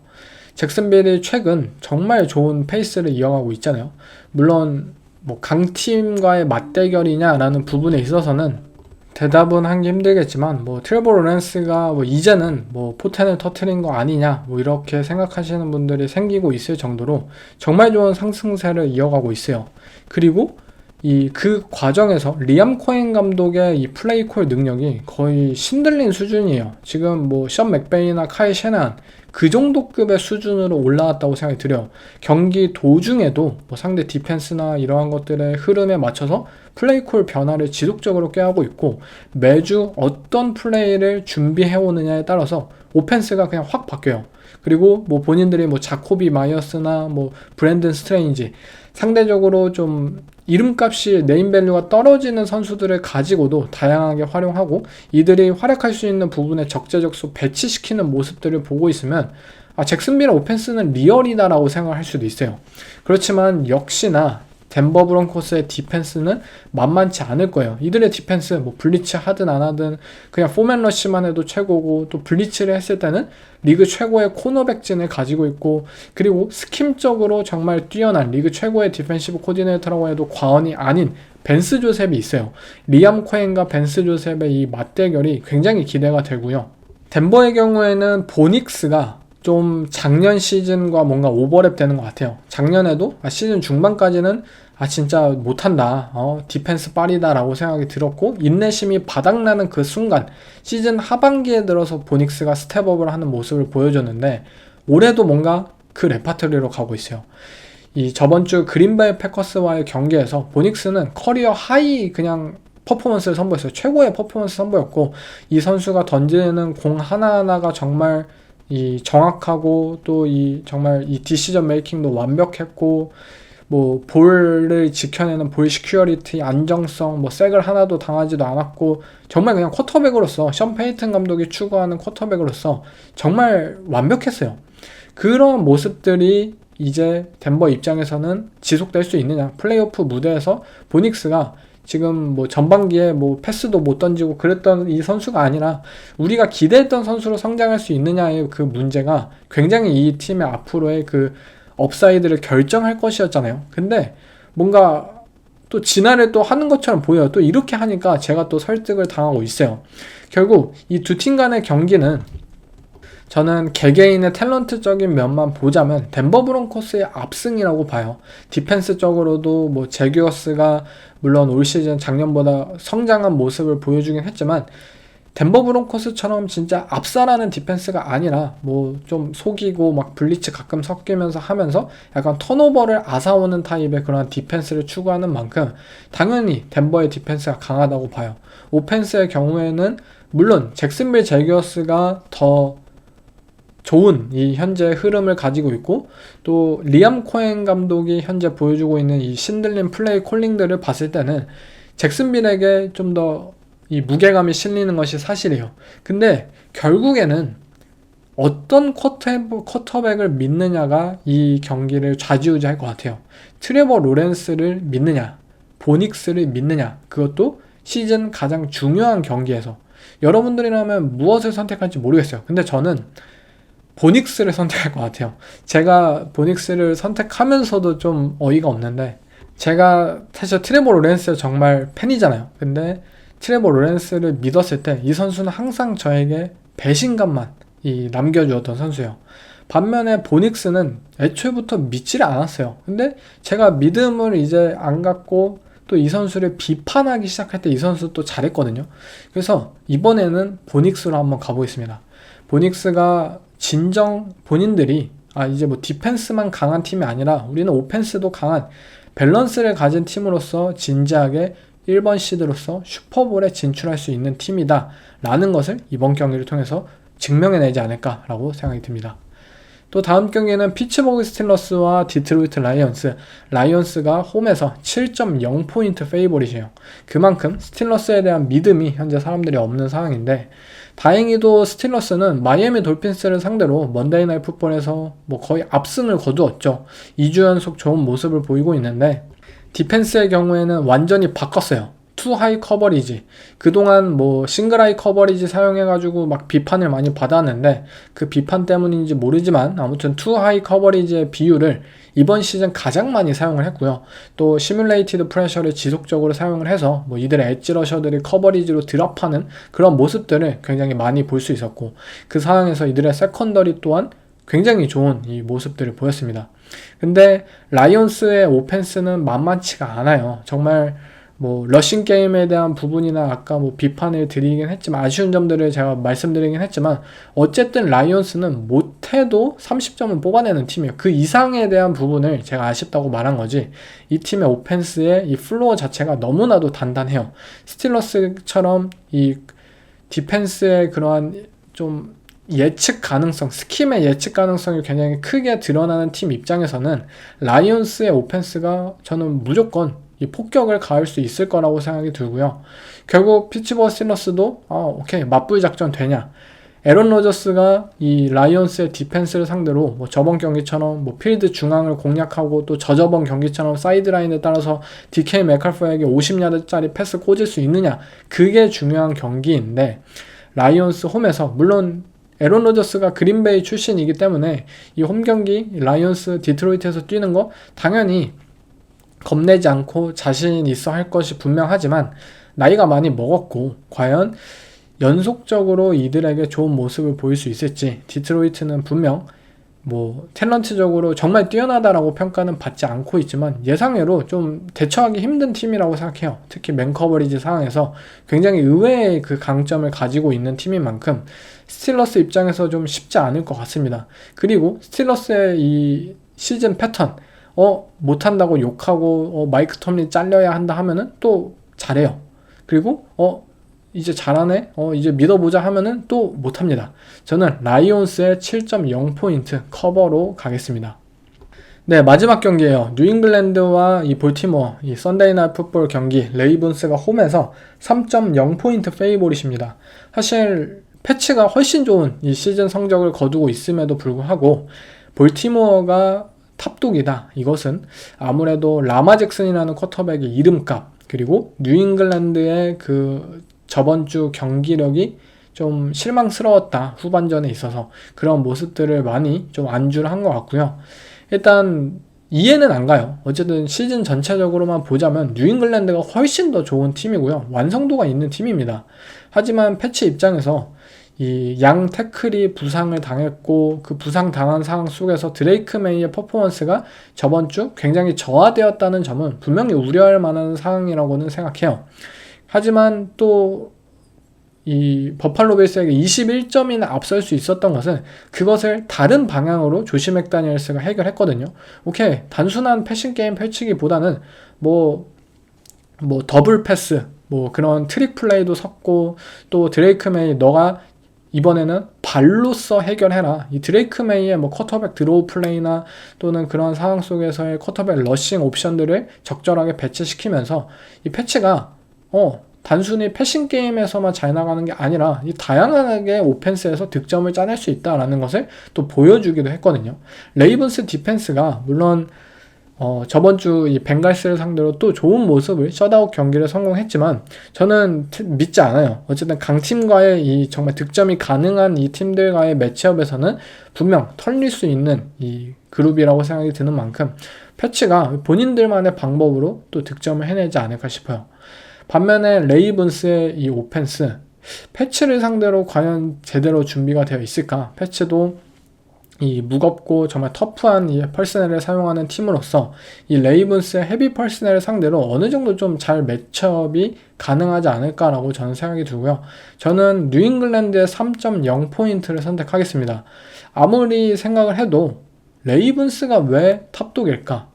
잭슨빌이 최근 정말 좋은 페이스를 이어가고 있잖아요. 물론 뭐 강팀과의 맞대결이냐라는 부분에 있어서는 대답은 하기 힘들겠지만 뭐 트레버 로렌스가 뭐 이제는 뭐 포텐을 터트린 거 아니냐 뭐 이렇게 생각하시는 분들이 생기고 있을 정도로 정말 좋은 상승세를 이어가고 있어요. 그리고 그 과정에서 리암 코엔 감독의 이 플레이콜 능력이 거의 신들린 수준이에요. 지금 뭐 션 맥베이나 카이 셰난 그 정도 급의 수준으로 올라왔다고 생각이 들어요. 경기 도중에도 뭐 상대 디펜스나 이러한 것들의 흐름에 맞춰서 플레이콜 변화를 지속적으로 꾀하고 있고 매주 어떤 플레이를 준비해 오느냐에 따라서 오펜스가 그냥 확 바뀌어요. 그리고 뭐 본인들이 뭐 자코비 마이어스나 뭐 브랜든 스트레인지 상대적으로 좀 이름값이 네임밸류가 떨어지는 선수들을 가지고도 다양하게 활용하고 이들이 활약할 수 있는 부분에 적재적소 배치시키는 모습들을 보고 있으면 잭슨빌 오펜스는 리얼이다라고 생각할 수도 있어요. 그렇지만 역시나 덴버 브론코스의 디펜스는 만만치 않을 거예요. 이들의 디펜스 뭐 블리츠 하든 안 하든 그냥 포맨 러쉬만 해도 최고고 또 블리츠를 했을 때는 리그 최고의 코너백진을 가지고 있고 그리고 스킴적으로 정말 뛰어난 리그 최고의 디펜시브 코디네이터라고 해도 과언이 아닌 벤스 조셉이 있어요. 리암 코엔과 벤스 조셉의 이 맞대결이 굉장히 기대가 되고요. 덴버의 경우에는 보닉스가 좀 작년 시즌과 뭔가 오버랩 되는 것 같아요. 작년에도 시즌 중반까지는 진짜 못한다, 디펜스 빨이다 라고 생각이 들었고 인내심이 바닥나는 그 순간 시즌 하반기에 들어서 보닉스가 스텝업을 하는 모습을 보여줬는데 올해도 뭔가 그 레파토리로 가고 있어요. 이 저번주 그린베이 패커스와의 경기에서 보닉스는 커리어 하이 그냥 퍼포먼스를 선보였어요. 최고의 퍼포먼스 선보였고 이 선수가 던지는 공 하나하나가 정말 이 정확하고 또 정말 이 디시전 메이킹도 완벽했고 뭐 볼을 지켜내는 볼 시큐어리티 안정성 뭐 색을 하나도 당하지도 않았고 정말 그냥 쿼터백으로서 션 페이튼 감독이 추구하는 쿼터백으로서 정말 완벽했어요. 그런 모습들이 이제 덴버 입장에서는 지속될 수 있느냐. 플레이오프 무대에서 보닉스가 지금 뭐 전반기에 뭐 패스도 못 던지고 그랬던 이 선수가 아니라 우리가 기대했던 선수로 성장할 수 있느냐의 그 문제가 굉장히 이 팀의 앞으로의 그 업사이드를 결정할 것이었잖아요. 근데 뭔가 또 진화를 또 하는 것처럼 보여요. 또 이렇게 하니까 제가 또 설득을 당하고 있어요. 결국 이 두 팀 간의 경기는 저는 개개인의 탤런트적인 면만 보자면 덴버 브론코스의 압승이라고 봐요. 디펜스적으로도 뭐 제규어스가 물론 올 시즌 작년보다 성장한 모습을 보여주긴 했지만 덴버 브론코스처럼 진짜 압살하는 디펜스가 아니라 뭐 좀 속이고 막 블리츠 가끔 섞이면서 하면서 약간 턴오버를 앗아오는 타입의 그런 디펜스를 추구하는 만큼 당연히 덴버의 디펜스가 강하다고 봐요. 오펜스의 경우에는 물론 잭슨빌 제규어스가 더 좋은 이 현재 흐름을 가지고 있고 또 리암 코엔 감독이 현재 보여주고 있는 이 신들린 플레이 콜링들을 봤을 때는 잭슨빌에게 좀 더 이 무게감이 실리는 것이 사실이에요. 근데 결국에는 어떤 쿼터백을 믿느냐가 이 경기를 좌지우지할 것 같아요. 트레버 로렌스를 믿느냐, 보닉스를 믿느냐, 그것도 시즌 가장 중요한 경기에서 여러분들이라면 무엇을 선택할지 모르겠어요. 근데 저는 보닉스를 선택할 것 같아요. 제가 보닉스를 선택하면서도 좀 어이가 없는데 제가 사실 트레버 로렌스 정말 팬이잖아요. 근데 트레버 로렌스를 믿었을 때 이 선수는 항상 저에게 배신감만 남겨주었던 선수예요. 반면에 보닉스는 애초부터 믿지를 않았어요. 근데 제가 믿음을 이제 안 갖고 또 이 선수를 비판하기 시작할 때 이 선수 또 잘했거든요. 그래서 이번에는 보닉스로 한번 가보겠습니다. 보닉스가 진정 본인들이 이제 뭐 디펜스만 강한 팀이 아니라 우리는 오펜스도 강한 밸런스를 가진 팀으로서 진지하게 1번 시드로서 슈퍼볼에 진출할 수 있는 팀이다 라는 것을 이번 경기를 통해서 증명해내지 않을까라고 생각이 듭니다. 또 다음 경기는 피츠버그 스틸러스와 디트로이트 라이언스가 홈에서 7.0포인트 페이보릿이에요. 그만큼 스틸러스에 대한 믿음이 현재 사람들이 없는 상황인데, 다행히도 스틸러스는 마이애미 돌핀스를 상대로 먼데이 나잇 풋볼에서 뭐 거의 압승을 거두었죠. 2주 연속 좋은 모습을 보이고 있는데, 디펜스의 경우에는 완전히 바꿨어요. 투 하이 커버리지. 그동안 뭐 싱글 하이 커버리지 사용해가지고 막 비판을 많이 받았는데, 그 비판 때문인지 모르지만 아무튼 투 하이 커버리지의 비율을 이번 시즌 가장 많이 사용을 했고요. 또 시뮬레이티드 프레셔를 지속적으로 사용을 해서 뭐 이들의 엣지 러셔들이 커버리지로 드랍하는 그런 모습들을 굉장히 많이 볼 수 있었고, 그 상황에서 이들의 세컨더리 또한 굉장히 좋은 이 모습들을 보였습니다. 근데 라이온스의 오펜스는 만만치가 않아요. 정말 뭐 러싱 게임에 대한 부분이나 아까 뭐 비판을 드리긴 했지만, 아쉬운 점들을 제가 말씀드리긴 했지만, 어쨌든 라이온스는 못해도 30점은 뽑아내는 팀이에요. 그 이상에 대한 부분을 제가 아쉽다고 말한 거지, 이 팀의 오펜스의 이 플로어 자체가 너무나도 단단해요. 스틸러스처럼 이 디펜스의 그러한 좀 예측 가능성, 스킴의 예측 가능성이 굉장히 크게 드러나는 팀 입장에서는 라이온스의 오펜스가 저는 무조건 이 폭격을 가할 수 있을 거라고 생각이 들고요. 결국 피츠버그 스틸러스도 오케이, 맞불 작전 되냐. 에런 로저스가 이 라이온스의 디펜스를 상대로 뭐 저번 경기처럼 뭐 필드 중앙을 공략하고, 또 저저번 경기처럼 사이드라인에 따라서 DK 메칼퍼에게 50야드짜리 패스 꽂을 수 있느냐. 그게 중요한 경기인데, 라이온스 홈에서, 물론 에런 로저스가 그린베이 출신이기 때문에 이 홈 경기 라이온스 디트로이트에서 뛰는 거 당연히 겁내지 않고 자신 있어 할 것이 분명하지만, 나이가 많이 먹었고 과연 연속적으로 이들에게 좋은 모습을 보일 수 있을지, 디트로이트는 분명 뭐 탤런트적으로 정말 뛰어나다라고 평가는 받지 않고 있지만 예상외로 좀 대처하기 힘든 팀이라고 생각해요. 특히 맨 커버리지 상황에서 굉장히 의외의 그 강점을 가지고 있는 팀인 만큼 스틸러스 입장에서 좀 쉽지 않을 것 같습니다. 그리고 스틸러스의 이 시즌 패턴, 못한다고 욕하고 마이크 톰린 잘려야 한다 하면은 또 잘해요. 그리고 이제 잘하네, 이제 믿어보자 하면은 또 못합니다. 저는 라이온스의 7.0포인트 커버로 가겠습니다. 네, 마지막 경기예요. 뉴잉글랜드와 이 볼티모어, 이 썬데이 나잇 풋볼 경기, 레이븐스가 홈에서 3.0포인트 페이보릿입니다. 사실 패치가 훨씬 좋은 이 시즌 성적을 거두고 있음에도 불구하고 볼티모어가 탑독이다. 이것은 아무래도 라마 잭슨이라는 쿼터백의 이름값, 그리고 뉴잉글랜드의 그 저번 주 경기력이 좀 실망스러웠다. 후반전에 있어서 그런 모습들을 많이 좀 안주를 한 것 같고요. 일단 이해는 안 가요. 어쨌든 시즌 전체적으로만 보자면 뉴잉글랜드가 훨씬 더 좋은 팀이고요. 완성도가 있는 팀입니다. 하지만 패치 입장에서 이 양 태클이 부상을 당했고, 그 부상 당한 상황 속에서 드레이크 메이의 퍼포먼스가 저번 주 굉장히 저하되었다는 점은 분명히 우려할 만한 상황이라고는 생각해요. 하지만 또 이 버팔로 빌스에게 21점이나 앞설 수 있었던 것은 그것을 다른 방향으로 조시 맥다니엘스가 해결했거든요. 오케이, 단순한 패싱 게임 펼치기보다는 뭐 더블 패스, 뭐 그런 트릭 플레이도 섞고, 또 드레이크 메이 너가 이번에는 발로써 해결해라. 이 드레이크 메이의 뭐 쿼터백 드로우 플레이나 또는 그런 상황 속에서의 쿼터백 러싱 옵션들을 적절하게 배치시키면서 이 패치가 단순히 패싱 게임에서만 잘 나가는 게 아니라 이 다양하게 오펜스에서 득점을 짜낼 수 있다라는 것을 또 보여주기도 했거든요. 레이븐스 디펜스가 물론 저번 주 이 벵갈스를 상대로 또 좋은 모습을 셧아웃 경기를 성공했지만 저는 믿지 않아요. 어쨌든 강팀과의 이 정말 득점이 가능한 이 팀들과의 매치업에서는 분명 털릴 수 있는 이 그룹이라고 생각이 드는 만큼 패치가 본인들만의 방법으로 또 득점을 해내지 않을까 싶어요. 반면에 레이븐스의 이 오펜스, 패치를 상대로 과연 제대로 준비가 되어 있을까? 패치도 이 무겁고 정말 터프한 이 퍼스널을 사용하는 팀으로서 이 레이븐스의 헤비 퍼스널을 상대로 어느 정도 좀 잘 매치업이 가능하지 않을까라고 저는 생각이 들고요. 저는 뉴잉글랜드의 3.0포인트를 선택하겠습니다. 아무리 생각을 해도 레이븐스가 왜 탑독일까?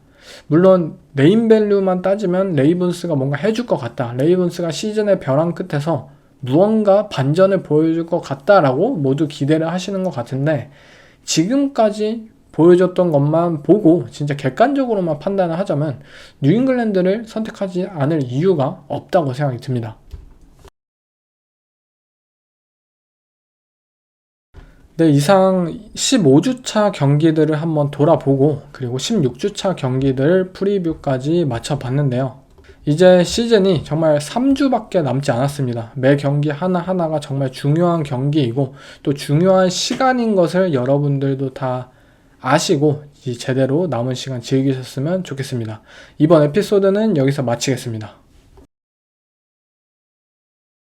물론 네임밸류만 따지면 레이븐스가 뭔가 해줄 것 같다. 레이븐스가 시즌의 벼랑 끝에서 무언가 반전을 보여줄 것 같다라고 모두 기대를 하시는 것 같은데 지금까지 보여줬던 것만 보고 진짜 객관적으로만 판단을 하자면 뉴잉글랜드를 선택하지 않을 이유가 없다고 생각이 듭니다. 네, 이상 15주차 경기들을 한번 돌아보고 그리고 16주차 경기들 프리뷰까지 맞춰봤는데요. 이제 시즌이 정말 3주밖에 남지 않았습니다. 매 경기 하나하나가 정말 중요한 경기이고 또 중요한 시간인 것을 여러분들도 다 아시고 제대로 남은 시간 즐기셨으면 좋겠습니다. 이번 에피소드는 여기서 마치겠습니다.